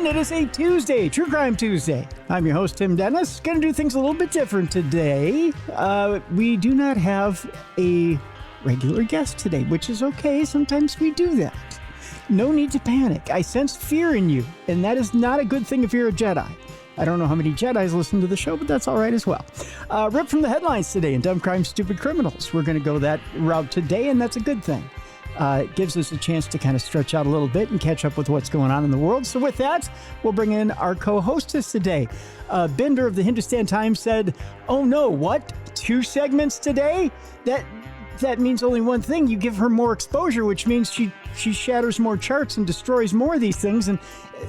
It is a Tuesday, True Crime Tuesday. I'm your host, Tim Dennis. Going to do things a little bit different today. We do not have a regular guest today, which is okay. Sometimes we do that. No need to panic. I sense fear in you, and that is not a good thing if you're a Jedi. I don't know how many Jedis listen to the show, but that's all right as well. Ripped from the headlines today in Dumb Crime, Stupid Criminals. We're going to go that route today, and that's a good thing. It gives us a chance to kind of stretch out a little bit and catch up with what's going on in the world. So with that, we'll bring in our co-hostess today. Binder of the Hindustan Times said, oh no, what? 2 segments today? That means only one thing. You give her more exposure, which means she shatters more charts and destroys more of these things. And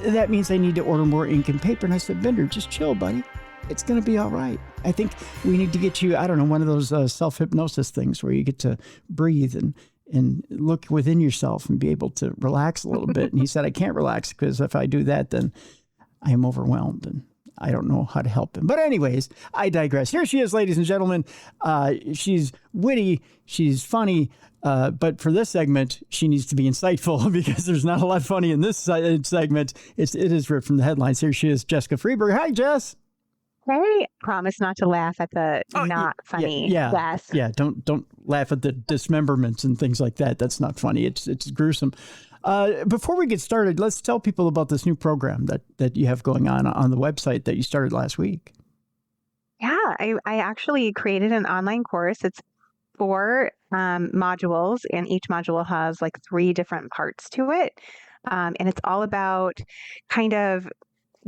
that means I need to order more ink and paper. And I said, Binder, just chill, buddy. It's going to be all right. I think we need to get you, I don't know, one of those self-hypnosis things where you get to breathe and look within yourself and be able to relax a little bit. And he said, I can't relax because if I do that, then I am overwhelmed and I don't know how to help him. But anyways, I digress. Here she is, ladies and gentlemen. She's witty. She's funny. But for this segment, she needs to be insightful because there's not a lot funny in this segment. It is ripped from the headlines. Here she is, Jessica Freeburg. Hi, Jess. Hey, promise not to laugh at the not funny. Yes. Yeah. Don't laugh at the dismemberments and things like that. That's not funny. It's gruesome. Before we get started, let's tell people about this new program that you have going on the website that you started last week. Yeah, I actually created an online course. It's 4 modules, and each module has like 3 different parts to it. And it's all about kind of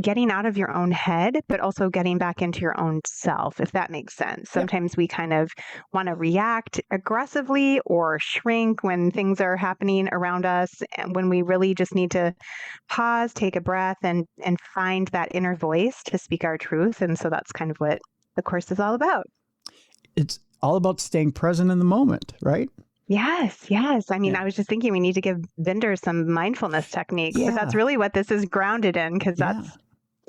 getting out of your own head, but also getting back into your own self, if that makes sense. Sometimes we kind of want to react aggressively or shrink when things are happening around us, and when we really just need to pause, take a breath, and find that inner voice to speak our truth. And so that's kind of what the course is all about. It's all about staying present in the moment, right? Yes. I mean, I was just thinking we need to give Binder some mindfulness techniques, but that's really what this is grounded in, because that's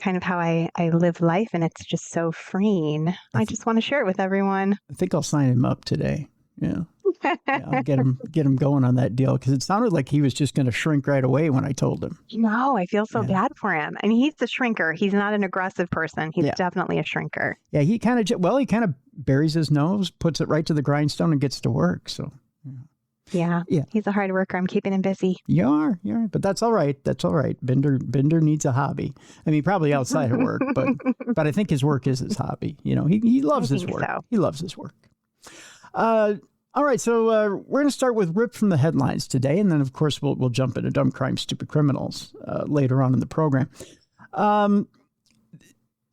kind of how I live life, and it's just so freeing. I just want to share it with everyone. I think I'll sign him up today. Yeah. I'll get him going on that deal, because it sounded like he was just going to shrink right away when I told him. No, I feel so bad for him. I mean, he's the shrinker. He's not an aggressive person. He's definitely a shrinker. Yeah, he kind of buries his nose, puts it right to the grindstone, and gets to work. So. Yeah. He's a hard worker. I'm keeping him busy. You are. But that's all right. Binder needs a hobby. I mean, probably outside of work, but I think his work is his hobby. You know, he loves his work. So. He loves his work. All right. So we're going to start with Ripped from the headlines today. And then, of course, we'll jump into Dumb Crime, Stupid Criminals later on in the program.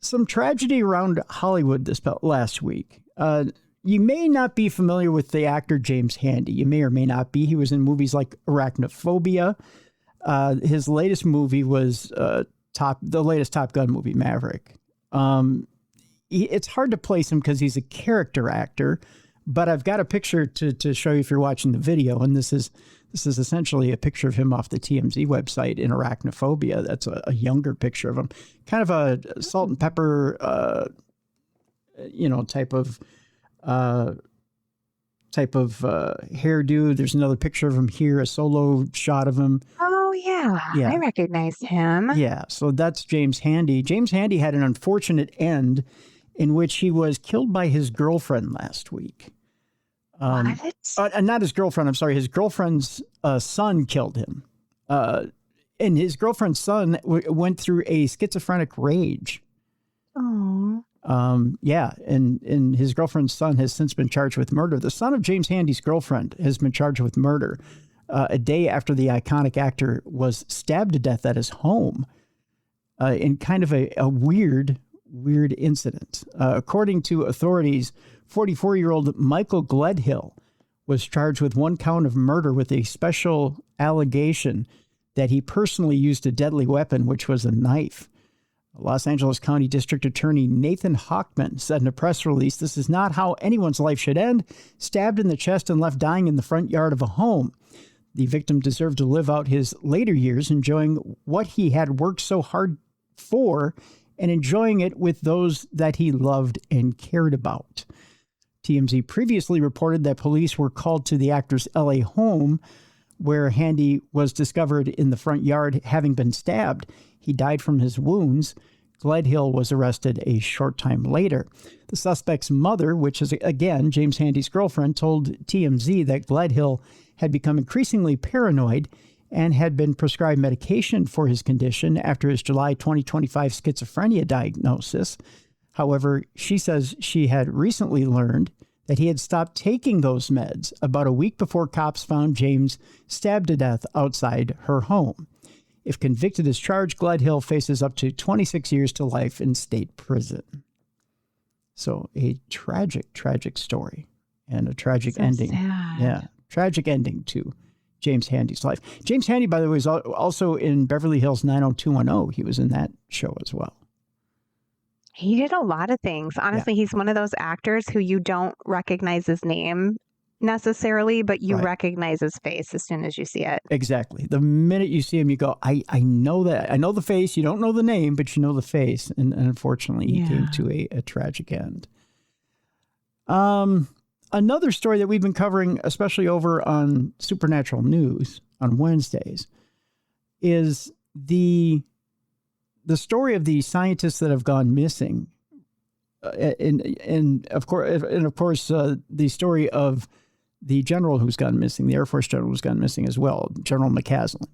Some tragedy around Hollywood this last week. You may not be familiar with the actor James Handy. You may or may not be. He was in movies like Arachnophobia. His latest movie was the latest Top Gun movie, Maverick. It's hard to place him because he's a character actor, but I've got a picture to show you if you're watching the video, and this is essentially a picture of him off the TMZ website in Arachnophobia. That's a younger picture of him, kind of a salt and pepper, type of hairdo. There's another picture of him here, a solo shot of him. Oh, yeah. I recognize him. Yeah, so that's James Handy. James Handy had an unfortunate end in which he was killed by his girlfriend last week. Not his girlfriend, I'm sorry. His girlfriend's son killed him. And his girlfriend's son went through a schizophrenic rage. Oh. And his girlfriend's son has since been charged with murder. The son of James Handy's girlfriend has been charged with murder a day after the iconic actor was stabbed to death at his home in kind of a weird incident. According to authorities, 44-year-old Michael Gledhill was charged with 1 count of murder with a special allegation that he personally used a deadly weapon, which was a knife. Los Angeles County District Attorney Nathan Hochman said in a press release, "This is not how anyone's life should end. Stabbed in the chest and left dying in the front yard of a home. The victim deserved to live out his later years enjoying what he had worked so hard for and enjoying it with those that he loved and cared about." TMZ previously reported that police were called to the actor's LA home where Handy was discovered in the front yard having been stabbed. He died from his wounds. Gledhill was arrested a short time later. The suspect's mother, which is, again, James Handy's girlfriend, told TMZ that Gledhill had become increasingly paranoid and had been prescribed medication for his condition after his July 2025 schizophrenia diagnosis. However, she says she had recently learned that he had stopped taking those meds about a week before cops found James stabbed to death outside her home. If convicted as charged, Gledhill faces up to 26 years to life in state prison. So a tragic, tragic story and a tragic ending. Sad. Yeah, tragic ending to James Handy's life. James Handy, by the way, is also in Beverly Hills 90210. He was in that show as well. He did a lot of things. Honestly, he's one of those actors who you don't recognize his name necessarily, but you recognize his face as soon as you see it. Exactly. The minute you see him, you go, I know that. I know the face. You don't know the name, but you know the face. And unfortunately, he came to a tragic end. Another story that we've been covering, especially over on Supernatural News on Wednesdays, is the story of the scientists that have gone missing. And of course, the story of the general who's gone missing, the Air Force general who's gone missing as well, General McCaslin,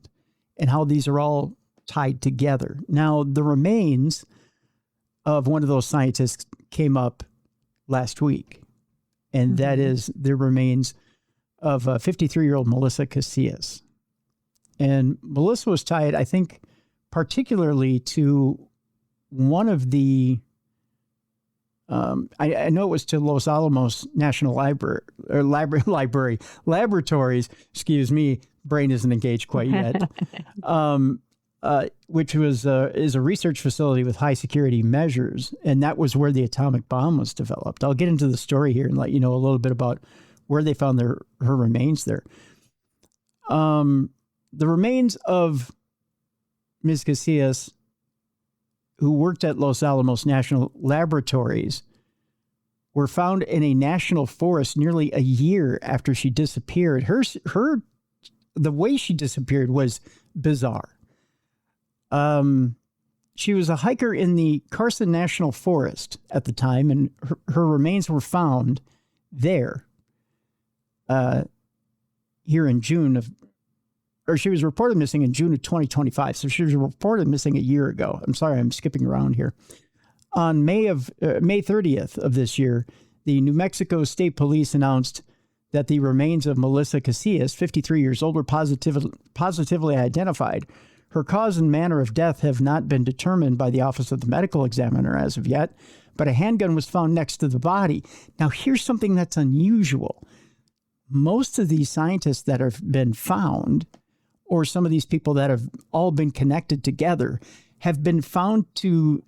and how these are all tied together. Now, the remains of one of those scientists came up last week, and that is the remains of 53-year-old Melissa Casillas. And Melissa was tied, I think, particularly to one of the I know it was to Los Alamos National Laboratories. Excuse me, brain isn't engaged quite yet. Which is a research facility with high security measures, and that was where the atomic bomb was developed. I'll get into the story here and let you know a little bit about where they found her remains there. The remains of Ms. Casillas, who worked at Los Alamos National Laboratories, were found in a national forest nearly a year after she disappeared. The way she disappeared was bizarre. She was a hiker in the Carson National Forest at the time, and her remains were found there here in she was reported missing in June of 2025. So she was reported missing a year ago. I'm sorry, I'm skipping around here. On May 30th of this year, the New Mexico State Police announced that the remains of Melissa Casillas, 53 years old, were positively identified. Her cause and manner of death have not been determined by the Office of the Medical Examiner as of yet, but a handgun was found next to the body. Now, here's something that's unusual. Most of these scientists that have been found, or some of these people that have all been connected together, have been found to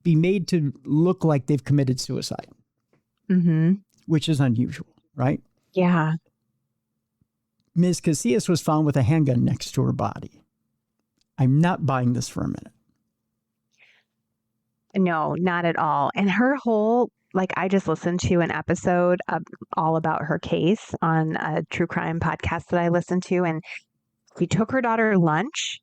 be made to look like they've committed suicide, which is unusual, right? Yeah. Ms. Casillas was found with a handgun next to her body. I'm not buying this for a minute. No, not at all. And her whole, I just listened to an episode all about her case on a true crime podcast that I listened to, and she took her daughter lunch,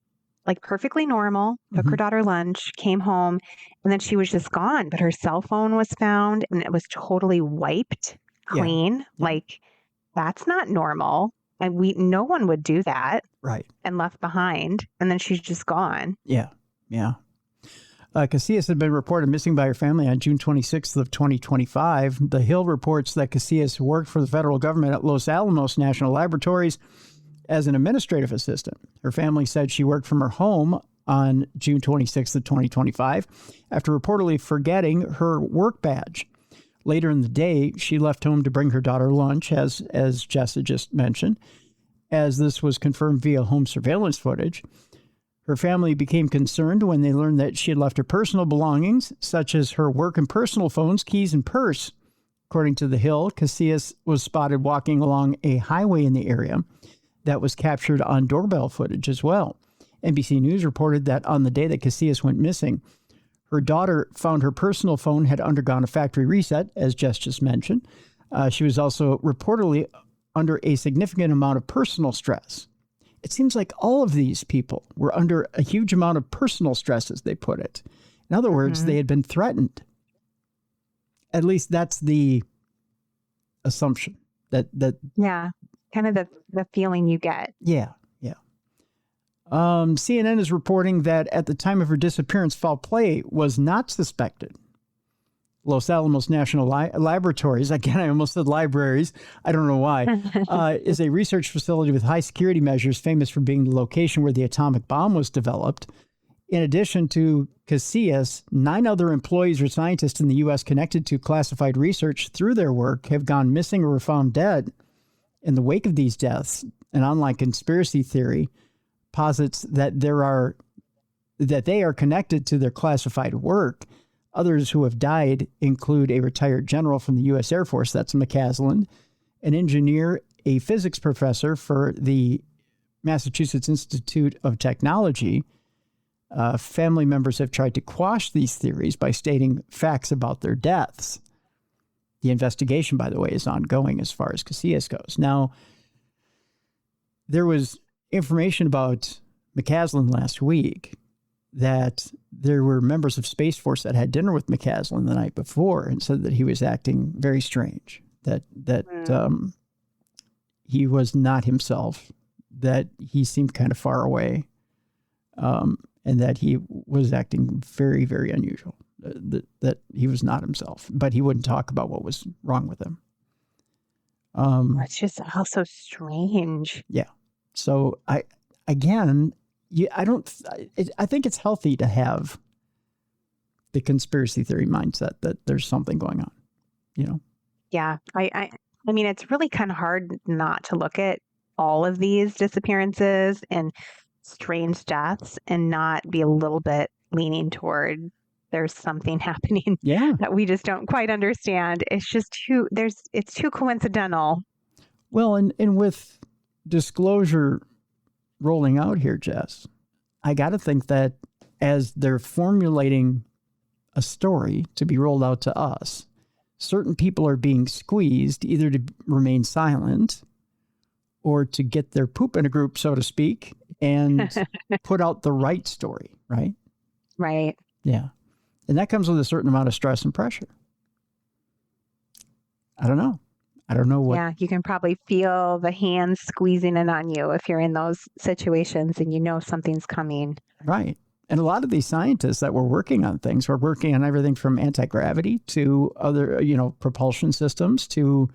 perfectly normal, took her daughter lunch, came home, and then she was just gone. But her cell phone was found, and it was totally wiped clean. Yeah. That's not normal. And no one would do that. Right. And left behind. And then she's just gone. Yeah. Yeah. Casillas had been reported missing by her family on June 26th of 2025. The Hill reports that Casillas worked for the federal government at Los Alamos National Laboratories as an administrative assistant. Her family said she worked from her home on June 26th of 2025 after reportedly forgetting her work badge. Later in the day, she left home to bring her daughter lunch, as Jess had just mentioned, as this was confirmed via home surveillance footage. Her family became concerned when they learned that she had left her personal belongings, such as her work and personal phones, keys, and purse. According to The Hill, Casillas was spotted walking along a highway in the area that was captured on doorbell footage as well. NBC News reported that on the day that Casillas went missing, her daughter found her personal phone had undergone a factory reset, as Jess just mentioned. She was also reportedly under a significant amount of personal stress. It seems like all of these people were under a huge amount of personal stress, as they put it. In other words, they had been threatened. At least that's the assumption. Yeah, kind of the feeling you get. Yeah. CNN is reporting that at the time of her disappearance, foul play was not suspected. Los Alamos National Laboratories, again, I almost said libraries, I don't know why, is a research facility with high security measures famous for being the location where the atomic bomb was developed. In addition to Casillas, 9 other employees or scientists in the U.S. connected to classified research through their work have gone missing or were found dead. In the wake of these deaths, an online conspiracy theory posits that they are connected to their classified work. Others who have died include a retired general from the U.S. Air Force, that's McCaslin, an engineer, a physics professor for the Massachusetts Institute of Technology. Family members have tried to quash these theories by stating facts about their deaths. The investigation, by the way, is ongoing as far as Casillas goes. Now, there was information about McCaslin last week that there were members of Space Force that had dinner with McCaslin the night before and said that he was acting very strange, that he was not himself, that he seemed kind of far away, and that he was acting very, very unusual, that he was not himself, but he wouldn't talk about what was wrong with him. It's just also strange. Yeah. So I think it's healthy to have the conspiracy theory mindset that there's something going on, you know? Yeah. I mean, it's really kind of hard not to look at all of these disappearances and strange deaths and not be a little bit leaning toward there's something happening that we just don't quite understand. It's just it's too coincidental. Well, and with disclosure rolling out here, Jess, I got to think that as they're formulating a story to be rolled out to us, certain people are being squeezed either to remain silent or to get their poop in a group, so to speak, and put out the right story, right? Right. Yeah. And that comes with a certain amount of stress and pressure. I don't know what. Yeah, you can probably feel the hands squeezing in on you if you're in those situations and you know something's coming. Right. And a lot of these scientists that were working on things were working on everything from anti-gravity to other, propulsion systems to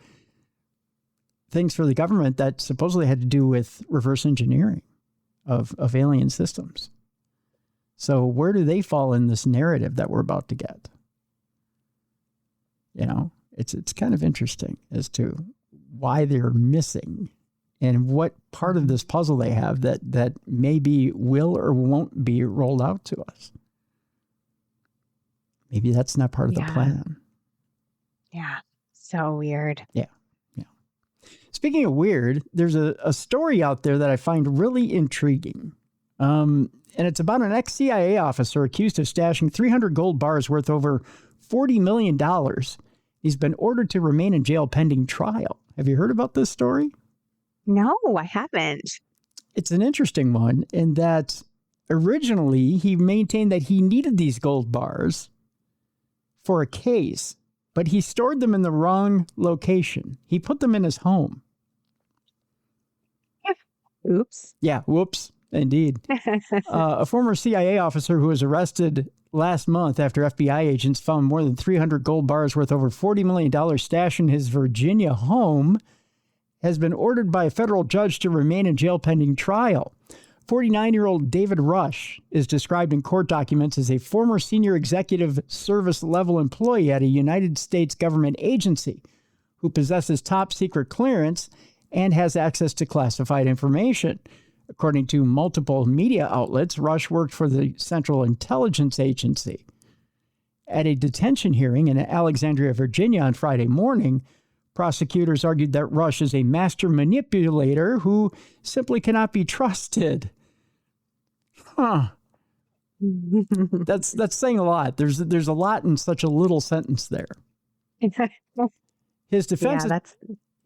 things for the government that supposedly had to do with reverse engineering of alien systems. So where do they fall in this narrative that we're about to get? It's kind of interesting as to why they're missing and what part of this puzzle they have that maybe will or won't be rolled out to us. Maybe that's not part of the plan. Yeah. So weird. Yeah. Speaking of weird, there's a story out there that I find really intriguing. And it's about an ex-CIA officer accused of stashing 300 gold bars worth over $40 million. He's been ordered to remain in jail pending trial. Have you heard about this story? No, I haven't. It's an interesting one in that originally he maintained that he needed these gold bars for a case, but he stored them in the wrong location. He put them in his home. Oops. Yeah, whoops, indeed. A former CIA officer who was arrested last month after FBI agents found more than 300 gold bars worth over $40 million stashed in his Virginia home has been ordered by a federal judge to remain in jail pending trial. 49-year-old David Rush is described in court documents as a former senior executive service level employee at a United States government agency who possesses top secret clearance and has access to classified information. According to multiple media outlets, Rush worked for the Central Intelligence Agency. At a detention hearing in Alexandria, Virginia on Friday morning, prosecutors argued that Rush is a master manipulator who simply cannot be trusted. Huh. That's saying a lot. There's a lot in such a little sentence there. His defense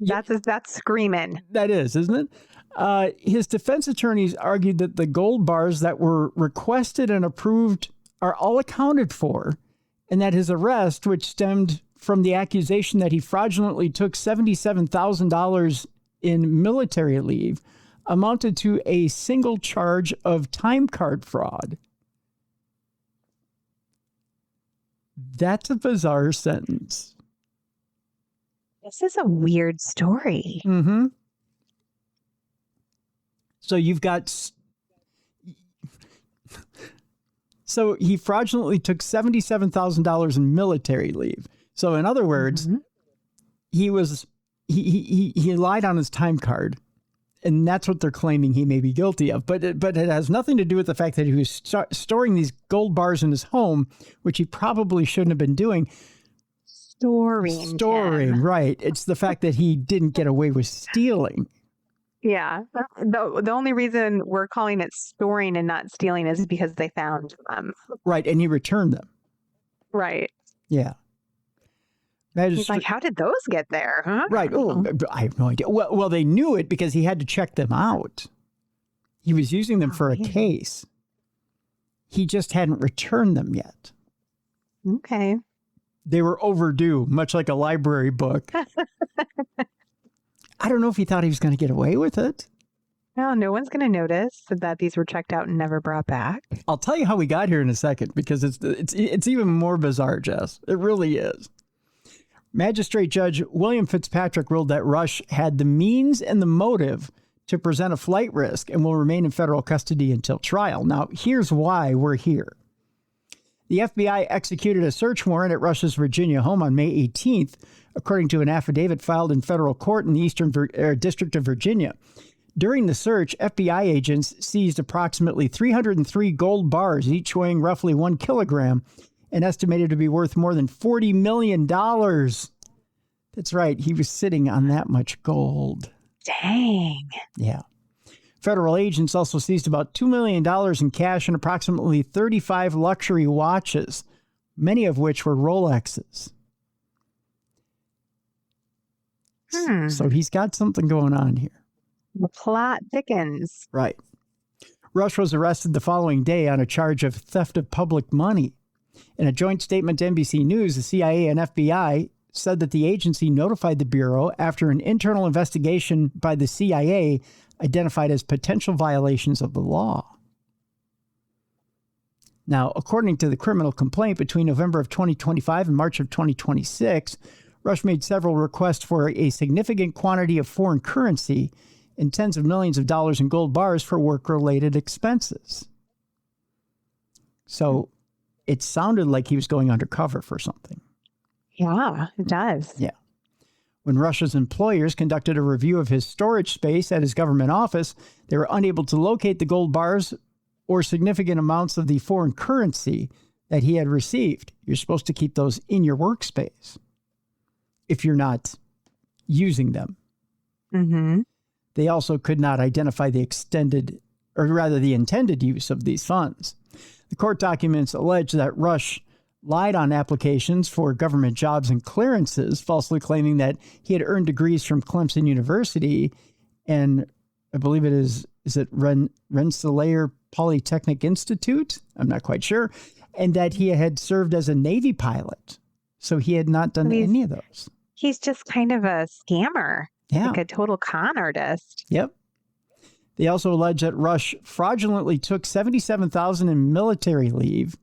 That's screaming. That is, isn't it? His defense attorneys argued that the gold bars that were requested and approved are all accounted for, and that his arrest, which stemmed from the accusation that he fraudulently took $77,000 in military leave, amounted to a single charge of time card fraud. That's a bizarre sentence. This is a weird story. Mm-hmm. So you've got... So he fraudulently took $77,000 in military leave. So in other words, he lied on his time card, and that's what they're claiming he may be guilty of. But it has nothing to do with the fact that he was storing these gold bars in his home, which he probably shouldn't have been doing. Storing, right. It's the fact that he didn't get away with stealing. Yeah. The only reason we're calling it storing and not stealing is because they found them. Right, and he returned them. Right. Yeah. He's like, how did those get there? Huh? Right. Oh, I have no idea. Well, they knew it because he had to check them out. He was using them for a case. He just hadn't returned them yet. Okay. They were overdue, much like a library book. I don't know if he thought he was going to get away with it. Well, no one's going to notice that these were checked out and never brought back. I'll tell you how we got here in a second, because it's even more bizarre, Jess. It really is. Magistrate Judge William Fitzpatrick ruled that Rush had the means and the motive to present a flight risk and will remain in federal custody until trial. Now, here's why we're here. The FBI executed a search warrant at Rush's Virginia home on May 18th, according to an affidavit filed in federal court in the Eastern District of Virginia. During the search, FBI agents seized approximately 303 gold bars, each weighing roughly 1 kilogram, and estimated to be worth more than $40 million. That's right. He was sitting on that much gold. Dang. Yeah. Federal agents also seized about $2 million in cash and approximately 35 luxury watches, many of which were Rolexes. So he's got something going on here. The plot thickens. Right. Rush was arrested the following day on a charge of theft of public money. In a joint statement to NBC News, the CIA and FBI said that the agency notified the Bureau after an internal investigation by the CIA identified as potential violations of the law. Now, according to the criminal complaint, between November of 2025 and March of 2026, Rush made several requests for a significant quantity of foreign currency and tens of millions of dollars in gold bars for work-related expenses. So it sounded like he was going undercover for something. Yeah, it does. Yeah. When Rush's employers conducted a review of his storage space at his government office, they were unable to locate the gold bars or significant amounts of the foreign currency that he had received. You're supposed to keep those in your workspace if you're not using them. Mm-hmm. They also could not identify the intended use of these funds. The court documents allege that Rush lied on applications for government jobs and clearances, falsely claiming that he had earned degrees from Clemson University and I believe it is it Rensselaer Polytechnic Institute? I'm not quite sure. And that he had served as a Navy pilot. So he had not done any of those. He's just kind of a scammer, like a total con artist. Yep. They also allege that Rush fraudulently took $77,000 in military leave.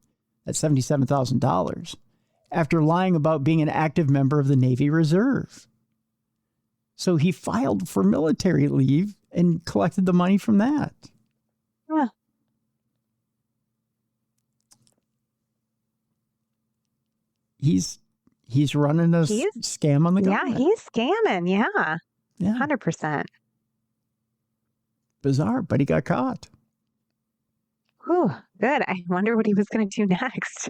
That's $77,000 after lying about being an active member of the Navy Reserve. So he filed for military leave and collected the money from that. Yeah. He's running a scam on the government. Yeah, he's scamming. Yeah. 100%. Bizarre, but he got caught. Whew, good. I wonder what he was going to do next.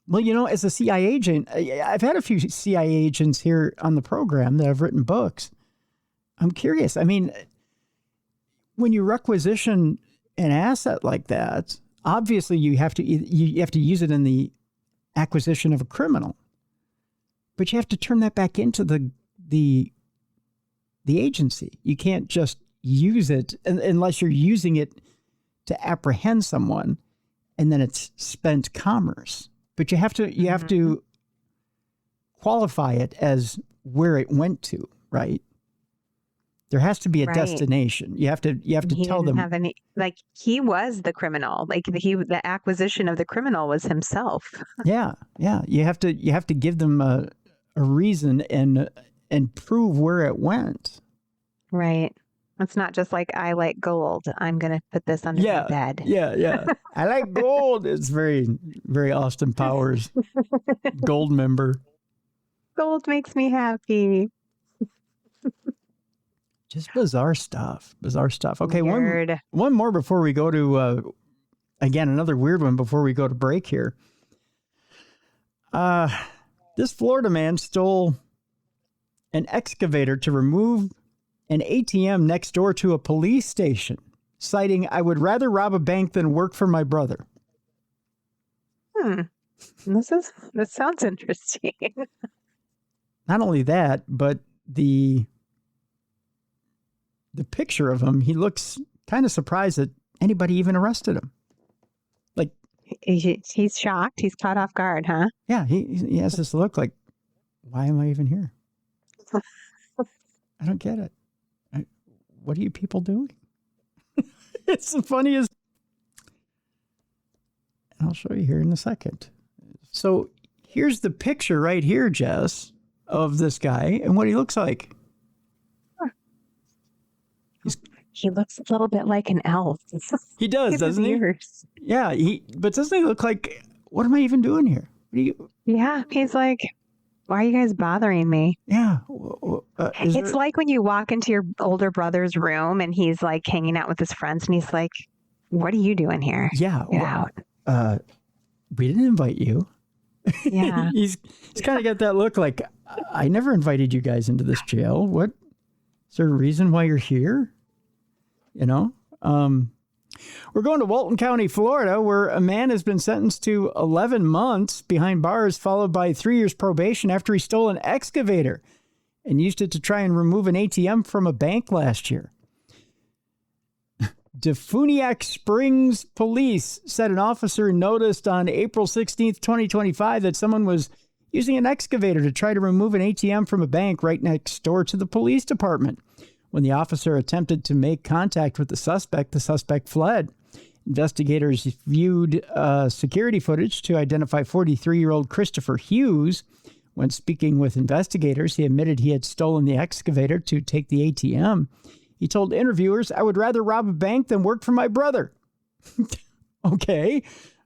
Well, as a CIA agent, I've had a few CIA agents here on the program that have written books. I'm curious. I mean, when you requisition an asset like that, obviously you have to use it in the acquisition of a criminal, but you have to turn that back into the the agency. You can't just use it unless you're using it to apprehend someone, and then it's spent commerce. But you have to qualify it as where it went to, right? There has to be a destination. You have to tell them. Have any, like, he was the criminal. Like, the acquisition of the criminal was himself. Yeah. You have to give them a reason and prove where it went. Right. It's not just like, I like gold, I'm going to put this under my bed. Yeah. I like gold. It's very, very Austin Powers. Gold member. Gold makes me happy. Just bizarre stuff. Okay, Weird. one more before we go to, again, another weird one before we go to break here. This Florida man stole an excavator to remove an ATM next door to a police station, citing, "I would rather rob a bank than work for my brother." This sounds interesting. Not only that, but the picture of him, he looks kind of surprised that anybody even arrested him. Like, he's shocked. He's caught off guard, huh? Yeah, he has this look like, why am I even here? I don't get it. What are you people doing? It's the funniest. I'll show you here in a second. So here's the picture right here, Jess, of this guy and what he looks like. He looks a little bit like an elf. He does, doesn't he? Yeah, but doesn't he look like, what am I even doing here? Yeah, he's like, why are you guys bothering me? Yeah. It's like when you walk into your older brother's room and he's like hanging out with his friends and he's like, what are you doing here? Yeah. Get out. We didn't invite you. Yeah. He's kind of got that look like, I never invited you guys into this jail. What? Is there a reason why you're here? You know? We're going to Walton County, Florida, where a man has been sentenced to 11 months behind bars, followed by 3 years probation after he stole an excavator and used it to try and remove an ATM from a bank last year. Defuniak Springs police said an officer noticed on April 16th, 2025, that someone was using an excavator to try to remove an ATM from a bank right next door to the police department. When the officer attempted to make contact with the suspect fled. Investigators viewed security footage to identify 43-year-old Christopher Hughes. When speaking with investigators, he admitted he had stolen the excavator to take the ATM. He told interviewers, "I would rather rob a bank than work for my brother." Okay.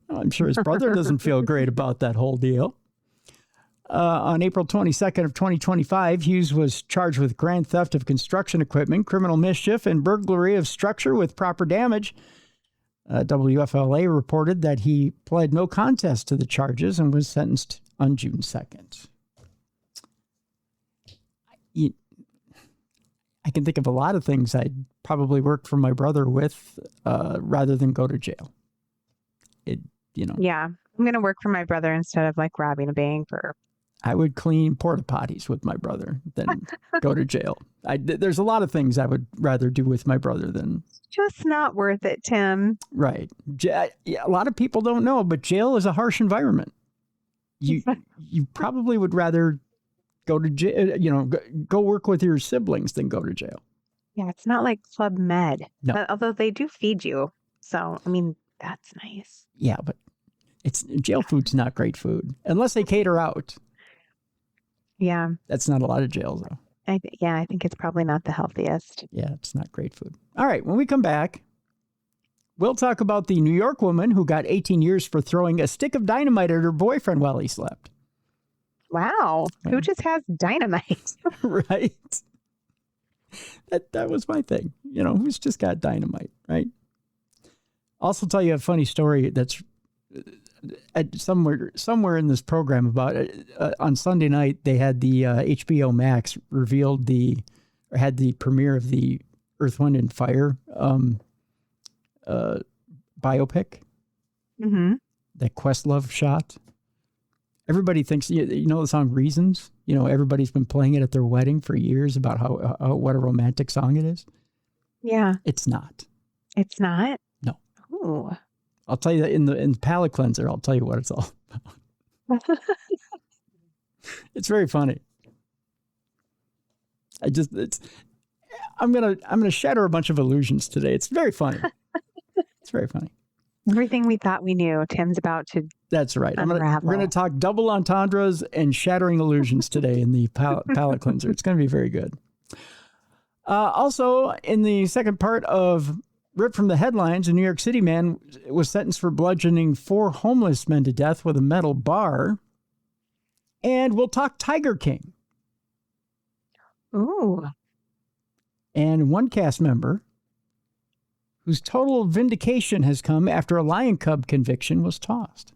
I'm sure his brother doesn't feel great about that whole deal. On April 22nd of 2025, Hughes was charged with grand theft of construction equipment, criminal mischief, and burglary of structure with proper damage. WFLA reported that he pled no contest to the charges and was sentenced on June 2nd. I can think of a lot of things I'd probably work for my brother with rather than go to jail. Yeah, I'm going to work for my brother instead of like robbing a bank or... I would clean porta potties with my brother than go to jail. There's a lot of things I would rather do with my brother than... Just not worth it, Tim. Right. A lot of people don't know, but jail is a harsh environment. You probably would rather go to jail, go work with your siblings than go to jail. Yeah, it's not like Club Med. No. Although they do feed you. So, I mean, that's nice. Yeah, but jail food's not great food unless they cater out. Yeah. That's not a lot of jails, though. I think it's probably not the healthiest. Yeah, it's not great food. All right, when we come back, we'll talk about the New York woman who got 18 years for throwing a stick of dynamite at her boyfriend while he slept. Wow. Who just has dynamite? Right. That was my thing. Who's just got dynamite, right? Also tell you a funny story that's somewhere in this program about it. On Sunday night, they had the HBO Max had the premiere of the Earth, Wind, and Fire biopic. Mm-hmm. That Questlove shot. Everybody thinks, you know the song Reasons? You know, everybody's been playing it at their wedding for years about how what a romantic song it is. Yeah. It's not. It's not? No. Ooh. I'll tell you that in the palate cleanser, I'll tell you what it's all about. It's very funny. I'm gonna shatter a bunch of illusions today. It's very funny. It's very funny. Everything we thought we knew, Tim's about to. That's right. Unravel. We're gonna talk double entendres and shattering illusions today in the palate cleanser. It's gonna be very good. Also, in the second part of Ripped from the Headlines, a New York City man was sentenced for bludgeoning 4 homeless men to death with a metal bar. And we'll talk Tiger King. Ooh. And one cast member whose total vindication has come after a lion cub conviction was tossed.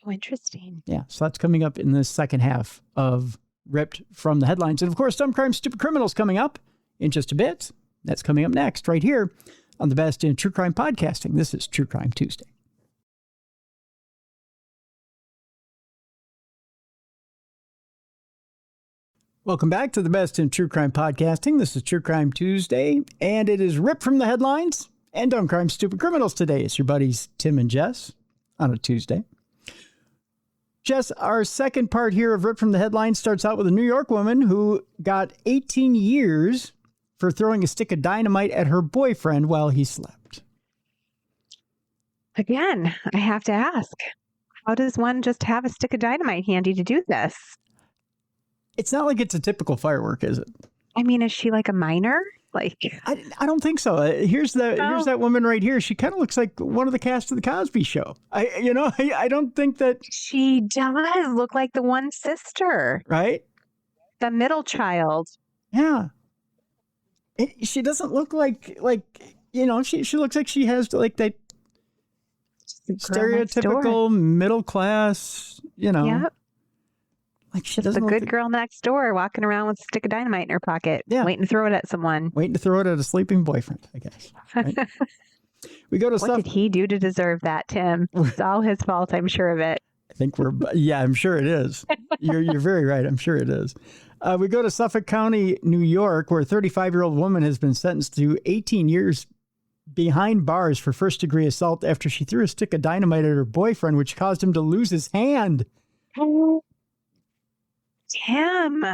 Oh, interesting. Yeah, so that's coming up in the second half of Ripped from the Headlines. And of course, Dumb Crime, Stupid Criminals coming up in just a bit. That's coming up next right here on the best in true crime podcasting. This is True Crime Tuesday. Welcome back to the best in true crime podcasting. This is True Crime Tuesday, and it is Ripped from the Headlines and Dumb Crime, Stupid Criminals today. It's your buddies Tim and Jess on a Tuesday. Jess, our second part here of Ripped from the Headlines starts out with a New York woman who got 18 years for throwing a stick of dynamite at her boyfriend while he slept. Again, I have to ask, how does one just have a stick of dynamite handy to do this? It's not like it's a typical firework, is it? I mean, is she like a minor? Like, I don't think so. Here's that woman right here. She kind of looks like one of the cast of the Cosby Show. I don't think that she does look like the one sister, right? The middle child. Yeah. She doesn't look like she looks like she has like that stereotypical middle class, Yep. Like she doesn't. The good girl next door walking around with a stick of dynamite in her pocket, waiting to throw it at someone. Waiting to throw it at a sleeping boyfriend, I guess. Right? We go to what did he do to deserve that, Tim? It's all his fault, I'm sure of it. I think I'm sure it is. You're very right. I'm sure it is. We go to Suffolk County, New York, where a 35-year-old woman has been sentenced to 18 years behind bars for first-degree assault after she threw a stick of dynamite at her boyfriend, which caused him to lose his hand. Tim,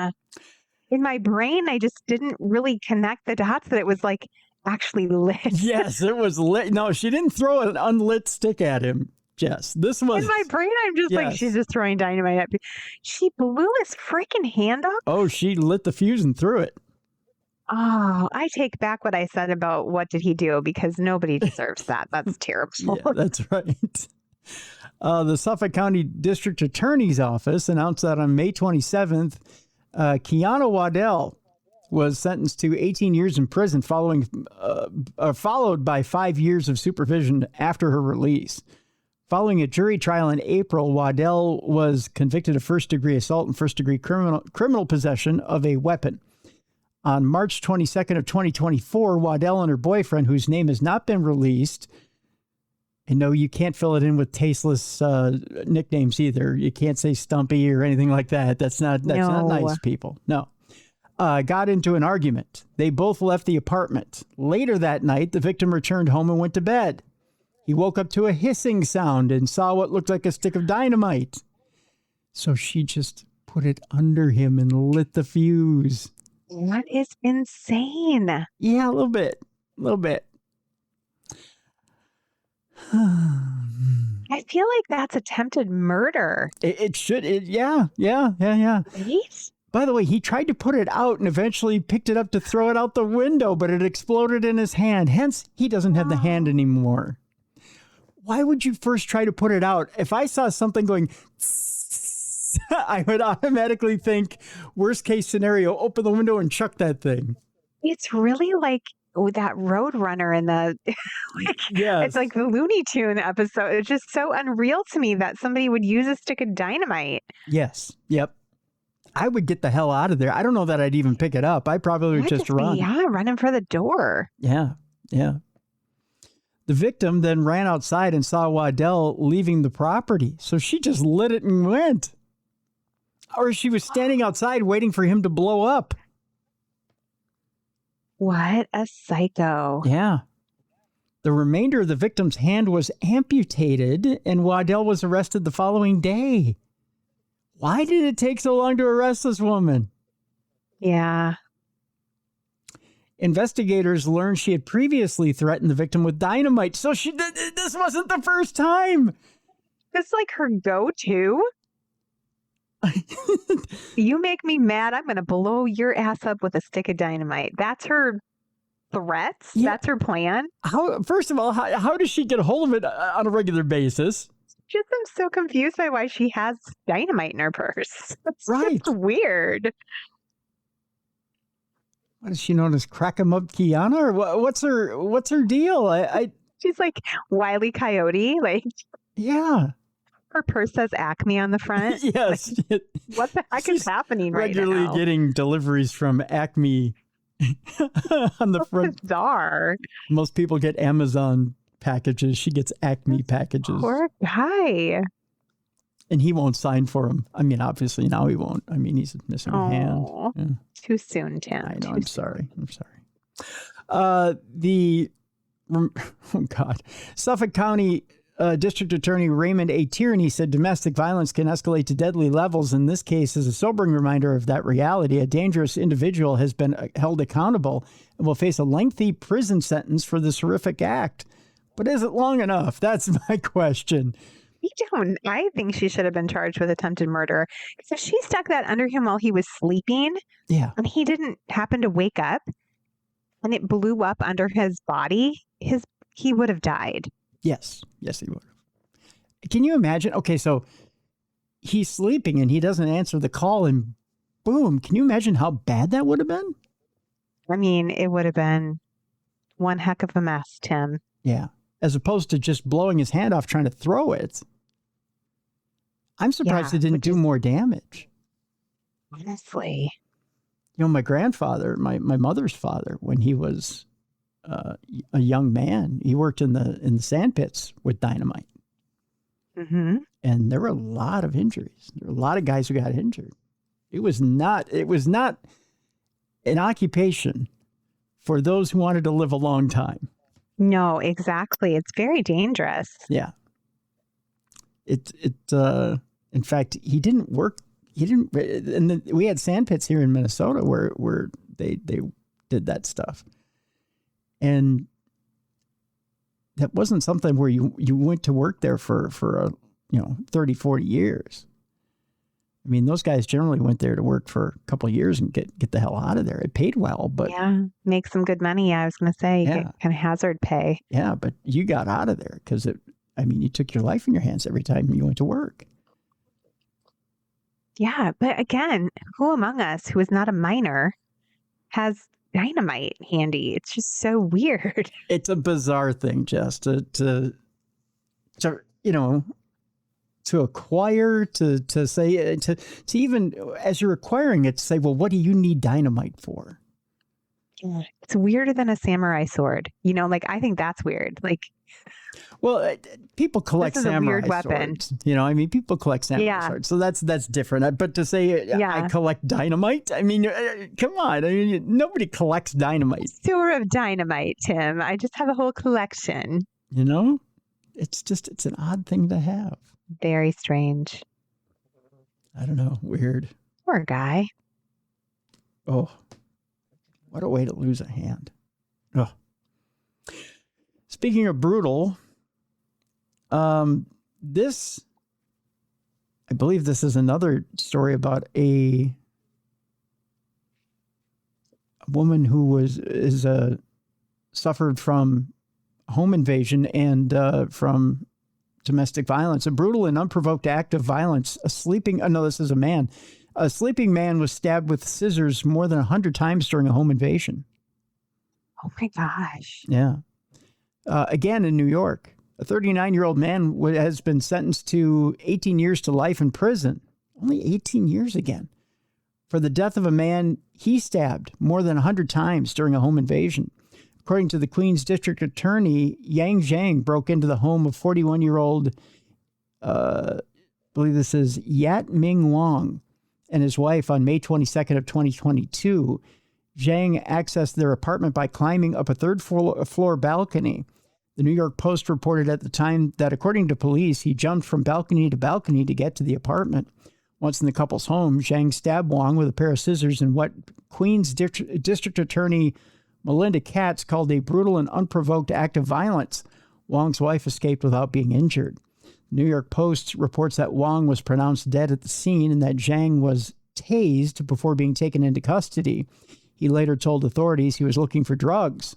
in my brain, I just didn't really connect the dots that it was like actually lit. Yes, it was lit. No, she didn't throw an unlit stick at him, Jess. This was... In my brain, I'm just like, she's just throwing dynamite at me. She blew his freaking hand off? Oh, she lit the fuse and threw it. Oh, I take back what I said about what did he do, because nobody deserves that. That's terrible. Yeah, that's right. The Suffolk County District Attorney's Office announced that on May 27th, Kiana Waddell was sentenced to 18 years in prison followed by 5 years of supervision after her release. Following a jury trial in April, Waddell was convicted of first-degree assault and first-degree criminal possession of a weapon. On March 22nd of 2024, Waddell and her boyfriend, whose name has not been released, and no, you can't fill it in with tasteless nicknames either. You can't say Stumpy or anything like that. That's not nice, people. No. Got into an argument. They both left the apartment. Later that night, the victim returned home and went to bed. He woke up to a hissing sound and saw what looked like a stick of dynamite. So she just put it under him and lit the fuse. That is insane. Yeah, a little bit. I feel like that's attempted murder. It should. Yeah. Right? By the way, he tried to put it out and eventually picked it up to throw it out the window, but it exploded in his hand. Hence, he doesn't have the hand anymore. Why would you first try to put it out? If I saw something going, I would automatically think, worst case scenario, open the window and chuck that thing. It's really like that Roadrunner in the, It's like the Looney Tune episode. It's just so unreal to me that somebody would use a stick of dynamite. Yes. Yep. I would get the hell out of there. I don't know that I'd even pick it up. I probably would just run. Running for the door. Yeah. The victim then ran outside and saw Waddell leaving the property. So she just lit it and went. Or she was standing outside waiting for him to blow up. What a psycho. Yeah. The remainder of the victim's hand was amputated, and Waddell was arrested the following day. Why did it take so long to arrest this woman? Yeah. Investigators learned she had previously threatened the victim with dynamite, so this wasn't the first time. It's like her go-to. You make me mad, I'm going to blow your ass up with a stick of dynamite. That's her threats? Yeah. That's her plan? First of all, how does she get a hold of it on a regular basis? Just I'm so confused by why she has dynamite in her purse. That's right. Just weird. What is she known as? Crack 'em up Kiana? Or what's her deal? She's like Wile E. Coyote. Like, yeah. Her purse says Acme on the front. Yes. Like, what the heck is happening right now? Regularly getting deliveries from Acme on the front. Bizarre. Most people get Amazon packages. She gets Acme packages. Poor guy. And he won't sign for them. I mean, obviously now he won't. I mean, he's missing a hand. Yeah. Too soon, Tim. I know. I'm sorry. Oh, God. Suffolk County District Attorney Raymond A. Tierney said domestic violence can escalate to deadly levels. In this case, as a sobering reminder of that reality, a dangerous individual has been held accountable and will face a lengthy prison sentence for this horrific act. But is it long enough? That's my question. I think she should have been charged with attempted murder. So she stuck that under him while he was sleeping. Yeah. And he didn't happen to wake up and it blew up under his body. He would have died. Yes, he would have. Can you imagine? Okay, so he's sleeping and he doesn't answer the call and boom. Can you imagine how bad that would have been? I mean, it would have been one heck of a mess, Tim. Yeah. As opposed to just blowing his hand off trying to throw it. I'm surprised it didn't do more damage. Honestly. You know, my grandfather, my mother's father, when he was a young man, he worked in the sand pits with dynamite. Mm-hmm. And there were a lot of injuries. There were a lot of guys who got injured. It was not an occupation for those who wanted to live a long time. No, exactly. It's very dangerous. Yeah. In fact, he didn't work. And we had sand pits here in Minnesota where they did that stuff. And that wasn't something where you went to work there for 30, 40 years. I mean, those guys generally went there to work for a couple of years and get the hell out of there. It paid well, but make some good money. I was going to say, get kind of hazard pay. Yeah, but you got out of there because you took your life in your hands every time you went to work. Yeah, but again, who among us who is not a minor has dynamite handy? It's just so weird. It's a bizarre thing, Jess, to acquire, to say, to even as you're acquiring it, to say, well, what do you need dynamite for? It's weirder than a samurai sword. I think that's weird. Well, people collect samurai swords. Weapon. People collect samurai swords. So that's different. But to say I collect dynamite, come on. Nobody collects dynamite. Sewer of dynamite, Tim. I just have a whole collection. It's an odd thing to have. Very strange. I don't know. Weird. Poor guy. Oh, what a way to lose a hand. Oh. Speaking of brutal, I believe this is another story about a woman who suffered from home invasion and from domestic violence. A brutal and unprovoked act of violence. This is a man. A sleeping man was stabbed with scissors more than 100 times during a home invasion. Oh my gosh. Yeah. Again, in New York, a 39-year-old man has been sentenced to 18 years to life in prison. Only 18 years again. For the death of a man he stabbed more than 100 times during a home invasion. According to the Queens District Attorney, Yang Zhang broke into the home of 41-year-old, I believe this is Yat Ming Wang, and his wife on May 22nd of 2022. Zhang accessed their apartment by climbing up a third-floor balcony. The New York Post reported at the time that, according to police, he jumped from balcony to balcony to get to the apartment. Once in the couple's home, Zhang stabbed Wang with a pair of scissors in what Queens District Attorney Melinda Katz called a brutal and unprovoked act of violence. Wang's wife escaped without being injured. New York Post reports that Wang was pronounced dead at the scene and that Zhang was tased before being taken into custody. He later told authorities he was looking for drugs.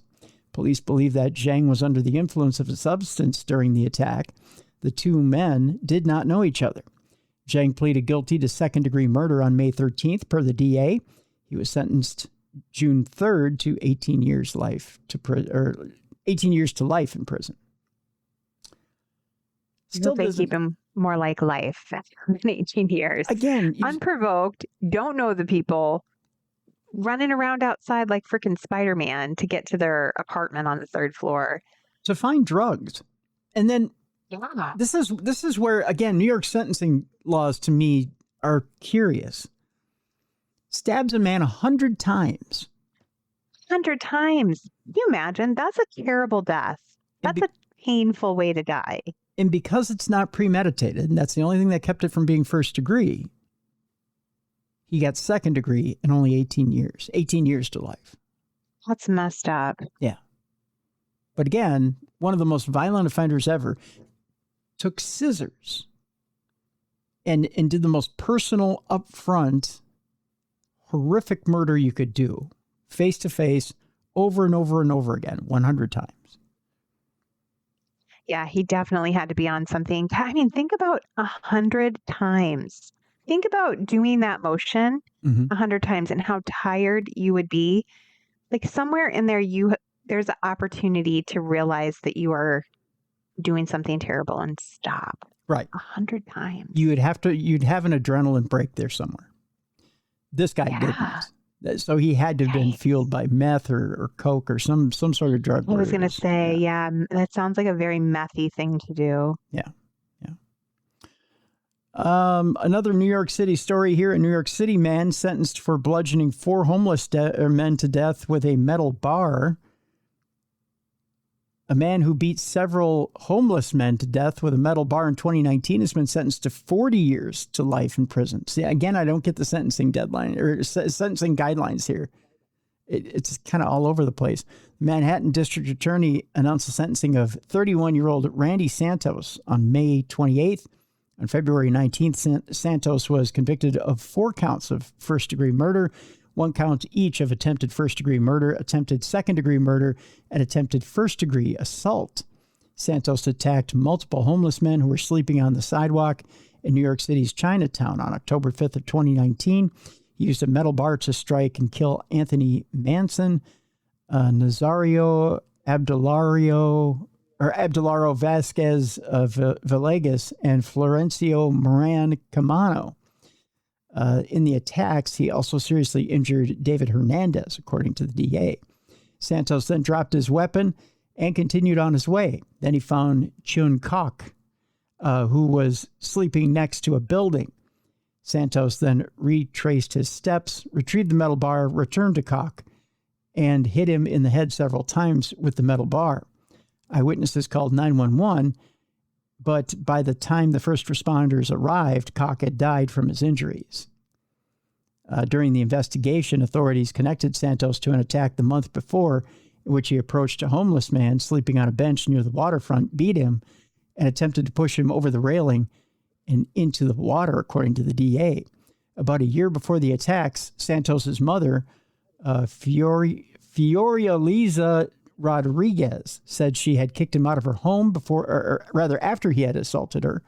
Police believe that Zhang was under the influence of a substance during the attack. The two men did not know each other. Zhang pleaded guilty to second-degree murder on May 13th, per the DA. He was sentenced June 3rd to 18 years to life in prison. Still, they keep him more like life than 18 years. Again, unprovoked, don't know the people, running around outside like freaking Spider-Man to get to their apartment on the third floor to find drugs. And then yeah. This is where, again, New York sentencing laws to me are curious. Stabs a man 100 times. 100 times. Can you imagine? That's a terrible death. That's a painful way to die. And because it's not premeditated, and that's the only thing that kept it from being first degree, he got second degree and only 18 years. 18 years to life. That's messed up. Yeah. But again, one of the most violent offenders ever took scissors and did the most personal, upfront, horrific murder you could do, face to face, over and over and over again, 100 times. Yeah, he definitely had to be on something. I mean, think about 100 times. Think about doing that motion 100 times and how tired you would be. Like somewhere in there, there's an opportunity to realize that you are doing something terrible and stop. Right. 100 times. You'd have an adrenaline break there somewhere. This guy didn't. So he had to have been fueled by meth or coke or some sort of drug. I was going to say, yeah, that sounds like a very methy thing to do. Yeah. Another New York City story here. A New York City man sentenced for bludgeoning 4 homeless men to death with a metal bar. A man who beat several homeless men to death with a metal bar in 2019 has been sentenced to 40 years to life in prison. See, again, I don't get the sentencing deadline or sentencing guidelines here. It's kind of all over the place. The Manhattan District Attorney announced the sentencing of 31-year-old Randy Santos on May 28th. On February 19th, Santos was convicted of 4 counts of first-degree murder, 1 count each of attempted first-degree murder, attempted second-degree murder, and attempted first-degree assault. Santos attacked multiple homeless men who were sleeping on the sidewalk in New York City's Chinatown on October 5th of 2019. He used a metal bar to strike and kill Anthony Manson, Nazario Abdularo Vasquez of Villegas, and Florencio Moran Camano. In the attacks, he also seriously injured David Hernandez, according to the DA. Santos then dropped his weapon and continued on his way. Then he found Chun Kok, who was sleeping next to a building. Santos then retraced his steps, retrieved the metal bar, returned to Kok, and hit him in the head several times with the metal bar. Eyewitnesses called 911, but by the time the first responders arrived, Kok had died from his injuries. During the investigation, authorities connected Santos to an attack the month before, in which he approached a homeless man sleeping on a bench near the waterfront, beat him, and attempted to push him over the railing and into the water, according to the DA. About a year before the attacks, Santos's mother, Fioraliza Rodriguez, said she had kicked him out of her home after he had assaulted her.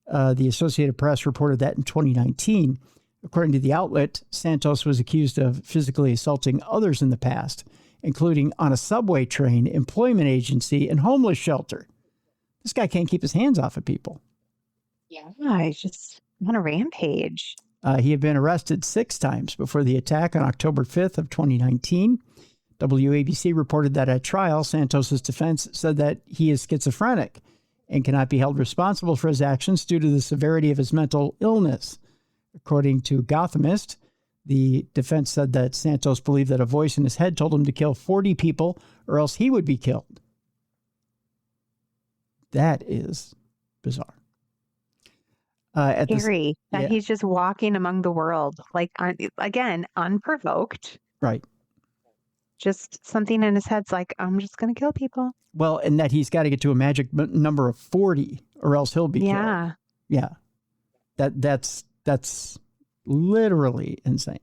The Associated Press reported that in 2019. According to the outlet, Santos was accused of physically assaulting others in the past, including on a subway train, employment agency, and homeless shelter. This guy can't keep his hands off of people. Yeah, he's just on a rampage. He had been arrested 6 times before the attack on October 5th of 2019. WABC reported that at trial, Santos's defense said that he is schizophrenic and cannot be held responsible for his actions due to the severity of his mental illness. According to Gothamist, the defense said that Santos believed that a voice in his head told him to kill 40 people or else he would be killed. That is bizarre. Scary that he's just walking among the world, like, again, unprovoked. Right. Just something in his head's like, I'm just going to kill people. Well, and that he's got to get to a magic number of 40 or else he'll be killed. Yeah. That's literally insane.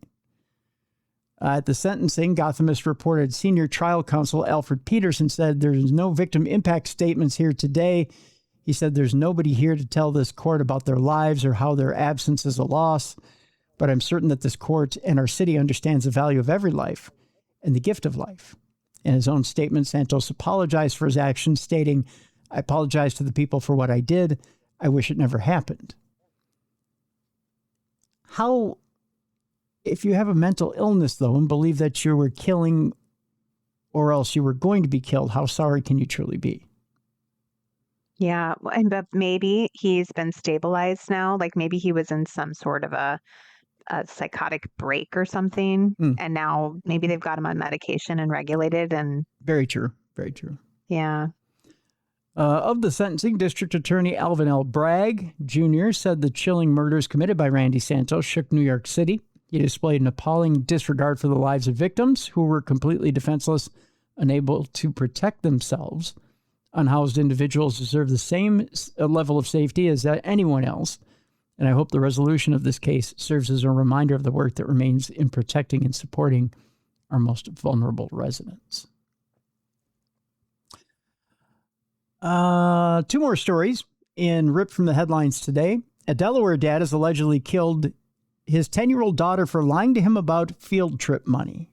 At the sentencing, Gothamist reported senior trial counsel Alfred Peterson said there's no victim impact statements here today. He said there's nobody here to tell this court about their lives or how their absence is a loss, but I'm certain that this court and our city understands the value of every life and the gift of life. In his own statement, Santos apologized for his actions, stating, I apologize to the people for what I did. I wish it never happened. How, if you have a mental illness, though, and believe that you were killing or else you were going to be killed, how sorry can you truly be? Yeah, but maybe he's been stabilized now. Like maybe he was in some sort of a psychotic break or something, and now maybe they've got him on medication and regulated. And very true, very true. Yeah. Of the sentencing, District Attorney Alvin L. Bragg Jr. said the chilling murders committed by Randy Santos shook New York City. He displayed an appalling disregard for the lives of victims who were completely defenseless, unable to protect themselves. Unhoused individuals deserve the same level of safety as anyone else, and I hope the resolution of this case serves as a reminder of the work that remains in protecting and supporting our most vulnerable residents. Two more stories ripped from the headlines today. A Delaware dad has allegedly killed his 10-year-old daughter for lying to him about field trip money.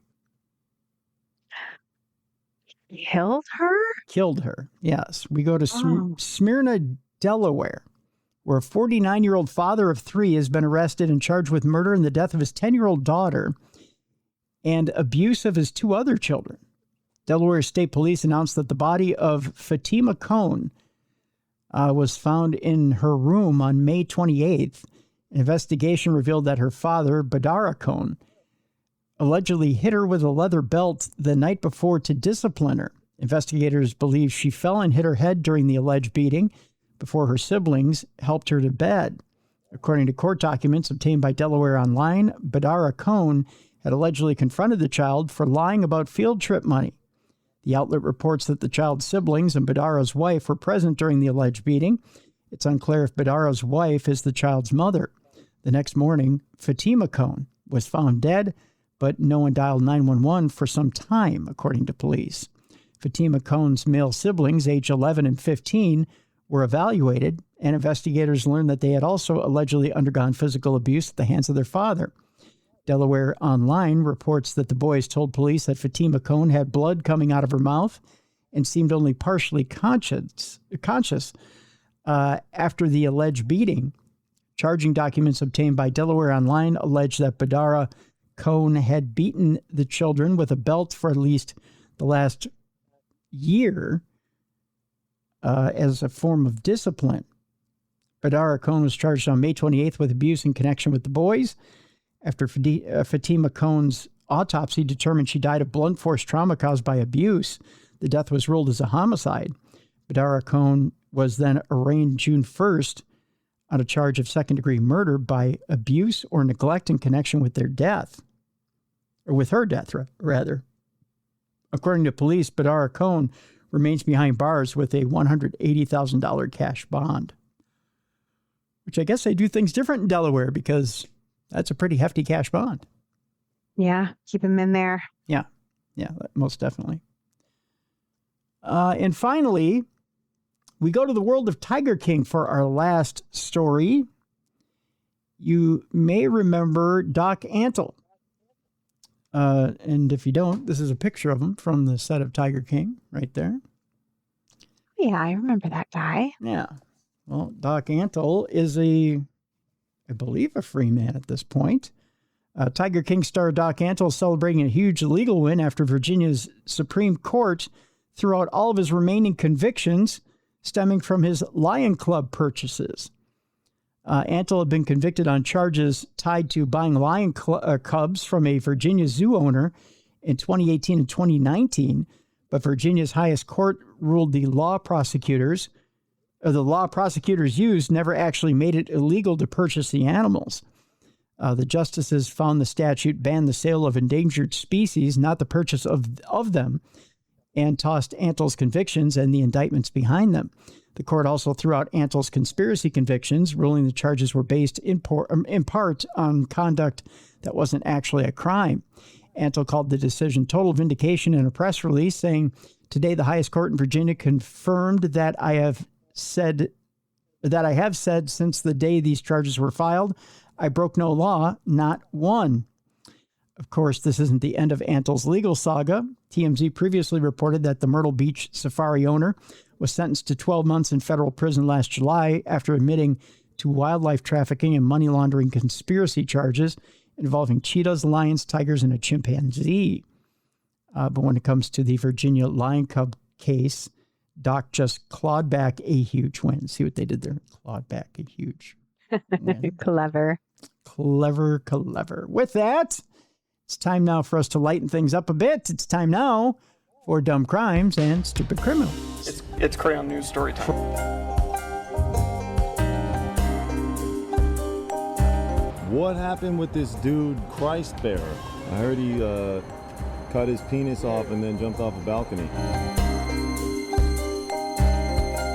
Killed her, yes. We go to Smyrna, Delaware, where a 49-year-old father of three has been arrested and charged with murder and the death of his 10-year-old daughter and abuse of his two other children. Delaware State Police announced that the body of Fatima Cohn was found in her room on May 28th. An investigation revealed that her father, Badara Cohn, allegedly hit her with a leather belt the night before to discipline her. Investigators believe she fell and hit her head during the alleged beating before her siblings helped her to bed. According to court documents obtained by Delaware Online, Badara Cohn had allegedly confronted the child for lying about field trip money. The outlet reports that the child's siblings and Badara's wife were present during the alleged beating. It's unclear if Badara's wife is the child's mother. The next morning, Fatima Cohn was found dead, but no one dialed 911 for some time, according to police. Fatima Cohn's male siblings, age 11 and 15, were evaluated, and investigators learned that they had also allegedly undergone physical abuse at the hands of their father. Delaware Online reports that the boys told police that Fatima Cohn had blood coming out of her mouth and seemed only partially conscious after the alleged beating. Charging documents obtained by Delaware Online allege that Badara Cohn had beaten the children with a belt for at least the last year as a form of discipline. Badara Cohn was charged on May 28th with abuse in connection with the boys. After Fatima Cohn's autopsy determined she died of blunt force trauma caused by abuse, the death was ruled as a homicide. Badara Cohn was then arraigned June 1st on a charge of second-degree murder by abuse or neglect in connection with their death, or with her death, rather. According to police, Badara Cohn remains behind bars with a $180,000 cash bond, which I guess they do things different in Delaware because that's a pretty hefty cash bond. Yeah, keep him in there. Yeah, most definitely. And finally, we go to the world of Tiger King for our last story. You may remember Doc Antle. And if you don't, this is a picture of him from the set of Tiger King right there. Yeah, I remember that guy. Yeah. Well, Doc Antle is I believe, a free man at this point. Tiger King star Doc Antle is celebrating a huge legal win after Virginia's Supreme Court threw out all of his remaining convictions stemming from his Lion Club purchases. Antle had been convicted on charges tied to buying lion cubs from a Virginia zoo owner in 2018 and 2019, but Virginia's highest court ruled the law prosecutors used never actually made it illegal to purchase the animals. The justices found the statute banned the sale of endangered species, not the purchase of them, and tossed Antle's convictions and the indictments behind them. The court also threw out Antle's conspiracy convictions, ruling the charges were based in part on conduct that wasn't actually a crime. Antle called the decision total vindication in a press release, saying, "Today, the highest court in Virginia confirmed that I have said since the day these charges were filed, I broke no law, not one." Of course, this isn't the end of Antle's legal saga. TMZ previously reported that the Myrtle Beach safari owner was sentenced to 12 months in federal prison last July after admitting to wildlife trafficking and money laundering conspiracy charges involving cheetahs, lions, tigers, and a chimpanzee. But when it comes to the Virginia lion cub case, Doc just clawed back a huge win. See what they did there? Clawed back a huge win. Clever. Clever. With that, it's time now for us to lighten things up a bit. It's time now for Dumb Crimes and Stupid Criminals. It's Crayon News story time. What happened with this dude, Christ Bearer? I heard he cut his penis off and then jumped off a balcony.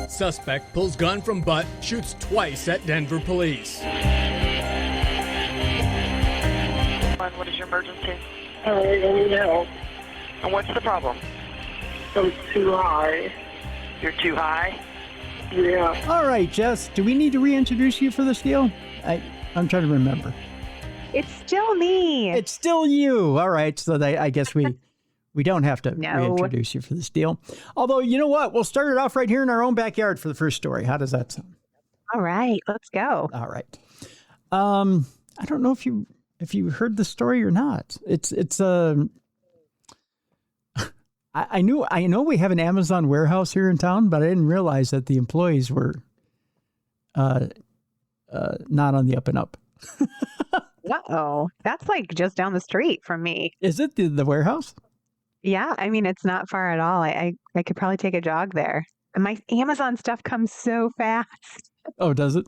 Suspect pulls gun from butt, shoots twice at Denver police. What is your emergency? I need help. And what's the problem? I'm too high. You're too high? Yeah. All right, Jess, do we need to reintroduce you for this deal? I'm trying to remember. It's still me. It's still you. All right, so I guess we don't have to No. reintroduce you for this deal. Although, you know what? We'll start it off right here in our own backyard for the first story. How does that sound? All right, let's go. All right. I don't know if you heard the story or not. I know we have an Amazon warehouse here in town, but I didn't realize that the employees were not on the up and up. Uh-oh. That's like just down the street from me. Is it the warehouse? Yeah, I mean, it's not far at all. I could probably take a jog there. And my Amazon stuff comes so fast. Oh, does it?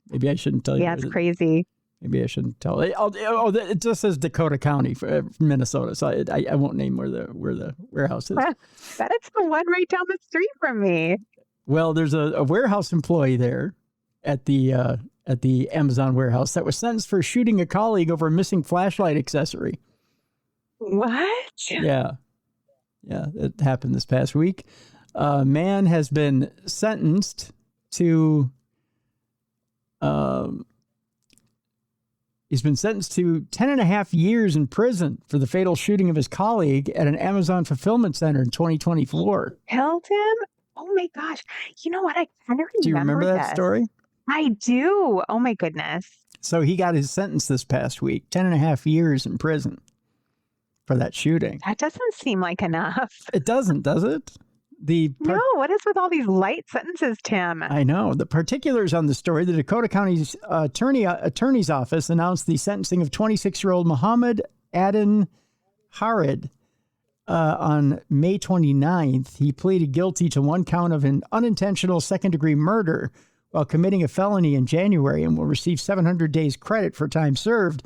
Maybe I shouldn't tell you. Yeah, it's crazy. Maybe I shouldn't tell. It just says Dakota County, for Minnesota. So I won't name where the warehouse is. That is the one right down the street from me. Well, there's a warehouse employee there at the Amazon warehouse that was sentenced for shooting a colleague over a missing flashlight accessory. What? Yeah, it happened this past week. A man has been sentenced to. He's been sentenced to 10.5 years in prison for the fatal shooting of his colleague at an Amazon fulfillment center in 2024. Killed him? Oh my gosh. You know what? I kind of remember Do you remember that this. story? I do. Oh my goodness. So he got his sentence this past week, 10.5 years in prison for that shooting. That doesn't seem like enough. It doesn't, does it? No, what is with all these light sentences, Tim? I know. The particulars on the story, the Dakota County's attorney's office announced the sentencing of 26-year-old Muhammad Aden Harid on May 29th. He pleaded guilty to one count of an unintentional second-degree murder while committing a felony in January and will receive 700 days credit for time served.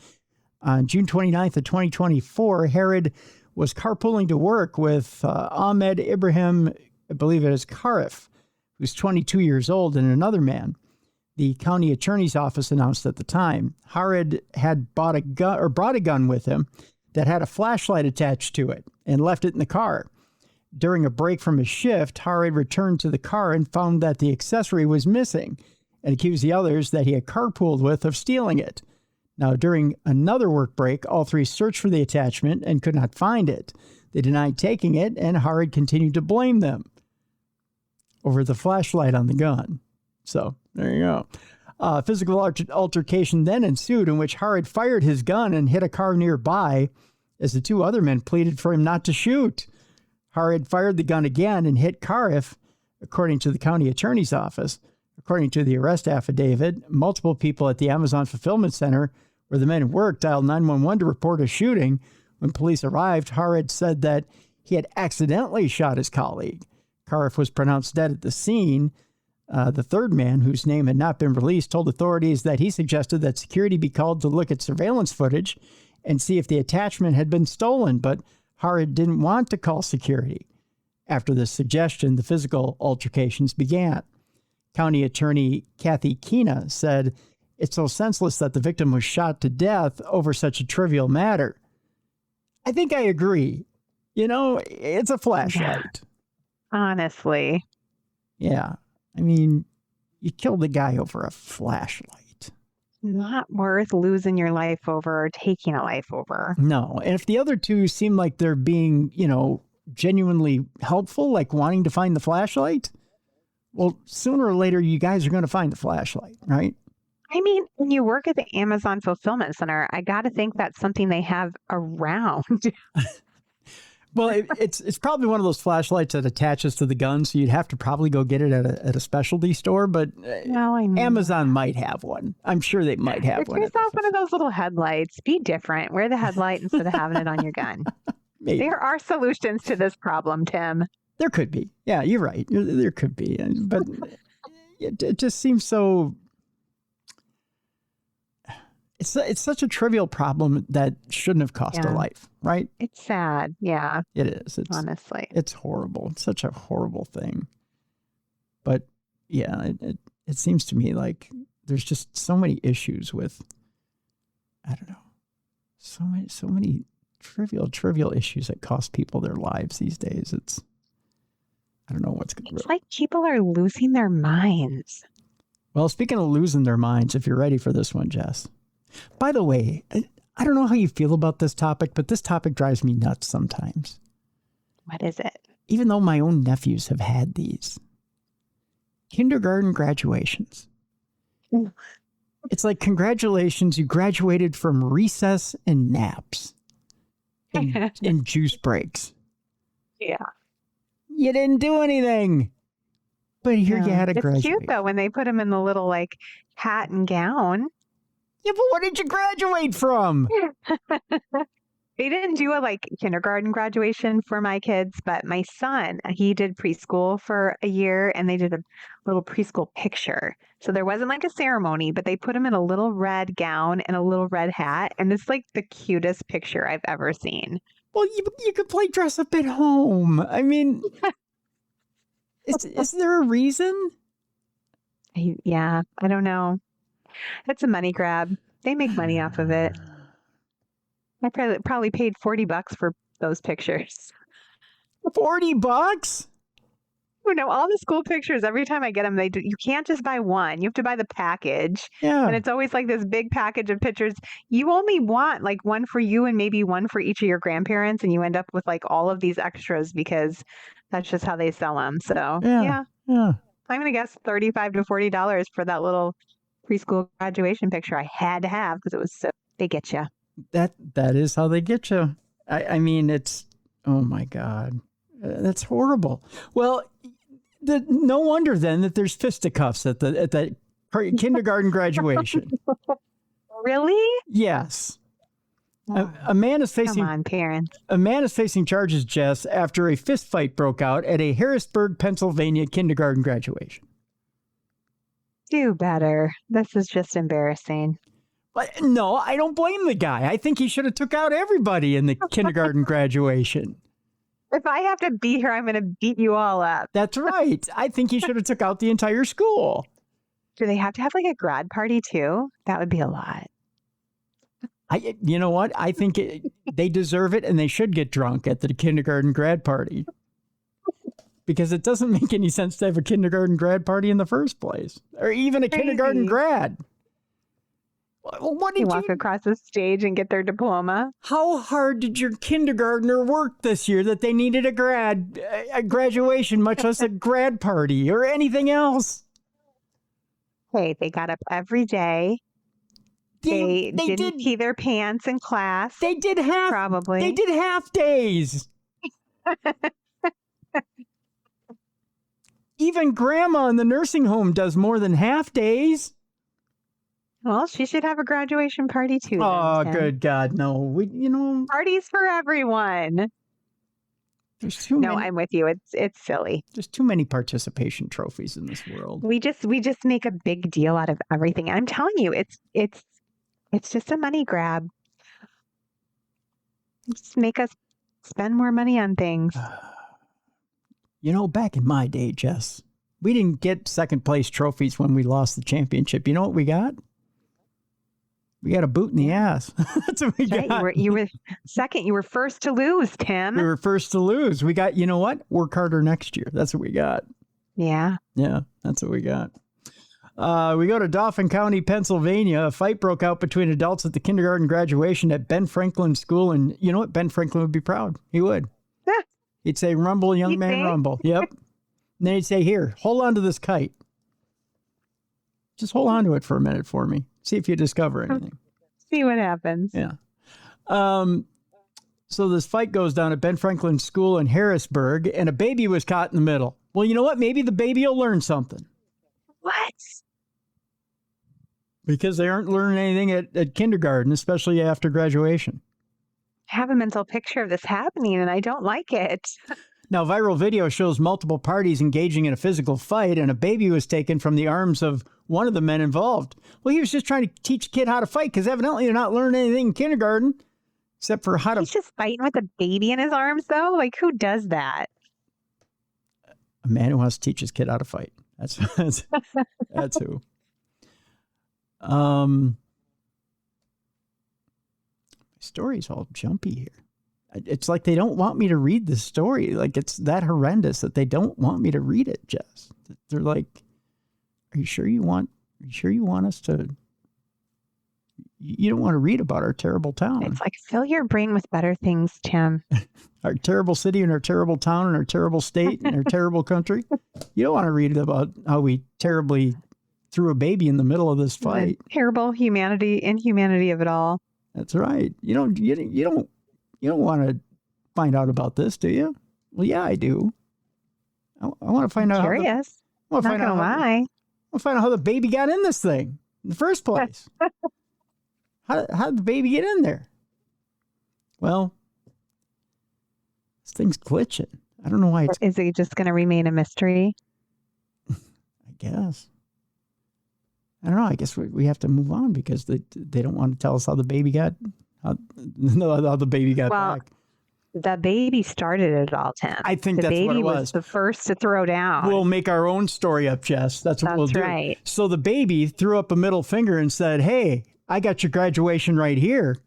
On June 29th of 2024, Harid was carpooling to work with Ahmed Ibrahim, I believe it is Karif, who's 22 years old, and another man. The county attorney's office announced at the time. Harid had brought a gun with him that had a flashlight attached to it and left it in the car. During a break from his shift, Harid returned to the car and found that the accessory was missing and accused the others that he had carpooled with of stealing it. Now, during another work break, all three searched for the attachment and could not find it. They denied taking it, and Harid continued to blame them over the flashlight on the gun. So, there you go. Physical altercation then ensued in which Harrod fired his gun and hit a car nearby as the two other men pleaded for him not to shoot. Harrod fired the gun again and hit Cariff, according to the county attorney's office. According to the arrest affidavit, multiple people at the Amazon Fulfillment Center where the men worked dialed 911 to report a shooting. When police arrived, Harrod said that he had accidentally shot his colleague. Cariff was pronounced dead at the scene. The third man, whose name had not been released, told authorities that he suggested that security be called to look at surveillance footage and see if the attachment had been stolen, but Harrod didn't want to call security. After this suggestion, the physical altercations began. County Attorney Kathy Keena said, "It's so senseless that the victim was shot to death over such a trivial matter." I think I agree. You know, it's a flashlight. Honestly. Yeah. I mean, you killed a guy over a flashlight. Not worth losing your life over or taking a life over. No. And if the other two seem like they're being, genuinely helpful, like wanting to find the flashlight, well, sooner or later, you guys are going to find the flashlight, right? I mean, when you work at the Amazon Fulfillment Center, I got to think that's something they have around. Well, it's probably one of those flashlights that attaches to the gun, so you'd have to probably go get it at a specialty store, but No, I know. Amazon might have one. I'm sure they might have Get one. yourself one of those little headlights. Be different. Wear the headlight instead of having it on your gun. Maybe. There are solutions to this problem, Tim. There could be. Yeah, you're right. There could be. But it just seems so... It's such a trivial problem that shouldn't have cost a life, right? It's sad. Yeah. It is. Honestly. It's horrible. It's such a horrible thing. But yeah, it seems to me like there's just so many issues with, I don't know, so many trivial issues that cost people their lives these days. I don't know what's going to... It's like people are losing their minds. Well, speaking of losing their minds, if you're ready for this one, Jess. By the way, I don't know how you feel about this topic, but this topic drives me nuts sometimes. What is it? Even though my own nephews have had these. Kindergarten graduations. Ooh. It's like, congratulations, you graduated from recess and naps. And juice breaks. Yeah. You didn't do anything. But here you had a graduation. It's cute, though, when they put them in the little, hat and gown. Yeah, but what did you graduate from? They didn't do a kindergarten graduation for my kids, but my son, he did preschool for a year and they did a little preschool picture. So there wasn't a ceremony, but they put him in a little red gown and a little red hat. And it's the cutest picture I've ever seen. Well, you could play dress up at home. I mean, is there a reason? Yeah, I don't know. It's a money grab. They make money off of it. I probably paid $40 for those pictures. $40? Oh, no, all the school pictures, every time I get them, you can't just buy one. You have to buy the package. Yeah. And it's always this big package of pictures. You only want one for you and maybe one for each of your grandparents. And you end up with all of these extras because that's just how they sell them. So, yeah. I'm going to guess $35 to $40 for that little preschool graduation picture I had to have because it was they get you. That is how they get you. I mean, it's, oh my God, that's horrible. Well, no wonder then that there's fisticuffs at that kindergarten graduation. Really? Yes. A man is facing... Come on, parents. A man is facing charges, Jess, after a fist fight broke out at a Harrisburg, Pennsylvania kindergarten graduation. Do better. This is just embarrassing. But no, I don't blame the guy. I think he should have took out everybody in the kindergarten graduation. If I have to be here, I'm going to beat you all up. That's right. I think he should have took out the entire school. Do they have to have a grad party too? That would be a lot. You know what? I think they deserve it and they should get drunk at the kindergarten grad party. Because it doesn't make any sense to have a kindergarten grad party in the first place. Or even a kindergarten grad. What did you walk across the stage and get their diploma? How hard did your kindergartner work this year that they needed a graduation, much less a grad party or anything else? Hey, they got up every day. They didn't pee their pants in class. They did half. Probably. They did half days. Even grandma in the nursing home does more than half days. Well, she should have a graduation party too. Oh, then, Tim. good God, no. Parties for everyone. There's too No, many. I'm with you. It's silly. There's too many participation trophies in this world. We just make a big deal out of everything. I'm telling you, it's just a money grab. Just make us spend more money on things. Back in my day, Jess, we didn't get second place trophies when we lost the championship. You know what we got? We got a boot in the ass. That's what we got. Right. You were second. You were first to lose, Tim. We were first to lose. We got, you know what? Work harder next year. That's what we got. Yeah. Yeah, that's what we got. We go to Dauphin County, Pennsylvania. A fight broke out between adults at the kindergarten graduation at Ben Franklin School. And you know what? Ben Franklin would be proud. He would. He'd say, rumble, young man, rumble. Yep. And then he'd say, here, hold on to this kite. Just hold on to it for a minute for me. See if you discover anything. See what happens. Yeah. So this fight goes down at Ben Franklin School in Harrisburg, and a baby was caught in the middle. Well, you know what? Maybe the baby will learn something. What? Because they aren't learning anything at kindergarten, especially after graduation. I have a mental picture of this happening, and I don't like it. Now, viral video shows multiple parties engaging in a physical fight, and a baby was taken from the arms of one of the men involved. Well, he was just trying to teach a kid how to fight, because evidently they're not learning anything in kindergarten, except for how to... He's just fighting with a baby in his arms, though? Like, who does that? A man who wants to teach his kid how to fight. That's who. My story's all jumpy here. It's like they don't want me to read the story. Like, it's that horrendous that they don't want me to read it, Jess. They're like, are you sure you want us to... You don't want to read about our terrible town. It's like, fill your brain with better things, Tim. Our terrible city and our terrible town and our terrible state and our terrible country. You don't want to read about how we terribly threw a baby in the middle of this fight. The terrible inhumanity of it all. That's right. You don't want to find out about this, do you? Well, yeah, I do. I want to find out. Curious. Not gonna lie. I want to find out how the baby got in this thing in the first place. How did the baby get in there? Well, this thing's glitching. I don't know why it's... Is it just going to remain a mystery? I guess. I don't know. I guess we have to move on because they don't want to tell us how the baby got back. The baby started it all, Tim. I think the that's what it baby was. The first to throw down. We'll make our own story up, Jess. That's what we'll do. That's right. So the baby threw up a middle finger and said, "Hey, I got your graduation right here."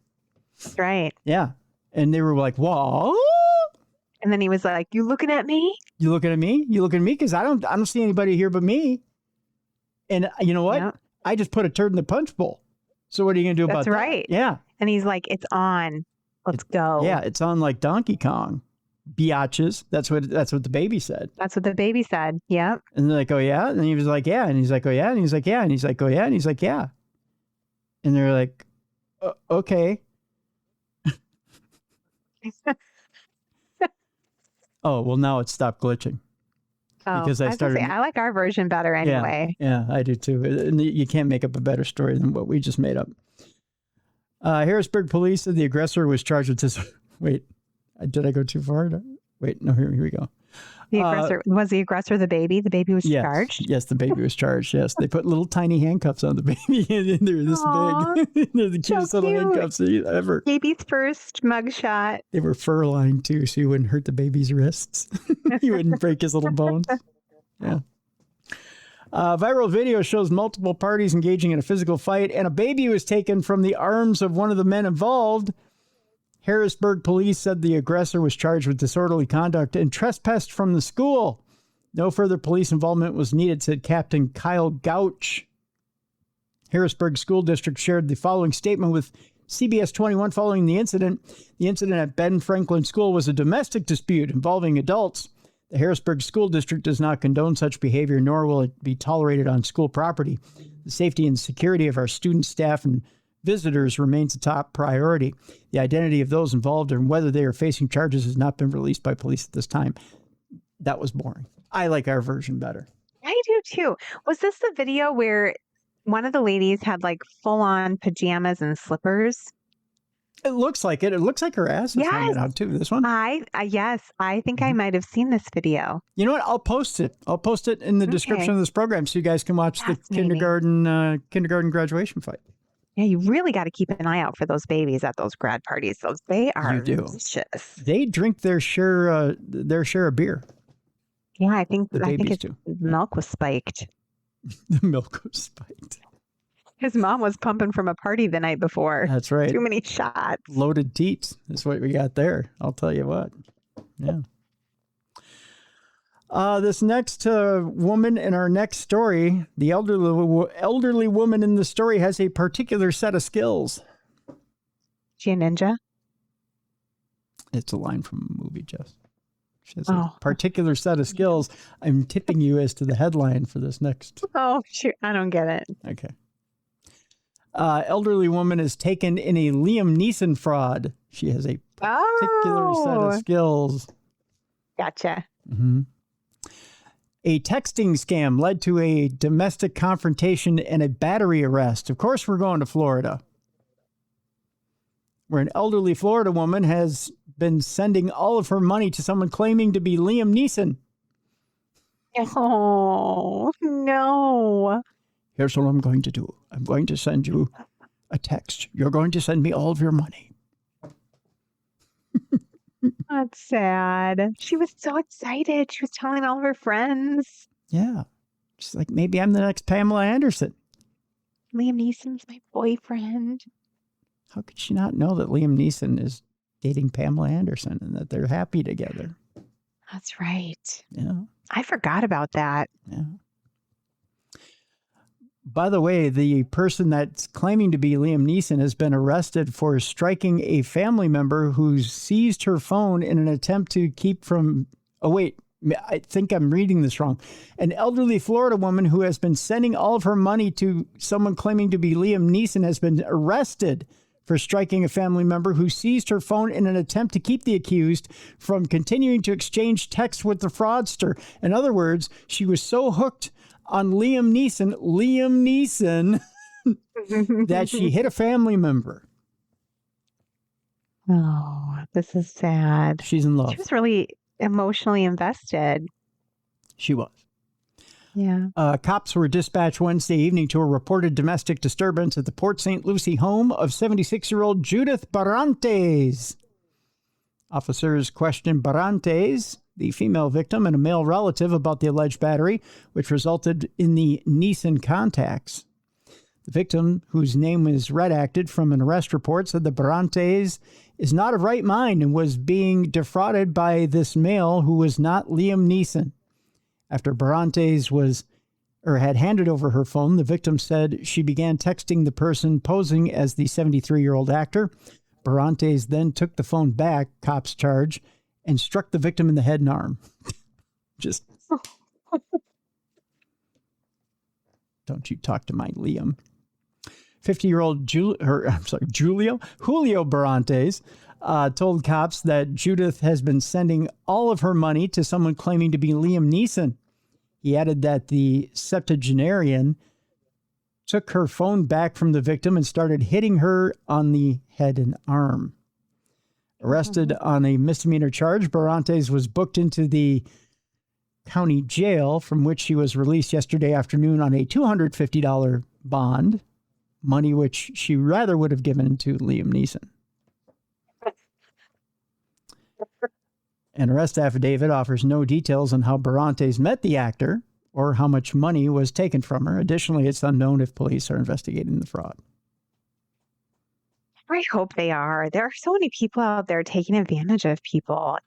That's right. Yeah. And they were like, "Whoa." And then he was like, "You looking at me? You looking at me? You looking at me? Because I don't see anybody here but me." And you know what? Yep. I just put a turd in the punch bowl. So what are you going to do about that? That's right. Yeah. And he's like, "It's on. Let's go." Yeah, it's on like Donkey Kong. Biatches. That's what the baby said. That's what the baby said. Yep. And they're like, "Oh yeah?" And he was like, "Yeah." And he's like, "Oh yeah." And he's like, "Yeah." And he's like, "Oh yeah." And he's like, "Yeah." And they're like, "Okay." Oh, well, now it stopped glitching. Oh, Because I like our version better anyway. Yeah, I do too. And you can't make up a better story than what we just made up. Harrisburg police said the aggressor was charged with this. Wait, did I go too far? Wait, no, here we go. Was the aggressor the baby? The baby was charged? Yes, the baby was charged. Yes, they put little tiny handcuffs on the baby, and they're this big. They're the cutest little handcuffs ever. Baby's first mugshot. They were fur lined too, so you wouldn't hurt the baby's wrists. You wouldn't break his little bones. Yeah. Viral video shows multiple parties engaging in a physical fight, and a baby was taken from the arms of one of the men involved. Harrisburg police said the aggressor was charged with disorderly conduct and trespass from the school. No further police involvement was needed, said Captain Kyle Gouch. Harrisburg School District shared the following statement with CBS 21 following the incident. The incident at Ben Franklin School was a domestic dispute involving adults. The Harrisburg School District does not condone such behavior, nor will it be tolerated on school property. The safety and security of our students, staff, and visitors remains a top priority. The identity of those involved and whether they are facing charges has not been released by police at this time. That was boring. I like our version better. I do too. Was this the video where one of the ladies had like full on pajamas and slippers? It looks like it. It looks like her ass is hanging out too. This one? Yes, I think I might have seen this video. You know what? I'll post it. I'll post it in the description of this program so you guys can watch the kindergarten graduation fight. Yeah, you really got to keep an eye out for those babies at those grad parties. They are delicious. They drink their share of beer. Yeah, I think its milk was spiked. The milk was spiked. His mom was pumping from a party the night before. That's right. Too many shots. Loaded teats. That's what we got there. I'll tell you what. Yeah. This next woman in our next story, the elderly woman in the story has a particular set of skills. She a ninja? It's a line from a movie, Jess. She has a particular set of skills. I'm tipping you as to the headline for this next. Oh, shoot. I don't get it. Okay. Elderly woman is taken in a Liam Neeson fraud. She has a particular set of skills. Gotcha. Mm-hmm. A texting scam led to a domestic confrontation and a battery arrest. Of course, we're going to Florida, where an elderly Florida woman has been sending all of her money to someone claiming to be Liam Neeson. Oh, no. Here's what I'm going to do. I'm going to send you a text. You're going to send me all of your money. That's sad. She was so excited. She was telling all of her friends. Yeah. She's like, maybe I'm the next Pamela Anderson. Liam Neeson's my boyfriend. How could she not know that Liam Neeson is dating Pamela Anderson and that they're happy together? That's right. Yeah. I forgot about that. Yeah. By the way, the person that's claiming to be Liam Neeson has been arrested for striking a family member who seized her phone in an attempt to keep from... Oh, wait. I think I'm reading this wrong. An elderly Florida woman who has been sending all of her money to someone claiming to be Liam Neeson has been arrested for striking a family member who seized her phone in an attempt to keep the accused from continuing to exchange texts with the fraudster. In other words, she was so hooked on Liam Neeson, that she hit a family member. Oh, this is sad. She's in love. She was really emotionally invested. She was. Yeah. Cops were dispatched Wednesday evening to a reported domestic disturbance at the Port St. Lucie home of 76-year-old Judith Barrantes. Officers questioned Barrantes, the female victim, and a male relative about the alleged battery, which resulted in the Neeson contacts. The victim, whose name is redacted from an arrest report, said that Barrantes is not of right mind and was being defrauded by this male who was not Liam Neeson. After Barrantes had handed over her phone, the victim said she began texting the person posing as the 73-year-old actor. Barrantes then took the phone back, cops charge, and struck the victim in the head and arm. Just don't you talk to my Liam. 50-year-old Julio Barrantes told cops that Judith has been sending all of her money to someone claiming to be Liam Neeson. He added that the septuagenarian took her phone back from the victim and started hitting her on the head and arm. Arrested on a misdemeanor charge, Barrantes was booked into the county jail, from which she was released yesterday afternoon on a $250 bond, money which she rather would have given to Liam Neeson. An arrest affidavit offers no details on how Barrantes met the actor or how much money was taken from her. Additionally, it's unknown if police are investigating the fraud. I hope they are. There are so many people out there taking advantage of people,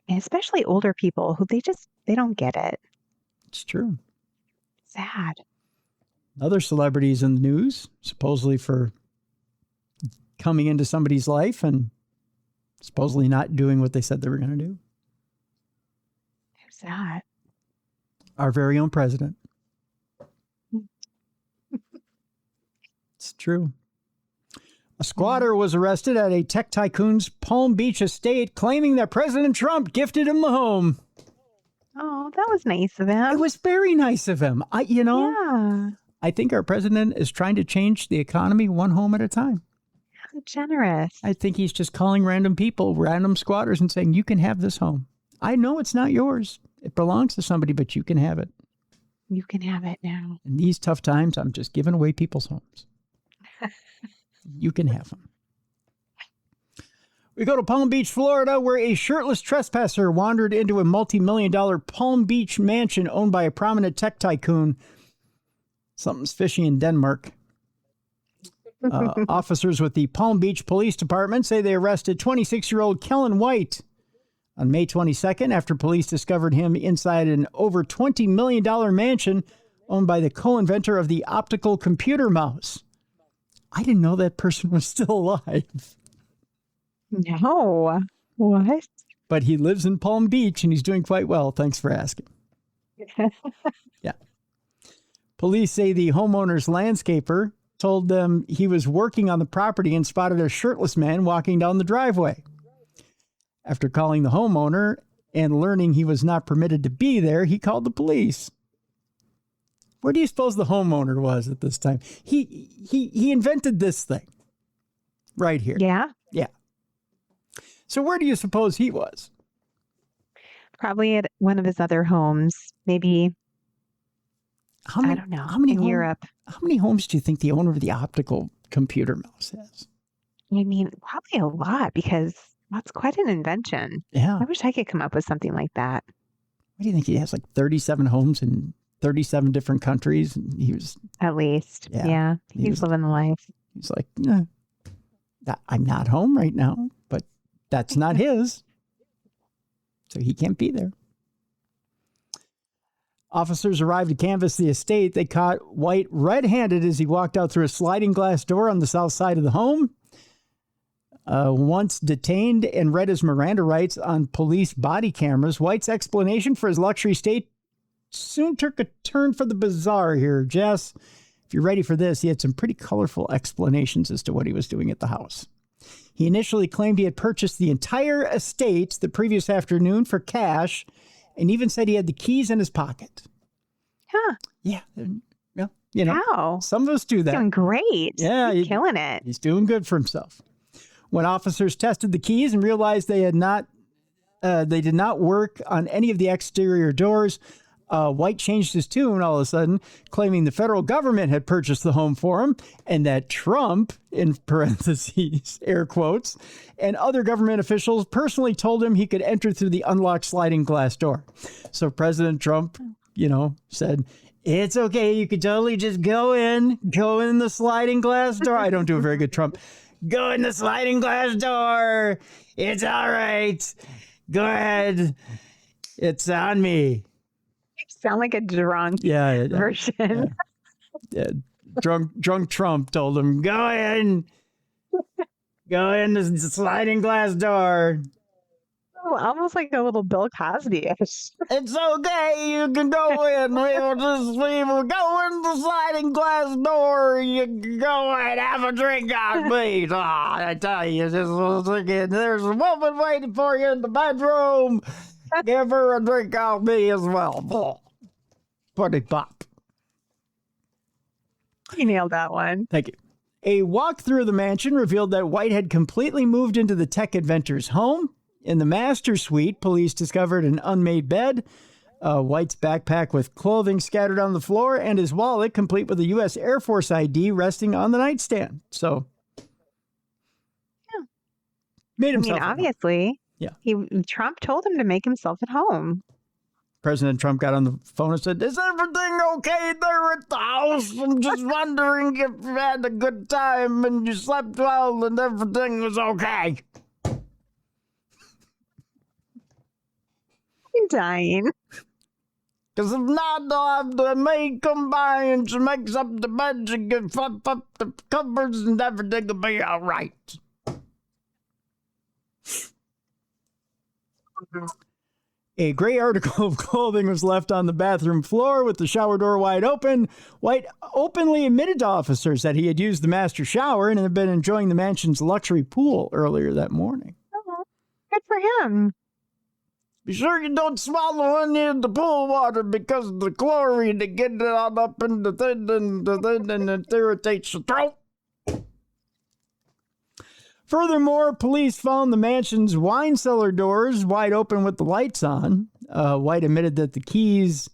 especially older people who they don't get it. It's true. Sad. Other celebrities in the news, supposedly for coming into somebody's life and supposedly not doing what they said they were going to do. that? Our very own president. It's true. A squatter was arrested at a tech tycoon's Palm Beach estate, claiming that President Trump gifted him the home. Oh, that was nice of him. It was very nice of him. Yeah. I think our president is trying to change the economy one home at a time. How generous. I think he's just calling random people, random squatters, and saying, you can have this home. I know it's not yours. It belongs to somebody, but you can have it. You can have it now. In these tough times, I'm just giving away people's homes. You can have them. We go to Palm Beach, Florida, where a shirtless trespasser wandered into a multi-million-dollar Palm Beach mansion owned by a prominent tech tycoon. Something's fishy in Denmark. Officers with the Palm Beach Police Department say they arrested 26-year-old Kellen White on May 22nd after police discovered him inside an over $20 million mansion owned by the co-inventor of the optical computer mouse. I didn't know that person was still alive. No. What? But he lives in Palm Beach and he's doing quite well. Thanks for asking. Yeah. Police say the homeowner's landscaper told them he was working on the property and spotted a shirtless man walking down the driveway. After calling the homeowner and learning he was not permitted to be there, he called the police. Where do you suppose the homeowner was at this time? He invented this thing right here. Yeah. Yeah. So where do you suppose he was? Probably at one of his other homes. Maybe, I don't know, in Europe. How many homes do you think the owner of the optical computer mouse has? I mean, probably a lot because that's quite an invention. Yeah. I wish I could come up with something like that. What do you think? He has like 37 homes in 37 different countries. And he was, At least. Yeah. He's living the life. he's like, I'm not home right now, but that's not his. So he can't be there. Officers arrived to canvass the estate. They caught White red-handed as he walked out through a sliding glass door on the south side of the home. Once detained and read his Miranda rights on police body cameras, White's explanation for his luxury estate soon took a turn for the bizarre here. Jess, if you're ready for this, he had some pretty colorful explanations as to what he was doing at the house. He initially claimed he had purchased the entire estate the previous afternoon for cash and even said he had the keys in his pocket. Huh. Yeah. Well, you know, Wow. some of us do that. Doing great. Yeah. He's killing it. He's doing good for himself. When officers tested the keys and realized they did not work on any of the exterior doors, White changed his tune all of a sudden, claiming the federal government had purchased the home for him and that Trump, in parentheses, air quotes, and other government officials personally told him he could enter through the unlocked sliding glass door. So President Trump, said, it's okay. You could totally just go in the sliding glass door. I don't do a very good Trump. Go in the sliding glass door. It's all right. Go ahead. It's on me. You sound like a drunk version. Yeah. Drunk Trump told him, go in the sliding glass door. Oh, almost like a little Bill Cosby-ish. It's okay, you can go in. We will go in the sliding glass door. You can go and have a drink on me. I tell you, there's a woman waiting for you in the bedroom. Give her a drink on me as well. Party pop. You nailed that one. Thank you. A walk through the mansion revealed that White had completely moved into the tech inventor's home. In the master suite, police discovered an unmade bed, White's backpack with clothing scattered on the floor, and his wallet, complete with a U.S. Air Force ID, resting on the nightstand. So, made himself. Obviously. Yeah. Trump told him to make himself at home. President Trump got on the phone and said, is everything okay there at the house? I'm just wondering if you had a good time and you slept well and everything was okay. I'm dying. Because if not, they'll have the maid come by and she makes up the bed, she can flip up the covers and everything will be all right. A gray article of clothing was left on the bathroom floor with the shower door wide open. White openly admitted to officers that he had used the master shower and had been enjoying the mansion's luxury pool earlier that morning. Oh, good for him. Be sure you don't swallow any of the pool water because of the chlorine to get it all up in the thing and it irritates your throat. Furthermore, police found the mansion's wine cellar doors wide open with the lights on. White admitted that the keys,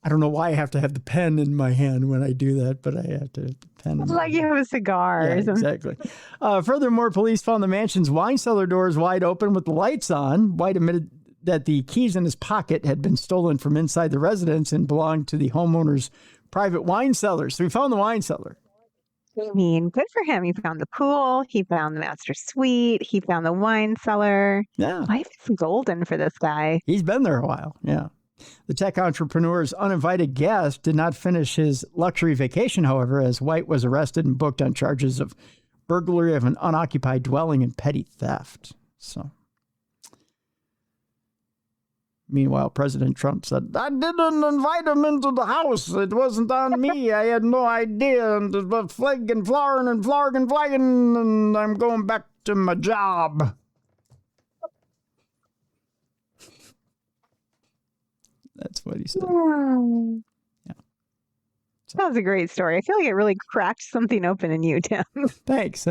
I don't know why I have to have the pen in my hand when I do that, but I have to have the pen in It's my like you have a cigar. Yeah, or something. exactly. Furthermore, police found the mansion's wine cellar doors wide open with the lights on. White admitted that the keys in his pocket had been stolen from inside the residence and belonged to the homeowner's private wine cellar. So we found the wine cellar. I mean, good for him. He found the pool. He found the master suite. He found the wine cellar. Yeah. Life is golden for this guy. He's been there a while. Yeah. The tech entrepreneur's uninvited guest did not finish his luxury vacation, however, as White was arrested and booked on charges of burglary of an unoccupied dwelling and petty theft. So, meanwhile, President Trump said, I didn't invite him into the house. It wasn't on me. I had no idea. And it was flagging, flaring, and flagging, flagging, and I'm going back to my job. That's what he said. Yeah. That was a great story. I feel like it really cracked something open in you, Tim. Thanks.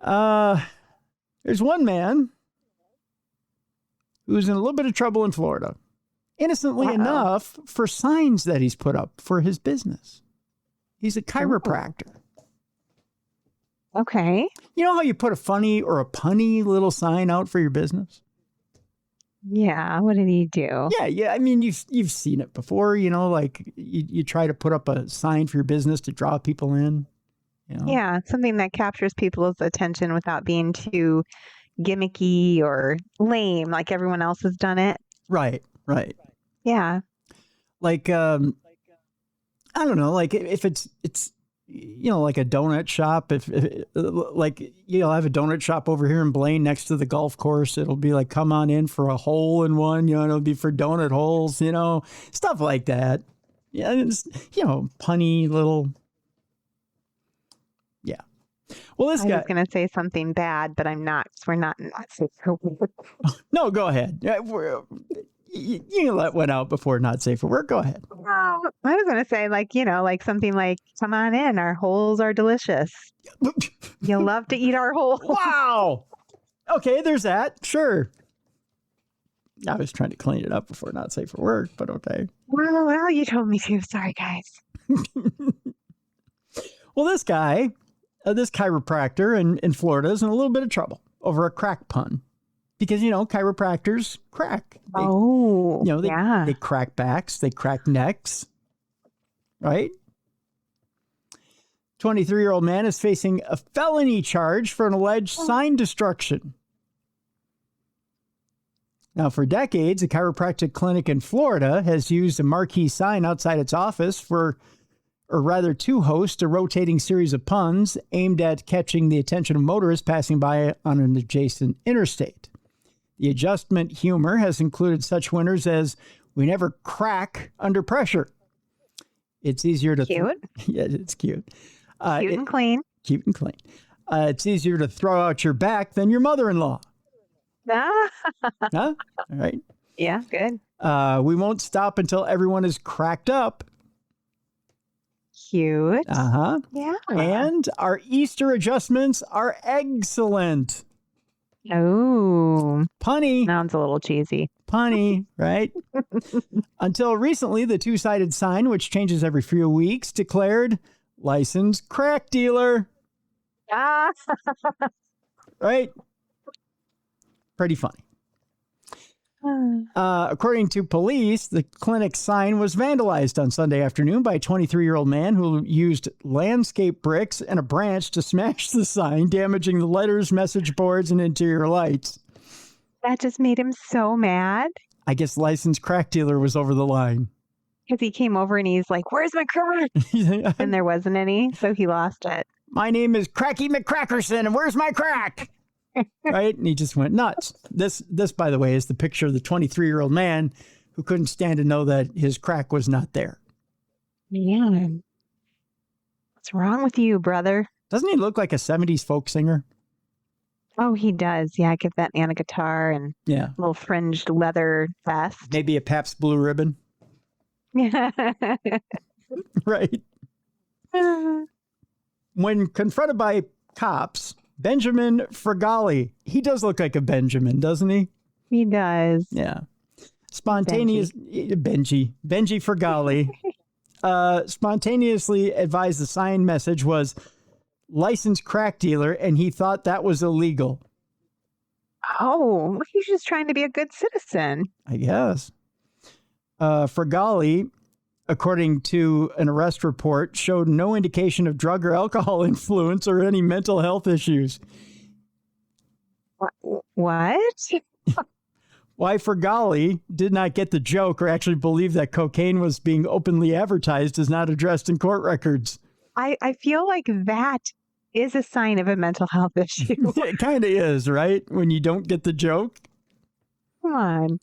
Yeah. There's one man who's in a little bit of trouble in Florida, innocently enough, for signs that he's put up for his business. He's a chiropractor. Okay. You know how you put a funny or a punny little sign out for your business? Yeah. What did he do? Yeah. I mean, you've seen it before. You know, like you try to put up a sign for your business to draw people in. You know? Yeah. Something that captures people's attention without being too gimmicky or lame, like everyone else has done it. Right. Yeah. Like, I don't know, like if it's, you know, like a donut shop, if like, you'll have a donut shop over here in Blaine next to the golf course. It'll be like, come on in for a hole in one, you know, it'll be for donut holes, you know, stuff like that. Yeah. It's, you know, punny little. Yeah. Well, this guy. I was going to say something bad, but I'm not. We're not safe for work. No, go ahead. You can let one out before not safe for work. Go ahead. I was going to say, like, you know, like something like, come on in. Our holes are delicious. You'll love to eat our holes. Wow. Okay, there's that. Sure. I was trying to clean it up before not safe for work, but okay. Well, you told me to. Sorry, guys. Well, this guy, this chiropractor in Florida is in a little bit of trouble over a crack pun. Because, you know, chiropractors crack. They crack backs, they crack necks, right? 23-year-old man is facing a felony charge for an alleged sign destruction. Now, for decades, a chiropractic clinic in Florida has used a marquee sign outside its office to host a rotating series of puns aimed at catching the attention of motorists passing by on an adjacent interstate. The adjustment humor has included such winners as "We never crack under pressure." It's easier to cute. Yeah, it's cute. Cute and clean. Cute and clean. It's easier to throw out your back than your mother-in-law. Huh? All right. Yeah, good. We won't stop until everyone is cracked up. Cute. Yeah. And our Easter adjustments are excellent. Oh. Punny. Sounds a little cheesy. Punny, right? Until recently, the two-sided sign, which changes every few weeks, declared licensed crack dealer. Right? Pretty funny. According to police, the clinic sign was vandalized on Sunday afternoon by a 23-year-old man who used landscape bricks and a branch to smash the sign, damaging the letters, message boards, and interior lights. That just made him so mad. I guess licensed crack dealer was over the line. Because he came over and he's like, where's my crack? And there wasn't any, so he lost it. My name is Cracky McCrackerson, and where's my crack? Right? And he just went nuts. This, by the way, is the picture of the 23-year-old man who couldn't stand to know that his crack was not there. Man, what's wrong with you, brother? Doesn't he look like a 70s folk singer? Oh, he does. Yeah, give that man a guitar and Yeah. little fringed leather vest. Maybe a Pabst Blue Ribbon. Yeah. Right. When confronted by cops, Benjamin Fregali, he does look like a Benjamin, doesn't he? He does. Yeah. Spontaneous Benji Fregali spontaneously advised the sign message was licensed crack dealer, and he thought that was illegal. Oh, he's just trying to be a good citizen. I guess. Fregali, according to an arrest report, showed no indication of drug or alcohol influence or any mental health issues. What? Why Fregali did not get the joke or actually believe that cocaine was being openly advertised is not addressed in court records. I feel like that is a sign of a mental health issue. It kind of is, right? When you don't get the joke. Come on.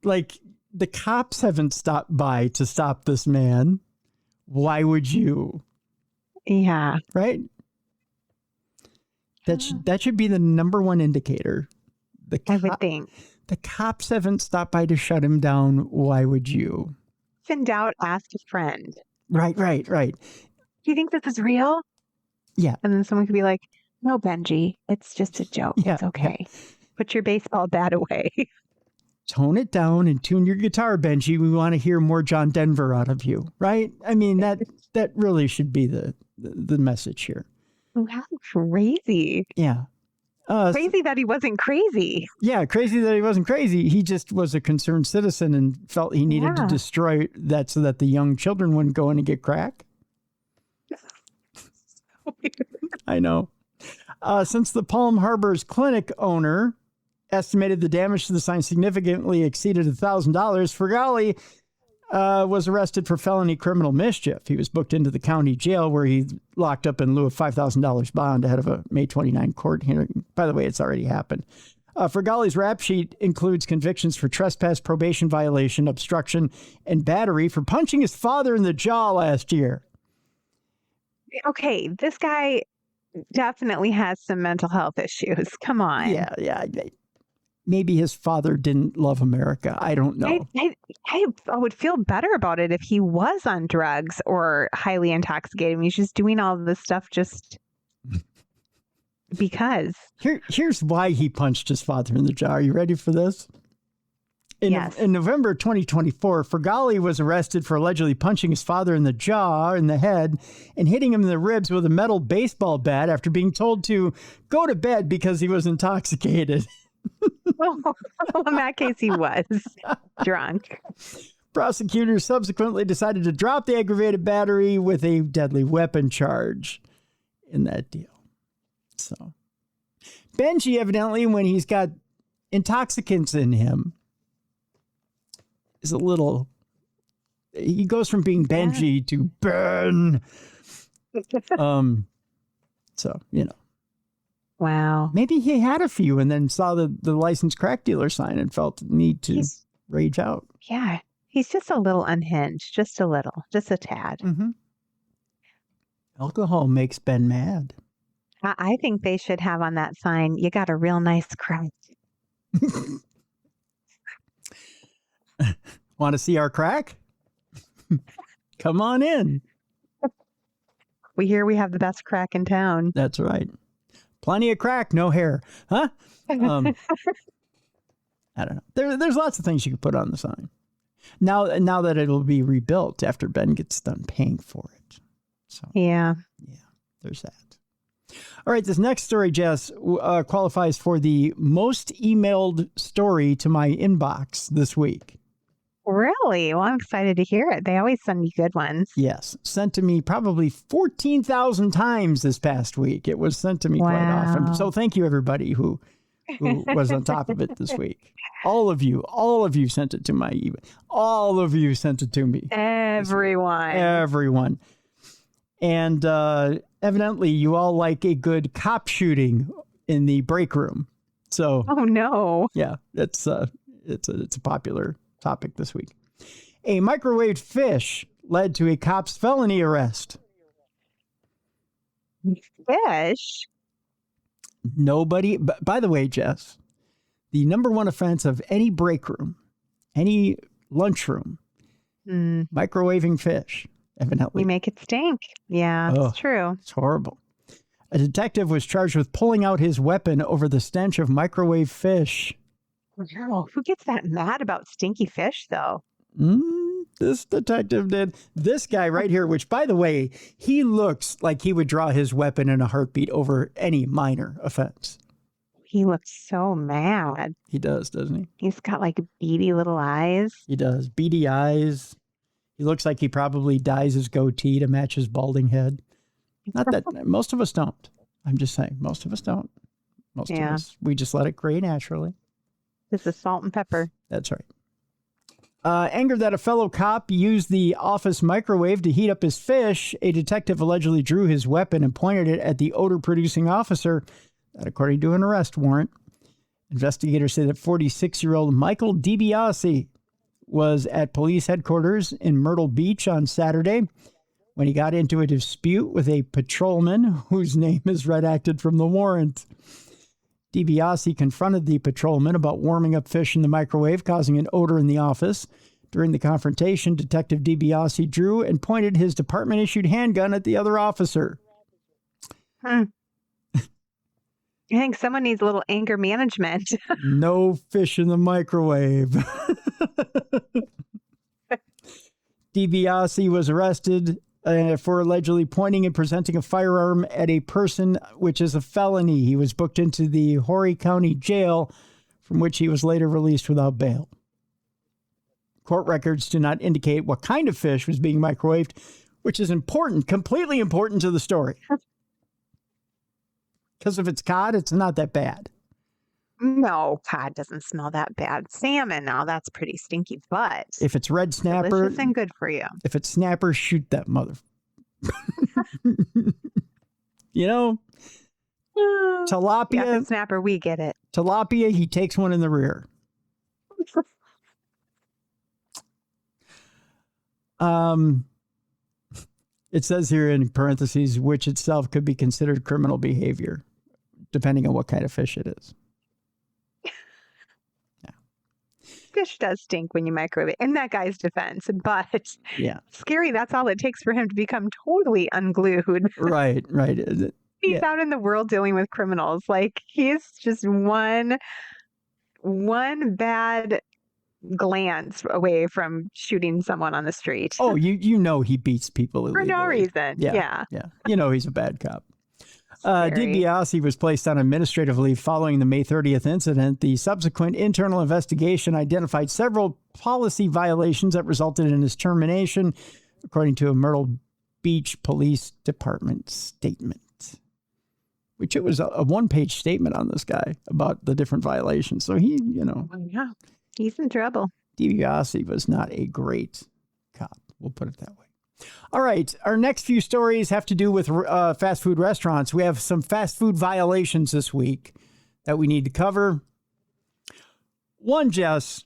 Like, the cops haven't stopped by to stop this man. Why would you? Yeah. Right? That should be the number one indicator. I would think. The cops haven't stopped by to shut him down. Why would you? If in doubt, ask a friend. Right. Do you think this is real? Yeah. And then someone could be like, no, Benji, it's just a joke. Yeah, It's okay. Put your baseball bat away. Tone it down and tune your guitar, Benji. We want to hear more John Denver out of you, right? I mean, that really should be the message here. How crazy. Yeah. Crazy that he wasn't crazy. Yeah, crazy that he wasn't crazy. He just was a concerned citizen and felt he needed to destroy that so that the young children wouldn't go in and get crack. I know. Since the Palm Harbor's clinic owner estimated the damage to the sign significantly exceeded $1,000, Fregali was arrested for felony criminal mischief. He was booked into the county jail where he locked up in lieu of $5,000 bond ahead of a May 29 court hearing. By the way, it's already happened. Fregali's rap sheet includes convictions for trespass, probation violation, obstruction, and battery for punching his father in the jaw last year. Okay, this guy definitely has some mental health issues. Come on. Yeah. Maybe his father didn't love America. I don't know. I would feel better about it if he was on drugs or highly intoxicated. He's just doing all this stuff just because. Here's why he punched his father in the jaw. Are you ready for this? Yes. In November 2024, Fregali was arrested for allegedly punching his father in the jaw, in the head, and hitting him in the ribs with a metal baseball bat after being told to go to bed because he was intoxicated. Well, in that case, he was drunk. Prosecutors subsequently decided to drop the aggravated battery with a deadly weapon charge in that deal. So, Benji, evidently, when he's got intoxicants in him, is a little. He goes from being Benji to Ben. So, you know. Wow. Maybe he had a few and then saw the licensed crack dealer sign and felt the need to rage out. Yeah. He's just a little unhinged. Just a little. Just a tad. Mm-hmm. Alcohol makes Ben mad. I think they should have on that sign, you got a real nice crack. Want to see our crack? Come on in. We hear we have the best crack in town. That's right. Plenty of crack, no hair. Huh? I don't know. There's lots of things you could put on the sign. Now that it'll be rebuilt after Ben gets done paying for it. So yeah, there's that. All right, this next story, Jess, qualifies for the most emailed story to my inbox this week. Really? Well, I'm excited to hear it. They always send you good ones. Yes. Sent to me probably 14,000 times this past week. It was sent to me quite often. So thank you, everybody who was on top of it this week. All of you sent it to my email. All of you sent it to me. Everyone. And evidently you all like a good cop shooting in the break room. So, Oh no. yeah, it's a popular topic this week. A microwaved fish led to a cop's felony arrest. Fish? Nobody, by the way, Jess, the number one offense of any break room, any lunchroom, microwaving fish, evidently. We make it stink. Yeah, it's true. It's horrible. A detective was charged with pulling out his weapon over the stench of microwave fish. Wow. Who gets that mad about stinky fish, though? This detective did. This guy right here, which, by the way, he looks like he would draw his weapon in a heartbeat over any minor offense. He looks so mad. He does, doesn't he? He's got like beady little eyes. He does. Beady eyes. He looks like he probably dyes his goatee to match his balding head. Not that most of us don't. I'm just saying, most of us don't. Most of us, we just let it gray naturally. This is salt and pepper. That's right. Angered that a fellow cop used the office microwave to heat up his fish, a detective allegedly drew his weapon and pointed it at the odor-producing officer, that according to an arrest warrant. Investigators say that 46-year-old Michael DiBiase was at police headquarters in Myrtle Beach on Saturday when he got into a dispute with a patrolman whose name is redacted from the warrant. DiBiase confronted the patrolman about warming up fish in the microwave, causing an odor in the office. During the confrontation, Detective DiBiase drew and pointed his department-issued handgun at the other officer. I think someone needs a little anger management. No fish in the microwave. DiBiase was arrested for allegedly pointing and presenting a firearm at a person, which is a felony. He was booked into the Horry County Jail, from which he was later released without bail. Court records do not indicate what kind of fish was being microwaved, which is important, completely important to the story. Because if it's cod, it's not that bad. No, cod doesn't smell that bad. Salmon, now that's pretty stinky, but if it's red snapper, delicious and good for you. If it's snapper, shoot that mother. You know, tilapia. Yeah, snapper, we get it. Tilapia, he takes one in the rear. It says here in parentheses, which itself could be considered criminal behavior, depending on what kind of fish it is. Fish does stink when you microwave it, in that guy's defense, but scary. That's all it takes for him to become totally unglued. Right. He's out in the world dealing with criminals. Like, he's just one bad glance away from shooting someone on the street. Oh, you know he beats people illegally. For no reason. Yeah. You know he's a bad cop. DiBiase was placed on administrative leave following the May 30th incident. The subsequent internal investigation identified several policy violations that resulted in his termination, according to a Myrtle Beach Police Department statement. Which it was a one-page statement on this guy about the different violations. So he, Yeah, he's in trouble. DiBiase was not a great cop. We'll put it that way. All right. Our next few stories have to do with fast food restaurants. We have some fast food violations this week that we need to cover. One, Jess,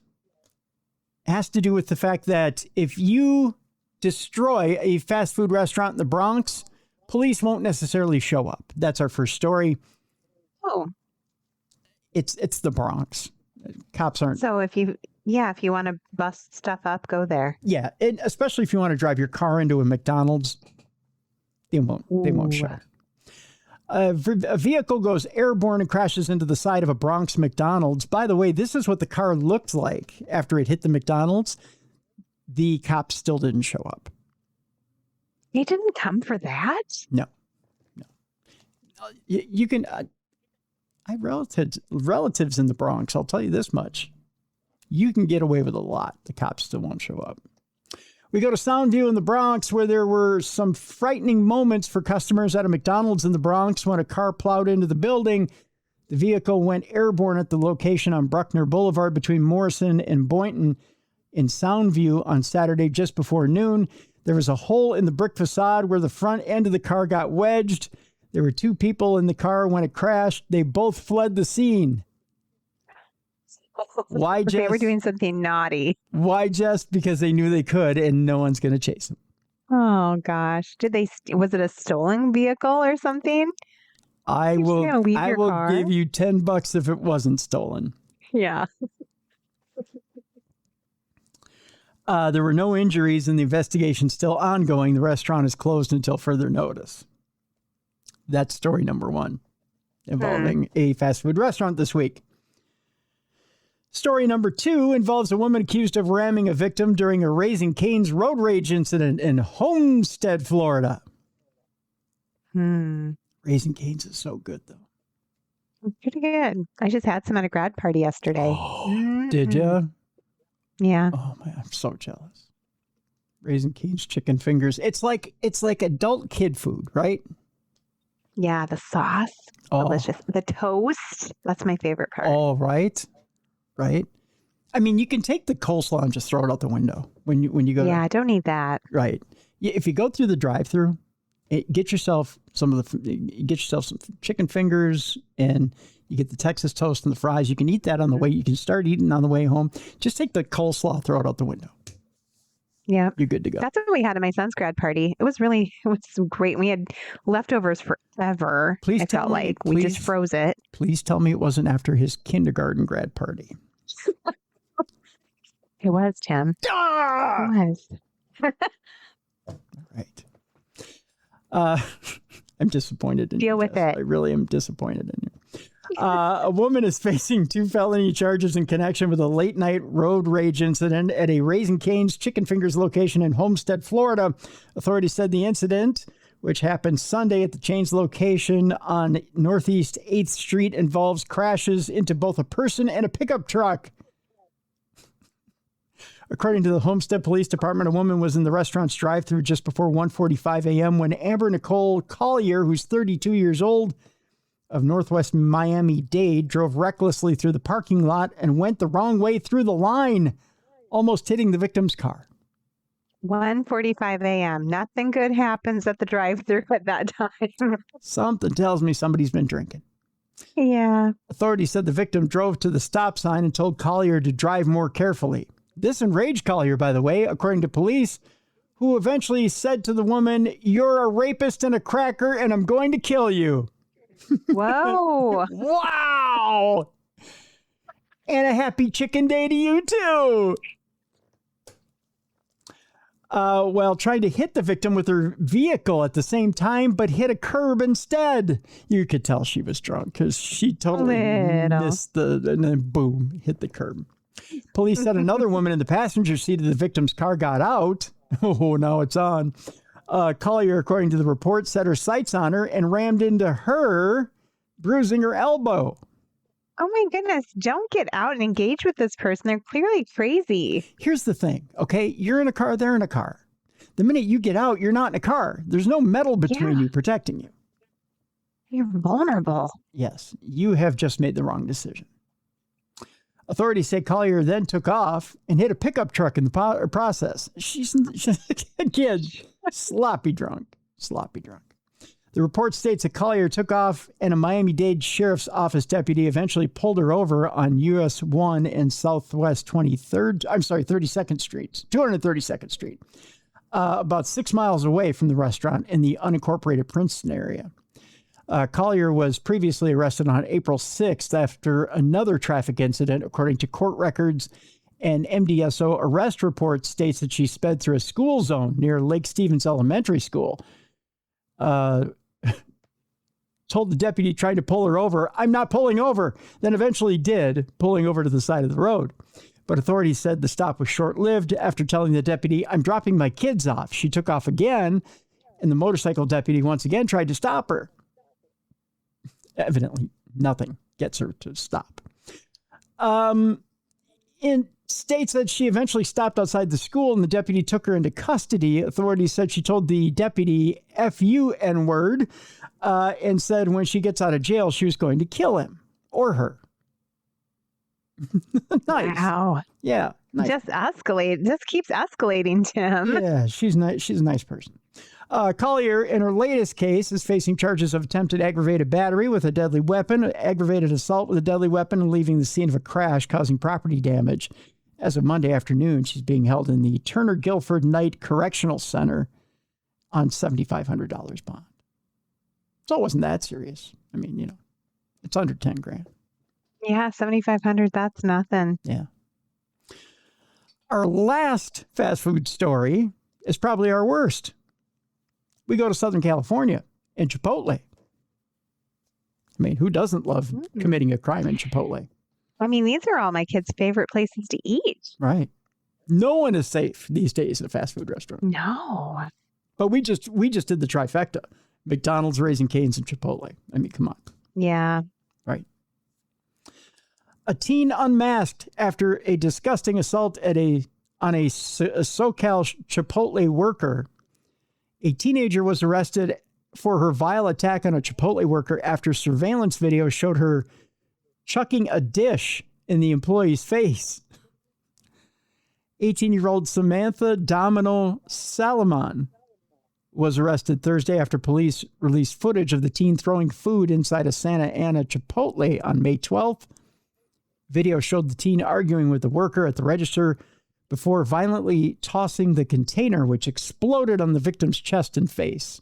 has to do with the fact that if you destroy a fast food restaurant in the Bronx, police won't necessarily show up. That's our first story. Oh. It's the Bronx. Cops aren't. So if you want to bust stuff up, go there. Yeah, especially if you want to drive your car into a McDonald's, they won't show. A vehicle goes airborne and crashes into the side of a Bronx McDonald's. By the way, this is what the car looked like after it hit the McDonald's. The cops still didn't show up. They didn't come for that? No. You can... I have relatives in the Bronx. I'll tell you this much. You can get away with a lot. The cops still won't show up. We go to Soundview in the Bronx, where there were some frightening moments for customers at a McDonald's in the Bronx when a car plowed into the building. The vehicle went airborne at the location on Bruckner Boulevard between Morrison and Boynton in Soundview on Saturday just before noon. There was a hole in the brick facade where the front end of the car got wedged. There were two people in the car when it crashed. They both fled the scene. Why just? They were doing something naughty. Why just? Because they knew they could, and no one's going to chase them. Oh gosh, did they? Was it a stolen vehicle or something? I You're just will. gonna leave I your will car? give you $10 if it wasn't stolen. Yeah. There were no injuries, and the investigation's still ongoing. The restaurant is closed until further notice. That's story number one, involving a fast food restaurant this week. Story number two involves a woman accused of ramming a victim during a Raising Cane's road rage incident in Homestead, Florida. Raising Cane's is so good, though. Pretty good. I just had some at a grad party yesterday. Oh, did you? Yeah. Oh man, I'm so jealous. Raising Cane's chicken fingers. It's like adult kid food, right? Yeah, the sauce. Oh. Delicious. The toast. That's my favorite part. Oh, right. Right. I mean, you can take the coleslaw and just throw it out the window when you go. Yeah, I don't need that. Right. If you go through the drive-through, get yourself some chicken fingers, and you get the Texas toast and the fries. You can eat that on the way. You can start eating on the way home. Just take the coleslaw, throw it out the window. Yeah. You're good to go. That's what we had at my son's grad party. It was great. We had leftovers forever. Please I tell felt me, like we just froze it. Please tell me it wasn't after his kindergarten grad party. It was, Tim. Ah! It was. Right. I'm disappointed in you. Deal with it. I really am disappointed in you. A woman is facing 2 felony charges in connection with a late night road rage incident at a Raising Cane's Chicken Fingers location in Homestead, Florida. Authorities said the incident, which happened Sunday at the chain's location on Northeast 8th Street, involves crashes into both a person and a pickup truck. According to the Homestead Police Department, a woman was in the restaurant's drive-thru just before 1:45 a.m. when Amber Nicole Collier, who's 32 years old, of Northwest Miami-Dade, drove recklessly through the parking lot and went the wrong way through the line, almost hitting the victim's car. 1:45 a.m. Nothing good happens at the drive-thru at that time. Something tells me somebody's been drinking. Yeah. Authorities said the victim drove to the stop sign and told Collier to drive more carefully. This enraged Collier, by the way, according to police, who eventually said to the woman, "You're a rapist and a cracker, and I'm going to kill you." Whoa. Wow! And a happy chicken day to you, too. While trying to hit the victim with her vehicle at the same time, but hit a curb instead. You could tell she was drunk because she totally missed and then boom, hit the curb. Police said another woman in the passenger seat of the victim's car got out. Oh, now it's on. Collier, according to the report, set her sights on her and rammed into her, bruising her elbow. Oh my goodness. Don't get out and engage with this person. They're clearly crazy. Here's the thing, okay? You're in a car, they're in a car. The minute you get out, you're not in a car. There's no metal between you protecting you. You're vulnerable. Yes, you have just made the wrong decision. Authorities say Collier then took off and hit a pickup truck in the process. She's again, sloppy drunk. The report states that Collier took off and a Miami-Dade Sheriff's Office deputy eventually pulled her over on US 1 and Southwest 32nd Street, 232nd Street, about 6 miles away from the restaurant in the unincorporated Princeton area. Collier was previously arrested on April 6th after another traffic incident, according to court records. An MDSO arrest report states that she sped through a school zone near Lake Stevens Elementary School. Told the deputy trying to pull her over, "I'm not pulling over," then eventually did, pulling over to the side of the road. But authorities said the stop was short-lived. After telling the deputy, "I'm dropping my kids off," she took off again, and the motorcycle deputy once again tried to stop her. Evidently, nothing gets her to stop. In states that she eventually stopped outside the school and the deputy took her into custody. Authorities said she told the deputy F-U-N-word and said when she gets out of jail, she was going to kill him or her. Nice. Wow. Yeah. Nice. Just keeps escalating, Tim. Yeah, she's nice. She's a nice person. Collier, in her latest case, is facing charges of attempted aggravated battery with a deadly weapon, aggravated assault with a deadly weapon, and leaving the scene of a crash causing property damage. As of Monday afternoon, she's being held in the Turner Guilford Knight Correctional Center on $7,500 bond. So it wasn't that serious. I mean, you know, it's under 10 grand. Yeah, 7,500. That's nothing. Yeah. Our last fast food story is probably our worst. We go to Southern California in Chipotle. I mean, who doesn't love committing a crime in Chipotle? I mean, these are all my kids' favorite places to eat. Right. No one is safe these days in a fast food restaurant. No. But we just did the trifecta. McDonald's, Raising Cane's, and Chipotle. I mean, come on. Yeah. Right. A teen unmasked after a disgusting assault on a SoCal Chipotle worker. A teenager was arrested for her vile attack on a Chipotle worker after surveillance video showed her chucking a dish in the employee's face. 18-year-old Samantha Domino Salomon was arrested Thursday after police released footage of the teen throwing food inside a Santa Ana Chipotle on May 12th. Video showed the teen arguing with the worker at the register before violently tossing the container, which exploded on the victim's chest and face.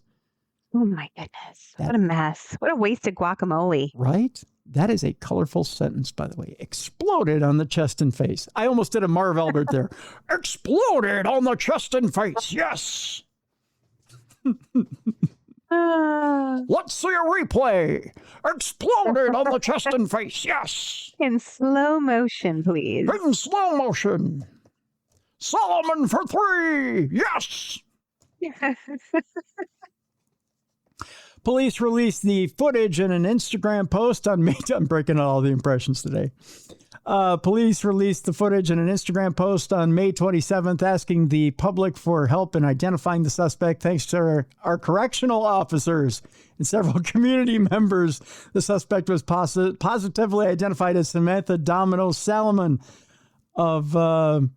Oh, my goodness. What a mess. What a wasted guacamole. Right? That is a colorful sentence, by the way. Exploded on the chest and face. I almost did a Marv Albert there. Exploded on the chest and face. Yes. Let's see a replay. Exploded on the chest and face. Yes. In slow motion, please. In slow motion. Solomon for 3. Yes. Police released the footage in an Instagram post on May. I'm breaking out all the impressions today. Police released the footage in an Instagram post on May 27th, asking the public for help in identifying the suspect. Thanks to our correctional officers and several community members, the suspect was positively identified as Samantha Domino Salomon of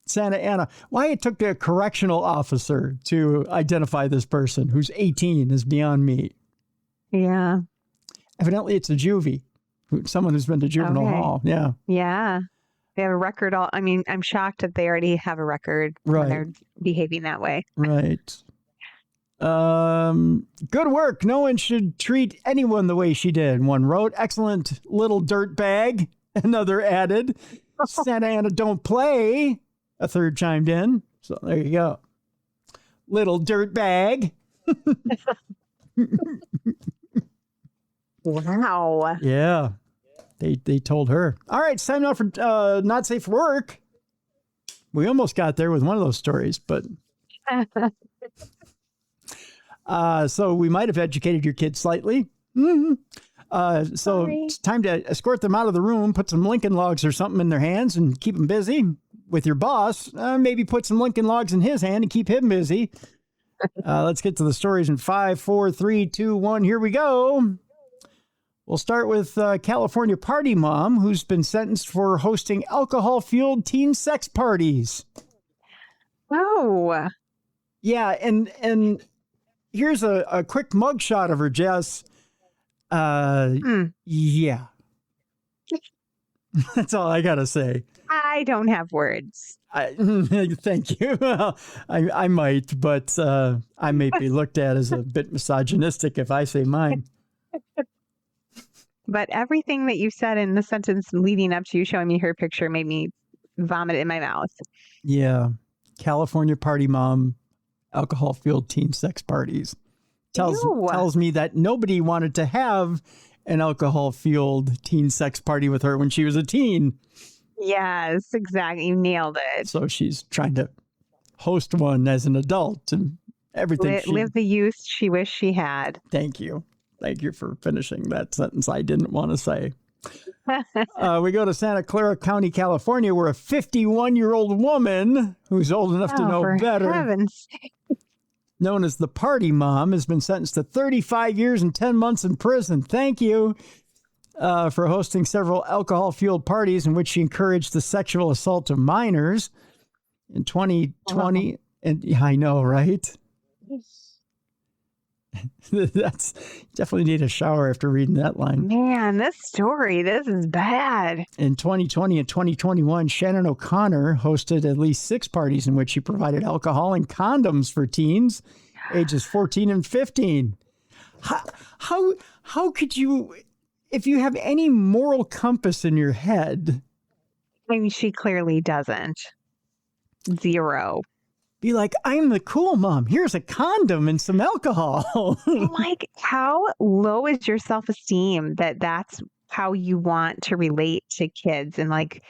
Santa Ana. Why it took a correctional officer to identify this person who's 18 is beyond me. Yeah. Evidently, it's a juvie. Someone who's been to juvenile hall. Yeah. Yeah. They have a record. I'm shocked that they already have a record when they're behaving that way. Right. Good work. No one should treat anyone the way she did. One wrote, excellent little dirt bag. Another added, Santa Ana don't play. A third chimed in. So there you go. Little dirt bag. Wow. Yeah. They told her. All right, it's time now for Not Safe for Work. We almost got there with one of those stories, but so we might have educated your kids slightly. Mm-hmm. So it's time to escort them out of the room, put some Lincoln Logs or something in their hands and keep them busy with your boss. Maybe put some Lincoln Logs in his hand and keep him busy. Let's get to the stories in 5, 4, 3, 2, 1. Here we go. We'll start with California party mom who's been sentenced for hosting alcohol-fueled teen sex parties. Oh. Yeah, and here's a quick mugshot of her, Jess. Yeah. That's all I got to say. I don't have words. Thank you. I might, but I may be looked at as a bit misogynistic if I say mine. But everything that you said in the sentence leading up to you showing me her picture made me vomit in my mouth. Yeah. California party mom, alcohol-fueled teen sex parties. Tells me that nobody wanted to have an alcohol-fueled teen sex party with her when she was a teen. Yes, exactly. You nailed it. So she's trying to host one as an adult and everything. Live the youth she wished she had. Thank you. Thank you for finishing that sentence I didn't want to say. We go to Santa Clara County, California, where a 51-year-old woman who's old enough to know better, heaven's sake, known as the party mom, has been sentenced to 35 years and 10 months in prison. Thank you for hosting several alcohol-fueled parties in which she encouraged the sexual assault of minors in 2020. And I know, right? That's definitely need a shower after reading that line. Man, this is bad. In 2020 and 2021, Shannon O'Connor hosted at least 6 parties in which she provided alcohol and condoms for teens ages 14 and 15. How could you, if you have any moral compass in your head? I mean, she clearly doesn't. 0. Be like, I'm the cool mom. Here's a condom and some alcohol. Like, how low is your self-esteem that that's how you want to relate to kids? And like,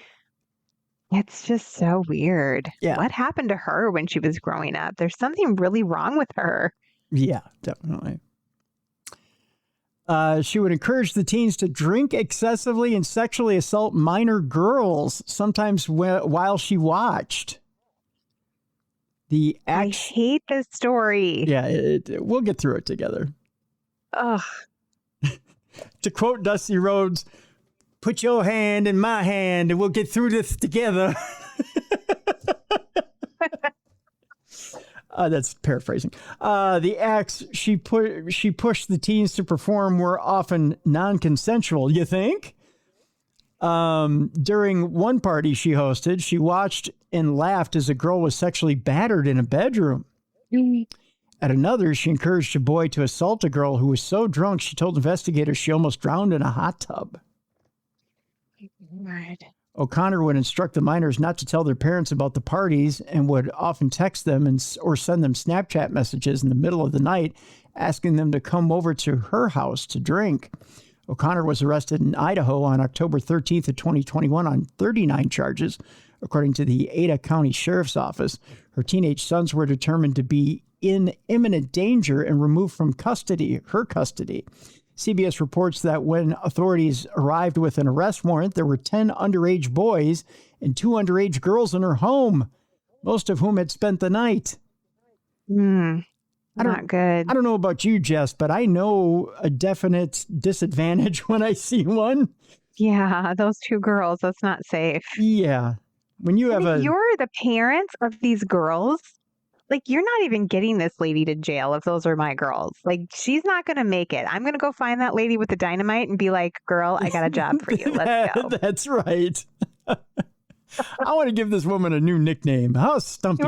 it's just so weird. Yeah. What happened to her when she was growing up? There's something really wrong with her. Yeah, definitely. She would encourage the teens to drink excessively and sexually assault minor girls, sometimes while she watched. I hate this story. Yeah, we'll get through it together. Ugh. To quote Dusty Rhodes, put your hand in my hand and we'll get through this together. That's paraphrasing. The acts she pushed the teens to perform were often non-consensual, you think? During one party she hosted, she watched and laughed as a girl was sexually battered in a bedroom. At another, she encouraged a boy to assault a girl who was so drunk she told investigators she almost drowned in a hot tub. Right. O'Connor would instruct the minors not to tell their parents about the parties and would often text them or send them Snapchat messages in the middle of the night asking them to come over to her house to drink. O'Connor was arrested in Idaho on October 13th of 2021 on 39 charges, according to the Ada County Sheriff's Office. Her teenage sons were determined to be in imminent danger and removed from her custody. CBS reports that when authorities arrived with an arrest warrant, there were 10 underage boys and 2 underage girls in her home, most of whom had spent the night. Not good. I don't know about you, Jess, but I know a definite disadvantage when I see one. Yeah, those 2 girls, that's not safe. Yeah. When you have if you're the parents of these girls, like, you're not even getting this lady to jail if those are my girls. Like, she's not going to make it. I'm going to go find that lady with the dynamite and be like, girl, I got a job for you. Let's go. That's right. I want to give this woman a new nickname. How stumpy.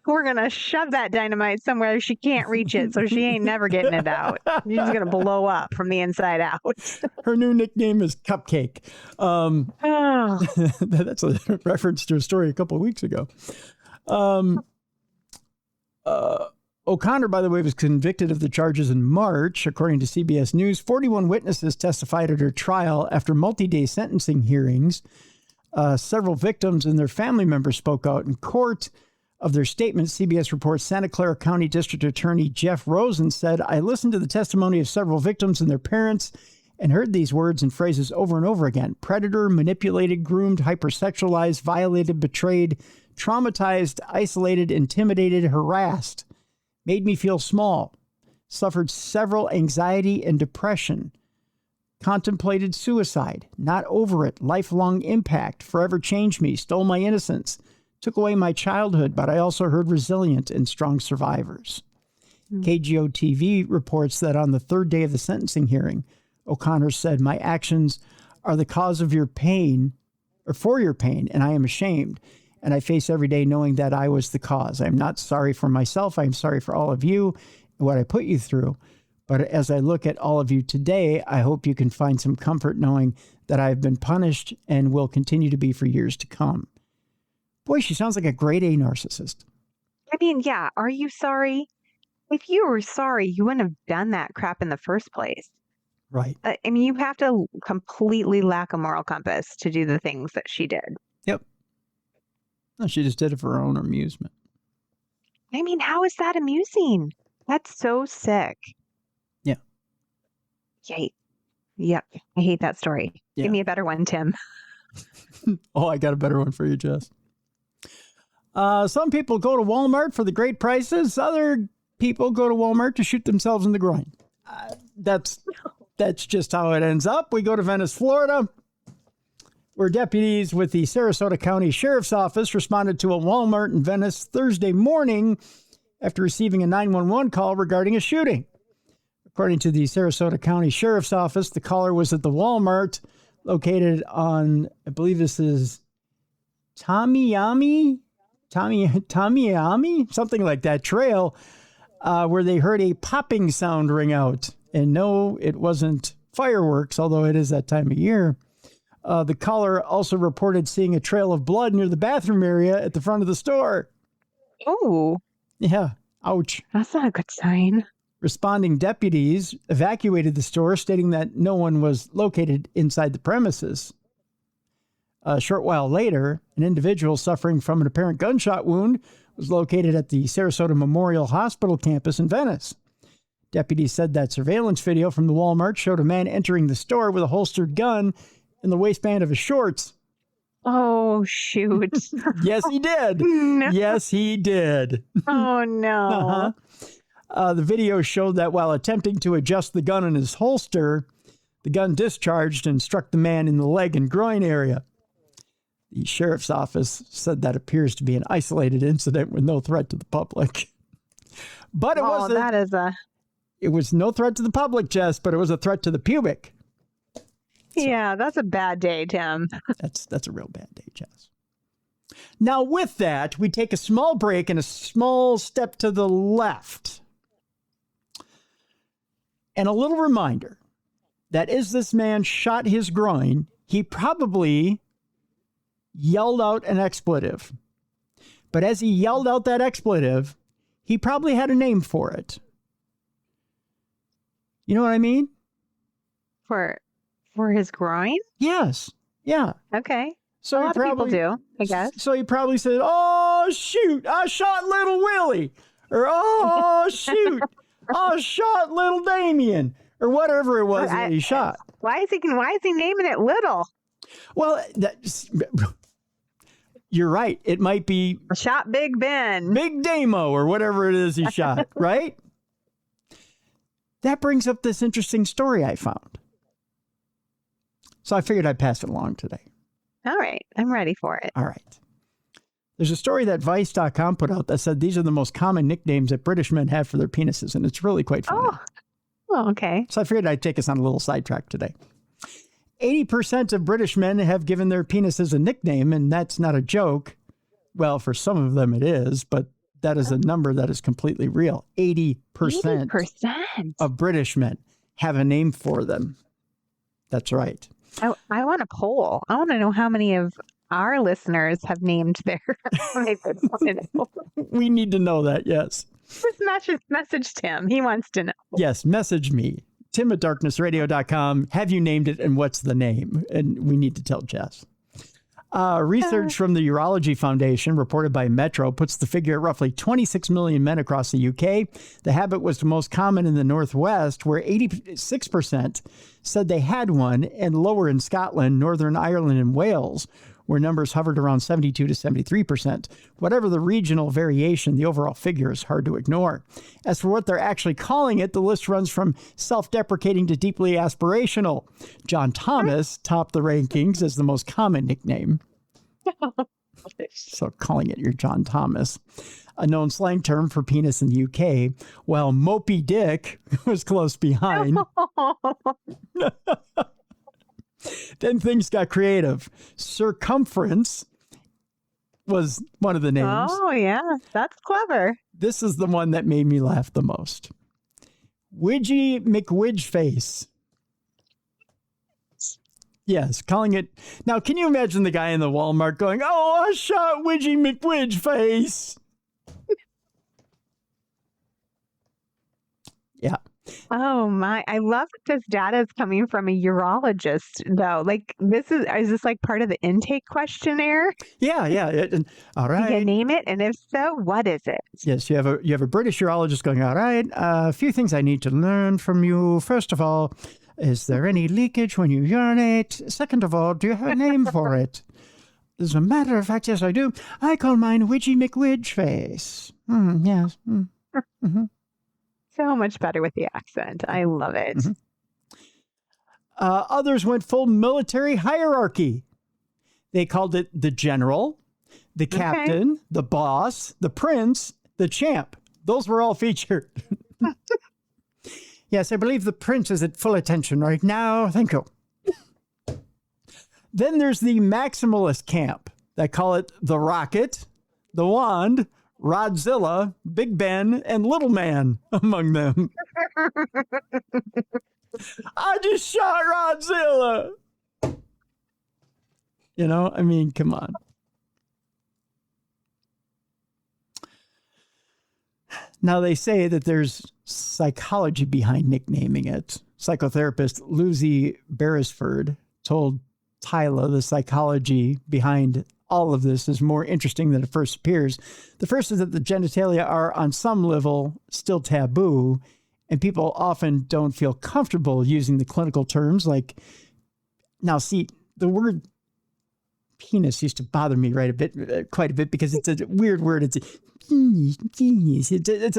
We're gonna shove that dynamite somewhere she can't reach it, so she ain't never getting it out. She's gonna blow up from the inside out. Her new nickname is Cupcake. That's a reference to a story a couple of weeks ago. O'Connor, by the way, was convicted of the charges in March. According to CBS News, 41 witnesses testified at her trial after multi-day sentencing hearings. Several victims and their family members spoke out in court. Of their statements, CBS reports Santa Clara County District Attorney Jeff Rosen said, I listened to the testimony of several victims and their parents and heard these words and phrases over and over again. Predator, manipulated, groomed, hypersexualized, violated, betrayed, traumatized, isolated, intimidated, harassed. Made me feel small. Suffered several anxiety and depression. Contemplated suicide. Not over it. Lifelong impact. Forever changed me. Stole my innocence. Took away my childhood, but I also heard resilient and strong survivors. KGO-TV reports that on the 3rd day of the sentencing hearing, O'Connor said, my actions are the cause of your pain, or for your pain, and I am ashamed. And I face every day knowing that I was the cause. I'm not sorry for myself. I'm sorry for all of you and what I put you through. But as I look at all of you today, I hope you can find some comfort knowing that I've been punished and will continue to be for years to come. Boy, she sounds like a grade A narcissist. I mean, yeah. Are you sorry? If you were sorry, you wouldn't have done that crap in the first place. Right. I mean, you have to completely lack a moral compass to do the things that she did. Yep. No, she just did it for her own amusement. I mean, how is that amusing? That's so sick. Yeah. Yep. I hate that story. Yeah. Give me a better one, Tim. Oh, I got a better one for you, Jess. Some people go to Walmart for the great prices. Other people go to Walmart to shoot themselves in the groin. That's just how it ends up. We go to Venice, Florida, where deputies with the Sarasota County Sheriff's Office responded to a Walmart in Venice Thursday morning after receiving a 911 call regarding a shooting. According to the Sarasota County Sheriff's Office, the caller was at the Walmart located on, I believe this is Tomiyami, something like that trail, where they heard a popping sound ring out. And no, it wasn't fireworks, although it is that time of year. The caller also reported seeing a trail of blood near the bathroom area at the front of the store. Oh, Yeah, ouch. that's not a good sign. Responding deputies evacuated the store, stating that no one was located inside the premises. A short while later, an individual suffering from an apparent gunshot wound was located at the Sarasota Memorial Hospital campus in Venice. Deputies said that surveillance video from the Walmart showed a man entering the store with a holstered gun in the waistband of his shorts. Oh, shoot. Yes, he did. No. Yes, he did. Oh, no. Uh-huh. The video showed that while attempting to adjust the gun in his holster, the gun discharged and struck the man in the leg and groin area. The sheriff's office said that appears to be an isolated incident with no threat to the public. But it wasn't. That is It was no threat to the public, Jess, but it was a threat to the pubic. yeah, that's a bad day, Tim. That's a real bad day, Jess. Now, with that, we take a small break and a small step to the left. And a little reminder that as this man shot his groin, he probably yelled out an expletive. But as he yelled out that expletive, he probably had a name for it. You know what I mean? For his groin? Yes. Yeah. Okay. So A he lot of people do, I guess. So he probably said, "Oh, shoot, I shot little Willie." Or, "Oh, shoot, I shot little Damien." Or whatever it was that he shot. Why is he naming it Little? Well, you're right. It might be I shot Big Ben. Big Damo or whatever it is he shot, right? That brings up this interesting story I found. So I figured I'd pass it along today. All right. I'm ready for it. All right. There's a story that Vice.com put out that said these are the most common nicknames that British men have for their penises, and it's really quite funny. Oh, okay. So I figured I'd take us on a little sidetrack today. 80% of British men have given their penises a nickname, and that's not a joke. Well, for some of them it is, but that is a number that is completely real. 80% of British men have a name for them. That's right. I want a poll. I want to know how many of our listeners have named their. We need to know that, yes. Just message Tim. He wants to know. Yes, message me. Tim@darknessradio.com. Have you named it and what's the name? And we need to tell Jess. Research from the Urology Foundation, reported by Metro, puts the figure at roughly 26 million men across the UK. The habit was the most common in the Northwest, where 86% said they had one, and lower in Scotland, Northern Ireland, and Wales, where numbers hovered around 72 to 73%. Whatever the regional variation, the overall figure is hard to ignore. As for what they're actually calling it, the list runs from self-deprecating to deeply aspirational. John Thomas topped the rankings as the most common nickname. So calling it your John Thomas, a known slang term for penis in the UK, while Moby Dick was close behind. Then things got creative. Circumference was one of the names. Oh, yeah. That's clever. This is the one that made me laugh the most. Widgie McWidgeface. Yes, calling it. Now, can you imagine the guy in the Walmart going, "Oh, I shot Widgie McWidgeface"? Yeah. Oh my, I love that this data is coming from a urologist though. Like is this like part of the intake questionnaire? Yeah. All right. You name it, and if so, what is it? Yes, you have a British urologist going, "All right, a few things I need to learn from you. First of all, is there any leakage when you urinate? Second of all, do you have a name for it?" As a matter of fact, yes, I do. I call mine Widgie McWidgeface. Yes. Mm-hmm. So much better with the accent. I love it. Mm-hmm. Others went full military hierarchy. They called it the general, the captain, the boss, the prince, the champ. Those were all featured. Yes, I believe the prince is at full attention right now. Thank you. Then there's the maximalist camp that call it the Rocket, the Wand, Rodzilla, Big Ben, and Little Man among them. I just shot Rodzilla. You know, I mean, come on. Now, they say that there's psychology behind nicknaming it. Psychotherapist Lucy Beresford told Tyler the psychology behind all of this is more interesting than it first appears. The first is that the genitalia are on some level still taboo, and people often don't feel comfortable using the clinical terms like, now see, the word penis used to bother me quite a bit because it's a weird word. It's a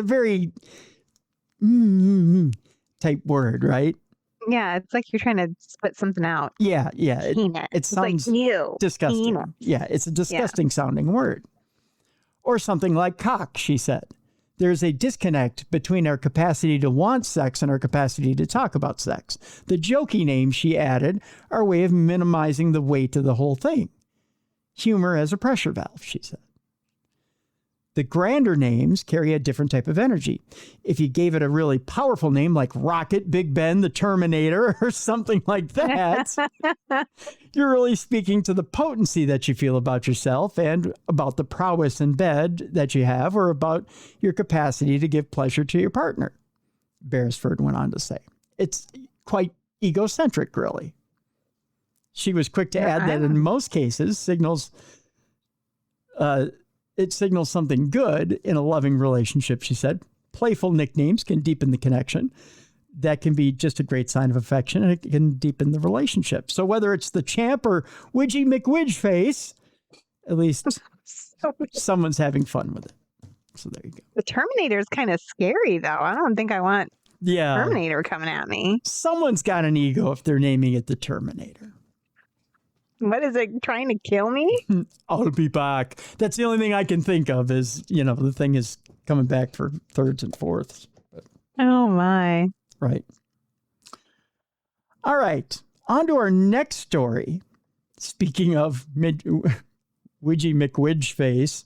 very type word, right? Yeah, it's like you're trying to spit something out. Yeah. Penis. It sounds like, ew, disgusting. penis. Yeah, it's a disgusting sounding word. Or something like cock, she said. There's a disconnect between our capacity to want sex and our capacity to talk about sex. The jokey names, she added, are a way of minimizing the weight of the whole thing. Humor as a pressure valve, she said. The grander names carry a different type of energy. If you gave it a really powerful name like Rocket, Big Ben, the Terminator, or something like that, you're really speaking to the potency that you feel about yourself and about the prowess in bed that you have or about your capacity to give pleasure to your partner, Beresford went on to say. It's quite egocentric, really. She was quick to add that in most cases, it signals something good in a loving relationship, she said. Playful nicknames can deepen the connection. That can be just a great sign of affection, and it can deepen the relationship. So whether it's the champ or Widgy McWidgeface, at least someone's having fun with it. So there you go. The Terminator is kind of scary, though. I don't think I want Terminator coming at me. Someone's got an ego if they're naming it the Terminator. What is it, trying to kill me? I'll be back. That's the only thing I can think of is, the thing is coming back for thirds and fourths. Oh, my. Right. All right. On to our next story. Speaking of Widgy McWidgeface.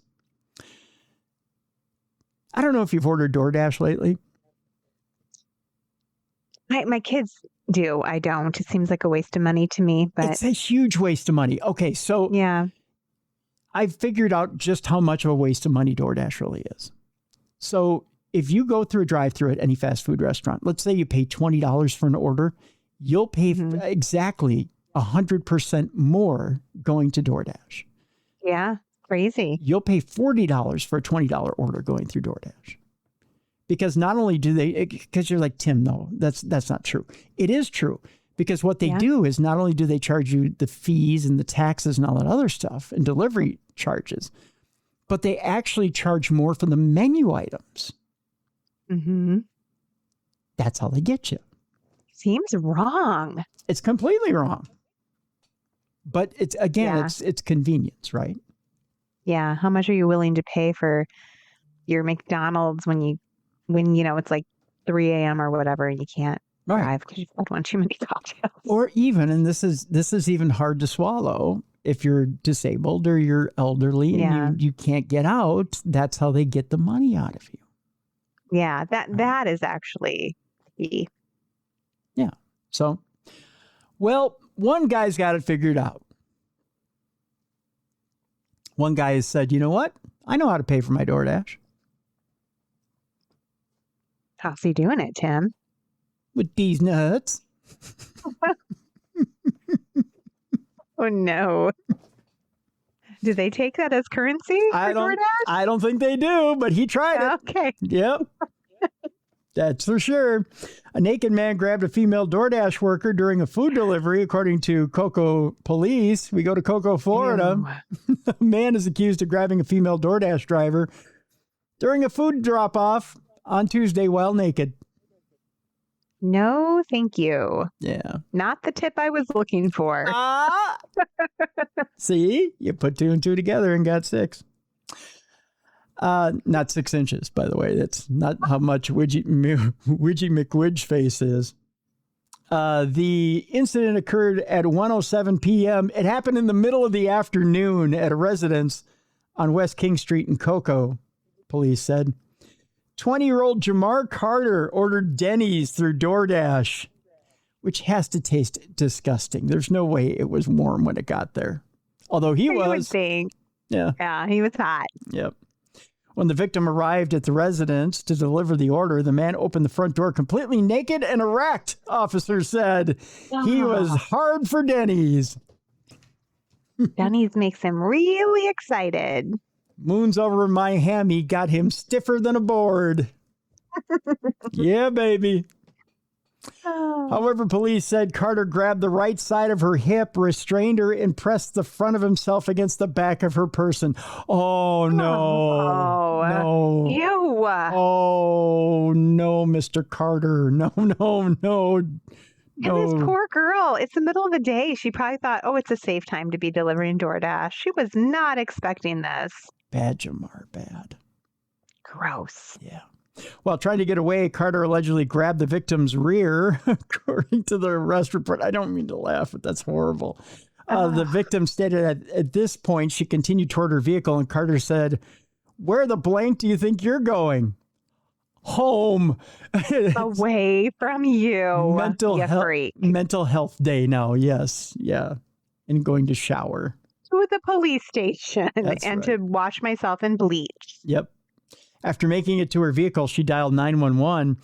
I don't know if you've ordered DoorDash lately. My kids do. I don't. It seems like a waste of money to me, but it's a huge waste of money. Okay, so yeah, I've figured out just how much of a waste of money DoorDash really is. So if you go through a drive-thru at any fast food restaurant, let's say you pay $20 for an order, you'll pay exactly 100% more going to DoorDash. Yeah, crazy. You'll pay $40 for a $20 order going through DoorDash. Because not only do they, because you're like, Tim, no, that's not true. It is true. Because what they do is not only do they charge you the fees and the taxes and all that other stuff and delivery charges, but they actually charge more for the menu items. Mm-hmm. That's how they get you. Seems wrong. It's completely wrong. But it's, again, it's convenience, right? Yeah. How much are you willing to pay for your McDonald's when it's like 3 a.m. or whatever and you can't drive because you've had one too many cocktails? Or even, and this is even hard to swallow, if you're disabled or you're elderly and you can't get out, that's how they get the money out of you. Yeah, that is actually key. Yeah. So, well, one guy's got it figured out. One guy has said, you know what? I know how to pay for my DoorDash. How's he doing it, Tim? With these nuts. Oh, no. Do they take that as currency for DoorDash? I don't think they do, but he tried it. Okay. Yep. That's for sure. A naked man grabbed a female DoorDash worker during a food delivery, according to Cocoa Police. We go to Cocoa, Florida. A man is accused of grabbing a female DoorDash driver during a food drop-off on Tuesday while naked. No, thank you. Yeah. Not the tip I was looking for. See, you put 2 and 2 together and got 6. Not 6 inches, by the way. That's not how much Widgie McWidge face is. The incident occurred at 1:07 p.m. It happened in the middle of the afternoon at a residence on West King Street in Cocoa, police said. 20-year-old Jamar Carter ordered Denny's through DoorDash, which has to taste disgusting. There's no way it was warm when it got there. Although he was. You would think. Yeah. Yeah, he was hot. Yep. When the victim arrived at the residence to deliver the order, the man opened the front door completely naked and erect, officers said. He was hard for Denny's. Denny's makes him really excited. Moons over my hammy got him stiffer than a board. Yeah, baby. However, police said Carter grabbed the right side of her hip, restrained her, and pressed the front of himself against the back of her person. Oh, no. No. Ew. Oh, no, Mr. Carter. No. And this poor girl, it's the middle of the day. She probably thought, oh, it's a safe time to be delivering DoorDash. She was not expecting this. Bad, Jamar, bad. Gross. Yeah. While trying to get away, Carter allegedly grabbed the victim's rear, according to the arrest report. I don't mean to laugh, but that's horrible. The victim stated at this point, she continued toward her vehicle, and Carter said, "Where the blank do you think you're going?" Home. Away from you. Mental health day now. Yes. Yeah. And going to shower. To the police station. That's and right. to wash myself in bleach. Yep. After making it to her vehicle, she dialed 911.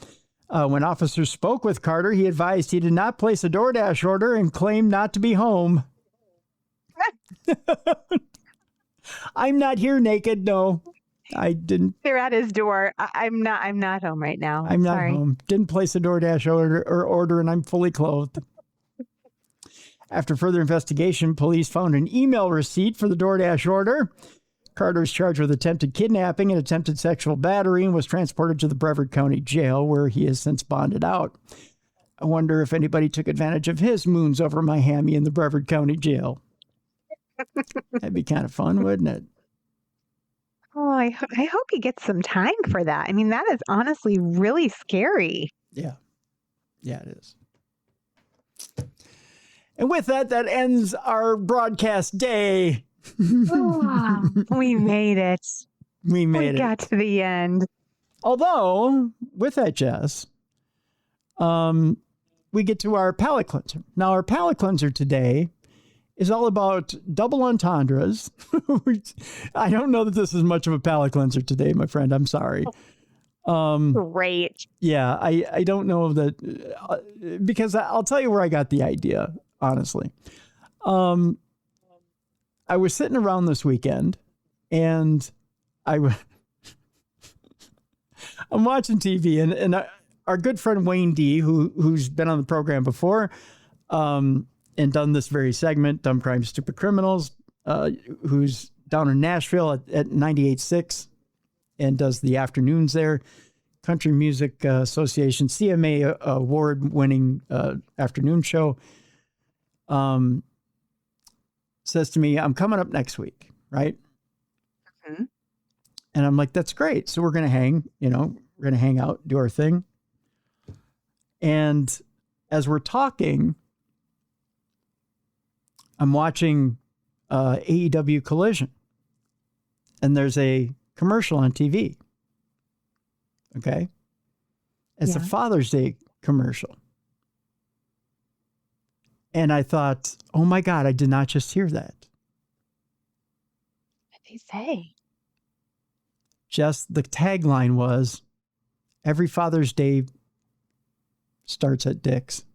When officers spoke with Carter, he advised he did not place a DoorDash order and claimed not to be home. I'm not here naked. No, I didn't. They're at his door. I'm not home right now. I'm not home. Didn't place a DoorDash order, and I'm fully clothed. After further investigation, police found an email receipt for the DoorDash order. Carter is charged with attempted kidnapping and attempted sexual battery and was transported to the Brevard County Jail, where he has since bonded out. I wonder if anybody took advantage of his moons over my hammy in the Brevard County Jail. That'd be kind of fun, wouldn't it? Oh, I hope he gets some time for that. I mean, that is honestly really scary. Yeah. Yeah, it is. And with that ends our broadcast day. We made it. We got to the end. Although, with that, Jess, we get to our palate cleanser. Now, our palate cleanser today is all about double entendres. I don't know that this is much of a palate cleanser today, my friend. I'm sorry. Great. Yeah, I don't know that, because I'll tell you where I got the idea, honestly. I was sitting around this weekend, and I'm watching TV, and our good friend Wayne D, who's been on the program before, and done this very segment, Dumb Crimes, Stupid Criminals, who's down in Nashville at 98.6 and does the afternoons there, Country Music Association, CMA award-winning afternoon show. Says to me, I'm coming up next week, right? Mm-hmm. And I'm like, that's great. So we're going to hang out, do our thing. And as we're talking, I'm watching AEW Collision. And there's a commercial on TV. Okay? It's a Father's Day commercial. And I thought, oh my God, I did not just hear that. What did they say? Just the tagline was, every Father's Day starts at Dick's.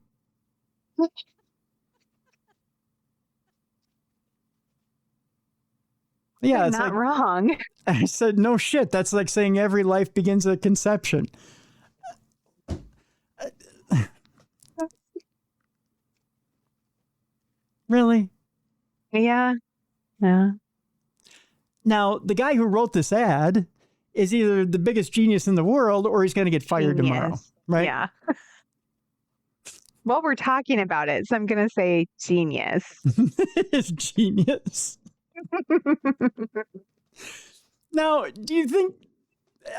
Yeah, it's not like, wrong. I said, no shit. That's like saying every life begins at conception. Really? Yeah. Now, the guy who wrote this ad is either the biggest genius in the world or he's going to get fired tomorrow, right? Yeah. Well, we're talking about it, so I'm going to say genius. It's genius. Now, do you think,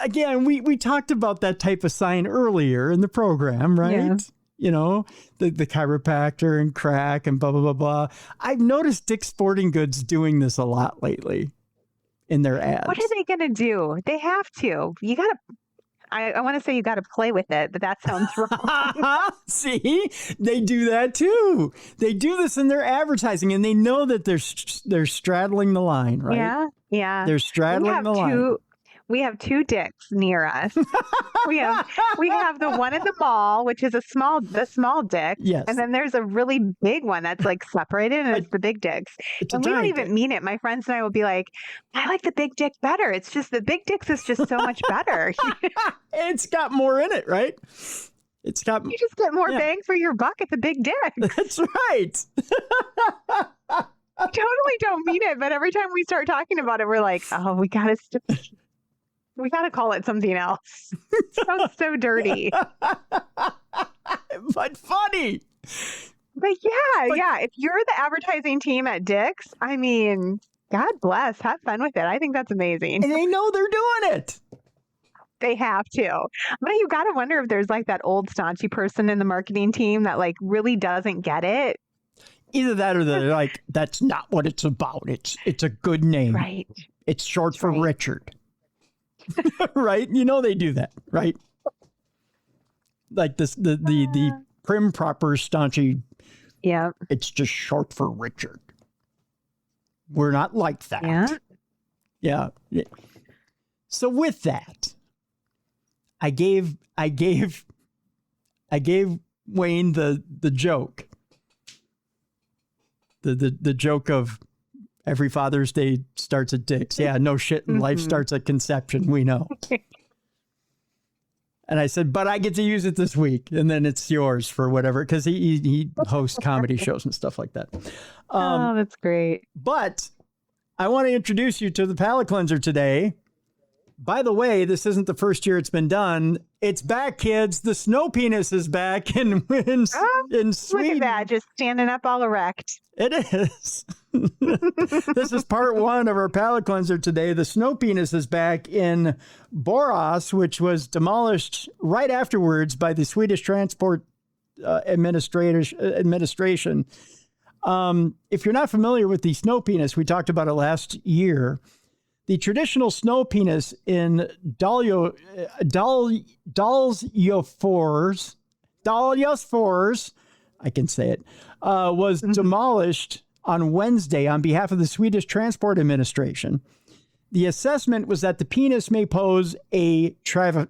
again, we talked about that type of sign earlier in the program, right? Yeah. You know, the chiropractor and crack and blah, blah, blah, blah. I've noticed Dick's Sporting Goods doing this a lot lately in their ads. What are they going to do? They have to. You got to. I want to say you got to play with it, but that sounds wrong. See, they do that too. They do this in their advertising, and they know that they're straddling the line, right? Yeah, yeah. They're straddling the line. We have two Dicks near us. we have the one at the mall, which is the small Dick. Yes. And then there's a really big one that's like separated, and it's the big Dicks. It's a And we don't giant even dick. mean it. My friends and I will be like, I like the big Dick better. It's just the big Dicks is just so much better. It's got more in it, right? It's got. You just get more Yeah. bang for your buck at the big Dick. That's right. I totally don't mean it, but every time we start talking about it, we're like, oh, we gotta call it something else. It sounds so dirty. But funny. But yeah. If you're the advertising team at Dick's, I mean, God bless. Have fun with it. I think that's amazing. And they know they're doing it. They have to. But you got to wonder if there's like that old staunchy person in the marketing team that like really doesn't get it. Either that or they're like, that's not what it's about. It's a good name. Right. It's short for right. Richard. Right? You know they do that, right? Like this the prim proper staunchy. Yeah. It's just short for Richard. We're not like that. Yeah. Yeah. So with that, I gave Wayne the joke. The joke of every Father's Day starts at Dick's. Yeah, no shit, and life starts at conception. We know. And I said, but I get to use it this week, and then it's yours for whatever, because he hosts comedy shows and stuff like that. Oh, that's great. But I want to introduce you to the palate cleanser today. By the way, this isn't the first year it's been done. It's back, kids. The snow penis is back in Sweden. Look at that, just standing up all erect. It is. This is part one of our palate cleanser today. The snow penis is back in Borås, which was demolished right afterwards by the Swedish Transport Administration. If you're not familiar with the snow penis, we talked about it last year. The traditional snow penis in Dalsjöfors, I can say it, was demolished on Wednesday on behalf of the Swedish Transport Administration. The assessment was that the penis may pose a traffic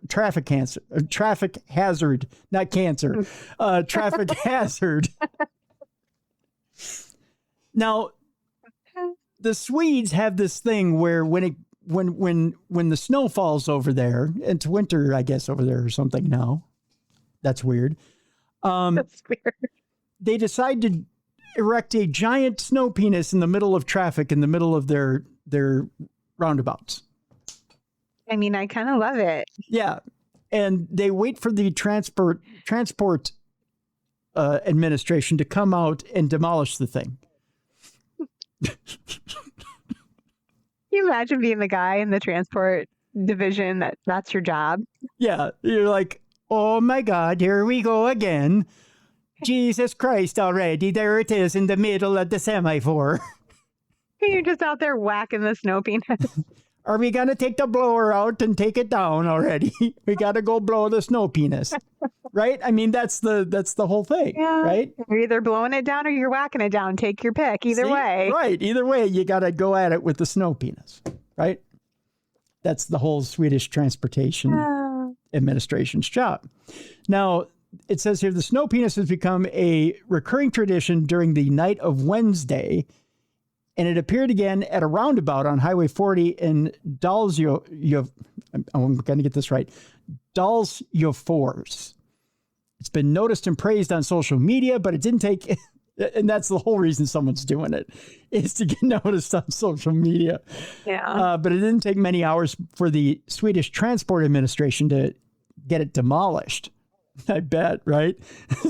hazard. Now, the Swedes have this thing where when the snow falls over there, it's winter, I guess, over there or something now. That's weird. That's weird. They decide to erect a giant snow penis in the middle of traffic, in the middle of their roundabouts. I mean, I kind of love it. Yeah. And they wait for the transport administration to come out and demolish the thing. Can you imagine being the guy in the transport division that's your job? Yeah. You're like, oh my God, here we go again. Jesus Christ already. There it is in the middle of the semaphore. You're just out there whacking the snow penis. Are we going to take the blower out and take it down already? We got to go blow the snow penis. Right? I mean, that's the whole thing, right? You're either blowing it down or you're whacking it down. Take your pick. Either way. Right. Either way, you got to go at it with the snow penis, right? That's the whole Swedish Transportation Administration's job. Now, it says here, the snow penis has become a recurring tradition during the night of Wednesday, and it appeared again at a roundabout on Highway 40 in Dalsjöfors. I'm going to get this right. Dalsjöfors. It's been noticed and praised on social media, but it didn't take, and that's the whole reason someone's doing it, is to get noticed on social media. Yeah. But it didn't take many hours for the Swedish Transport Administration to get it demolished. I bet, right?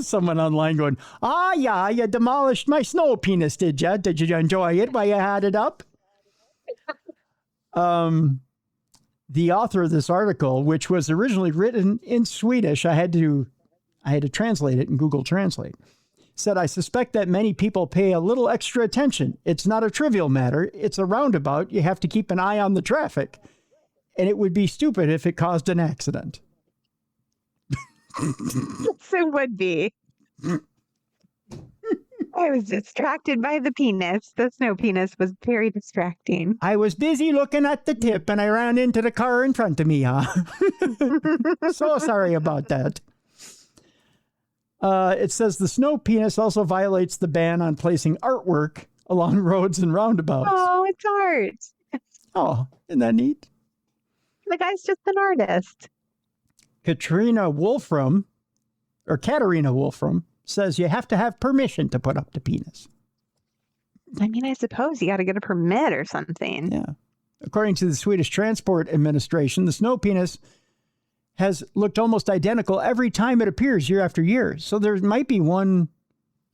Someone online going, yeah, you demolished my snow penis, did you? Did you enjoy it while you had it up? the author of this article, which was originally written in Swedish, I had to translate it in Google Translate, said, I suspect that many people pay a little extra attention. It's not a trivial matter. It's a roundabout. You have to keep an eye on the traffic. And it would be stupid if it caused an accident. Yes, it would be. I was distracted by the penis. The snow penis was very distracting. I was busy looking at the tip and I ran into the car in front of me. So sorry about that. It says the snow penis also violates the ban on placing artwork along roads and roundabouts. Oh, it's art. Oh, isn't that neat? The guy's just an artist. Katarina Wolfram says you have to have permission to put up the penis. I mean, I suppose you got to get a permit or something. Yeah. According to the Swedish Transport Administration, the snow penis has looked almost identical every time it appears year after year. So there might be one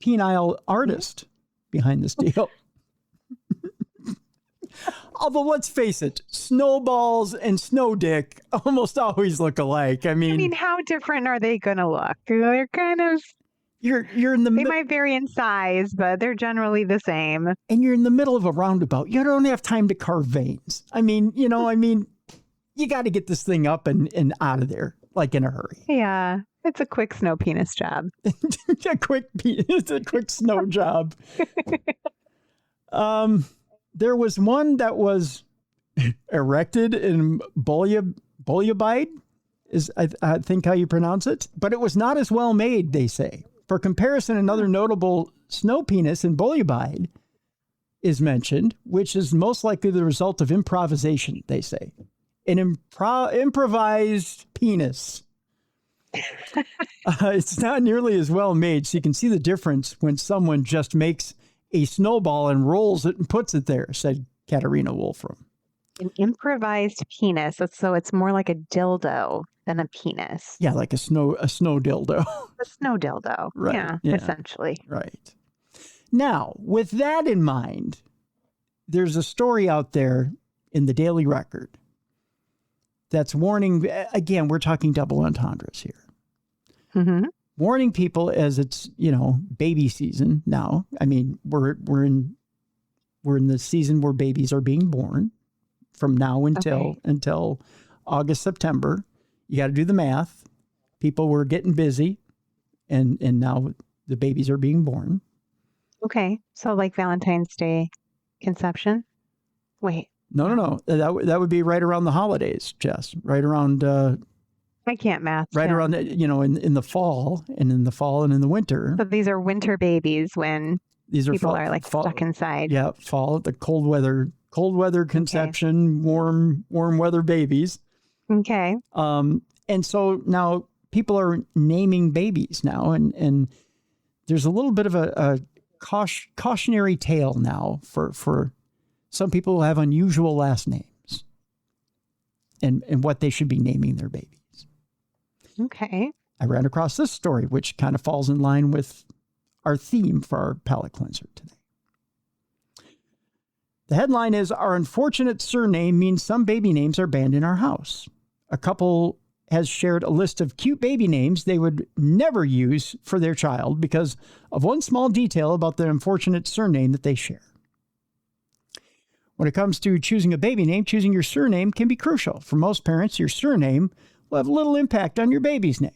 penile artist behind this deal. Although, let's face it, snowballs and snow dick almost always look alike. I mean, how different are they going to look? They're kind of... You're in the They might vary in size, but they're generally the same. And you're in the middle of a roundabout. You don't have time to carve veins. I mean, you got to get this thing up and out of there, like in a hurry. Yeah, it's a quick snow penis job. It's a quick snow job. There was one that was erected in Bolyabide, is I think how you pronounce it, but it was not as well made, they say. For comparison, another notable snow penis in Bolyabide is mentioned, which is most likely the result of improvisation, they say. An improvised penis. It's not nearly as well made, so you can see the difference when someone just makes a snowball and rolls it and puts it there, said Katarina Wolfram. An improvised penis, so it's more like a dildo than a penis. Yeah, like a snow dildo. A snow dildo. Right. Yeah, essentially. Right. Now, with that in mind, there's a story out there in the Daily Record that's warning, again, we're talking double entendres here. Mm-hmm. Warning people as it's, baby season now. I mean, we're in the season where babies are being born from now until August, September. You got to do the math. People were getting busy and now the babies are being born. Okay. So like Valentine's Day conception? Wait. No. That would be right around the holidays, Jess. Right around I can't math. Right around in the fall and in the winter. So these are winter babies when people are like stuck inside. Yeah, fall, the cold weather conception, warm weather babies. Okay. And so now people are naming babies now, and there's a little bit of a cautionary tale now for some people who have unusual last names and what they should be naming their babies. Okay. I ran across this story, which kind of falls in line with our theme for our palate cleanser today. The headline is, our unfortunate surname means some baby names are banned in our house. A couple has shared a list of cute baby names they would never use for their child because of one small detail about the unfortunate surname that they share. When it comes to choosing a baby name, choosing your surname can be crucial. For most parents, your surname will have little impact on your baby's name.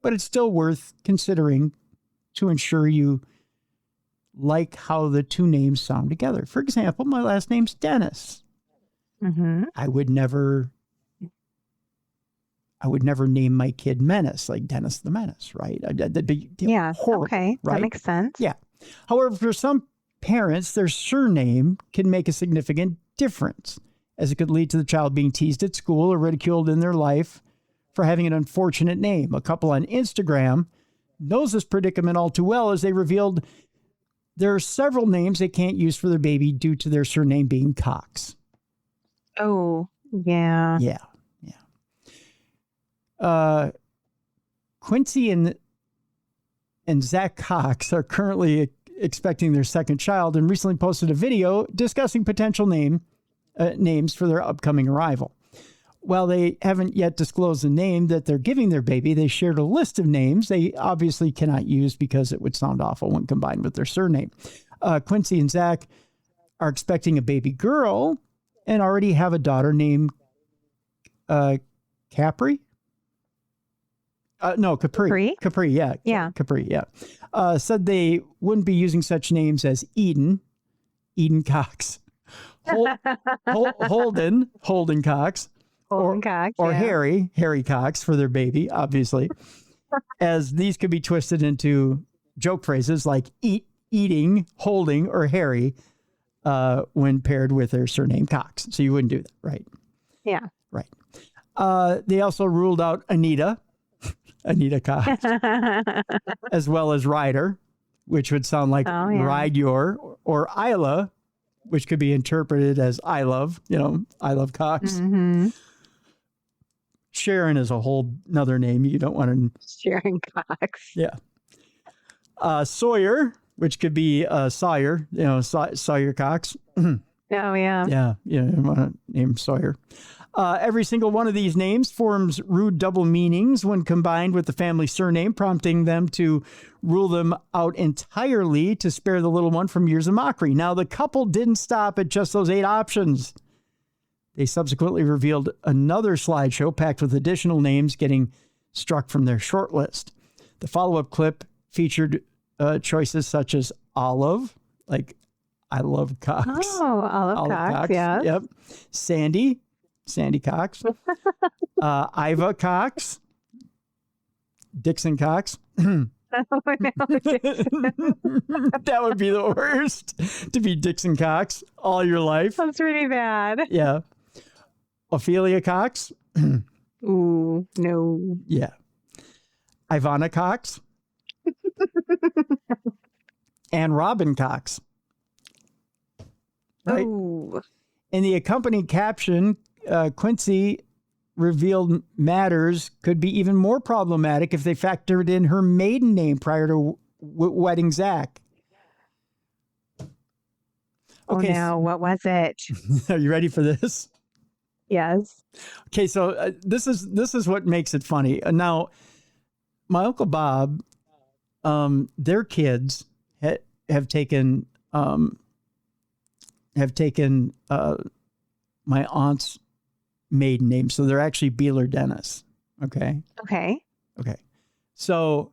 But it's still worth considering to ensure you like how the two names sound together. For example, my last name's Dennis. Mm-hmm. I would never name my kid Menace, like Dennis the Menace, right? That'd be horrible, okay. Right? That makes sense. Yeah. However, for some parents, their surname can make a significant difference, as it could lead to the child being teased at school or ridiculed in their life for having an unfortunate name. A couple on Instagram knows this predicament all too well, as they revealed there are several names they can't use for their baby due to their surname being Cox. Oh, yeah. Yeah. Quincy and Zach Cox are currently expecting their second child and recently posted a video discussing potential name names for their upcoming arrival. While they haven't yet disclosed the name that they're giving their baby, they shared a list of names they obviously cannot use because it would sound awful when combined with their surname. Quincy and Zach are expecting a baby girl and already have a daughter named Capri. Capri. Capri, yeah. Yeah. Capri, yeah. Said they wouldn't be using such names as Eden Cox, Holden Cox, Holden Cox, or yeah. Harry Cox for their baby, obviously, as these could be twisted into joke phrases like eating, holding, or Harry when paired with their surname Cox. So you wouldn't do that, right? Yeah. Right. They also ruled out Anita Cox, as well as Ryder, which would sound like Ride Your, or Isla, which could be interpreted as I love Cox. Mm-hmm. Sharon is a whole nother name you don't want to. Sharon Cox. Yeah. Sawyer, which could be Sawyer, Sawyer Cox. Oh, yeah. Yeah, you want to name Sawyer. Every single one of these names forms rude double meanings when combined with the family surname, prompting them to rule them out entirely to spare the little one from years of mockery. Now, the couple didn't stop at just those 8 options. They subsequently revealed another slideshow packed with additional names getting struck from their short list. The follow-up clip featured choices such as Olive, like I love Cox. Oh, Olive Cox, yeah. Yep. Sandy Cox. Iva Cox. Dixon Cox. That would be the worst, to be Dixon Cox all your life. That's really bad. Yeah. Ophelia Cox. Ooh, no. Yeah. Ivana Cox. And Robin Cox. Right? Ooh. In the accompanying caption, Quincy revealed matters could be even more problematic if they factored in her maiden name prior to wedding Zach. Okay, now what was it? Are you ready for this? Yes. Okay, so this is what makes it funny. Now, my Uncle Bob, their kids have taken my aunt's maiden name, so they're actually Beeler Dennis. Okay. So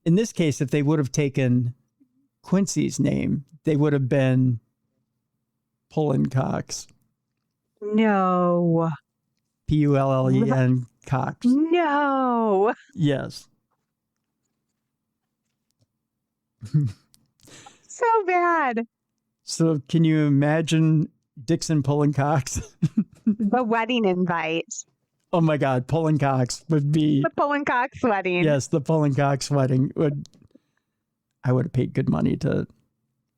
in this case, if they would have taken Quincy's name, they would have been Pullen Cox. No. Pullen Cox. No. Yes. So bad. So can you imagine Dixon Pullen Cox? The wedding invite. Oh my God, Pullen Cox would be the Pullen Cox wedding. Yes, the Pullen Cox wedding would. I would have paid good money to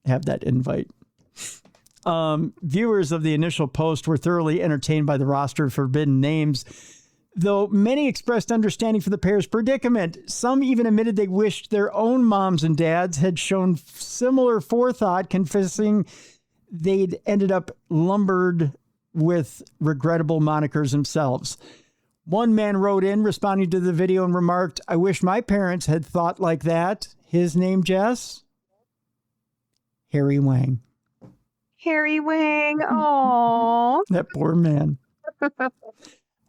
have that invite. Viewers of the initial post were thoroughly entertained by the roster of forbidden names, though many expressed understanding for the pair's predicament. Some even admitted they wished their own moms and dads had shown similar forethought, confessing they'd ended up lumbered with regrettable monikers themselves. One man wrote in responding to the video and remarked, "I wish my parents had thought like that." His name, Jess? Harry Wang. Harry Wang. Oh, that poor man.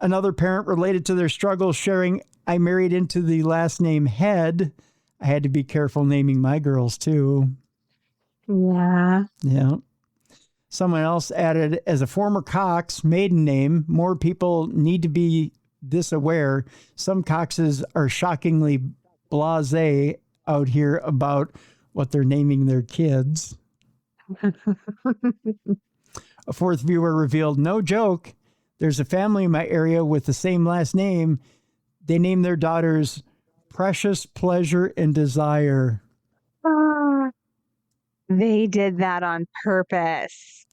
Another parent related to their struggles, sharing, "I married into the last name Head. I had to be careful naming my girls too." Yeah. Yeah. Someone else added, "As a former Cox maiden name, more people need to be this aware. Some Coxes are shockingly blasé out here about what they're naming their kids." A fourth viewer revealed, "No joke. There's a family in my area with the same last name. They named their daughters Precious, Pleasure, and Desire." They did that on purpose.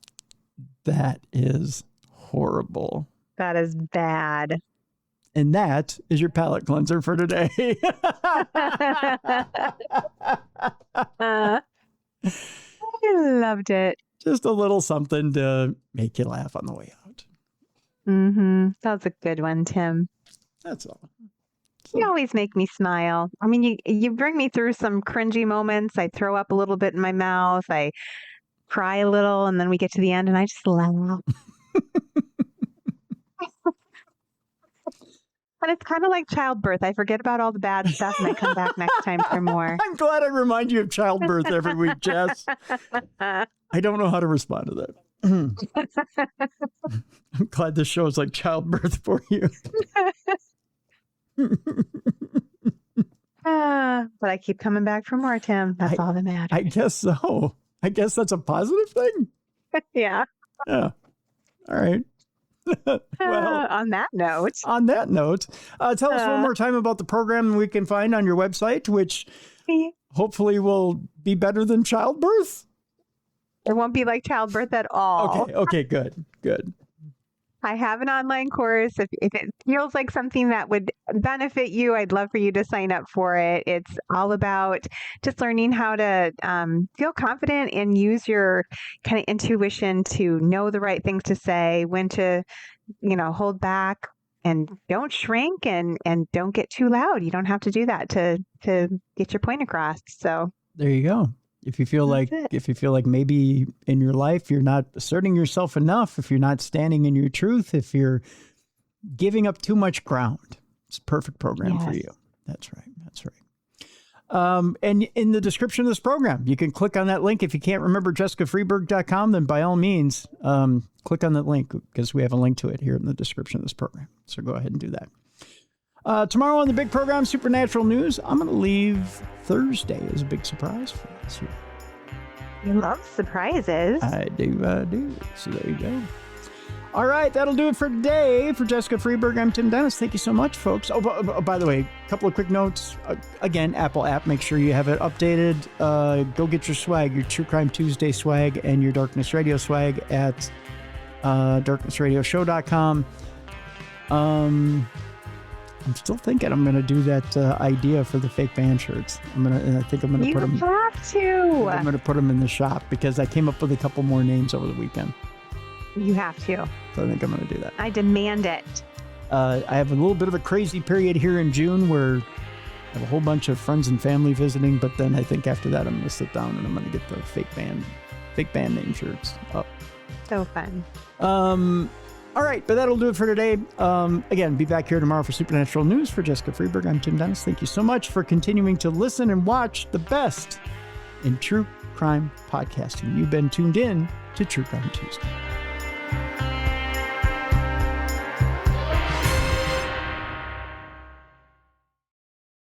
That is horrible. That is bad. And that is your palate cleanser for today. I loved it. Just a little something to make you laugh on the way out. That's a good one, Tim. That's all. You always make me smile. I mean, you bring me through some cringy moments. I throw up a little bit in my mouth. I cry a little, and then we get to the end, and I just laugh. And it's kind of like childbirth. I forget about all the bad stuff, and I come back next time for more. I'm glad I remind you of childbirth every week, Jess. I don't know how to respond to that. I'm glad this show is like childbirth for you. But I keep coming back for more, Tim. That's all that matters. I guess so. I guess that's a positive thing. Yeah. Yeah. All right. Well, on that note, tell us one more time about the program we can find on your website, which hopefully will be better than childbirth. It won't be like childbirth at all. Okay, good. I have an online course. If it feels like something that would benefit you, I'd love for you to sign up for it. It's all about just learning how to feel confident and use your kind of intuition to know the right things to say, when to, hold back, and don't shrink and don't get too loud. You don't have to do that to get your point across. So there you go. If you feel like maybe in your life you're not asserting yourself enough, if you're not standing in your truth, if you're giving up too much ground, it's a perfect program for you. That's right. And in the description of this program, you can click on that link. If you can't remember JessicaFreeburg.com, then by all means, click on that link, because we have a link to it here in the description of this program. So go ahead and do that. Tomorrow on the big program, Supernatural News, I'm going to leave Thursday as a big surprise for us here. You love surprises. I do. So there you go. All right, that'll do it for today. For Jessica Freeburg, I'm Tim Dennis. Thank you so much, folks. Oh, by the way, a couple of quick notes. Again, Apple app, make sure you have it updated. Go get your swag, your True Crime Tuesday swag and your Darkness Radio swag at darknessradioshow.com. I'm still thinking I'm going to do that idea for the fake band shirts. I think I'm going to put them. You have to. I'm going to put them in the shop, because I came up with a couple more names over the weekend. You have to. So I think I'm going to do that. I demand it. I have a little bit of a crazy period here in June where I have a whole bunch of friends and family visiting, but then I think after that I'm going to sit down and I'm going to get the fake band name shirts up. So fun. All right, but that'll do it for today. Again, be back here tomorrow for Supernatural News. For Jessica Freeburg, I'm Tim Dennis. Thank you so much for continuing to listen and watch the best in true crime podcasting. You've been tuned in to True Crime Tuesday.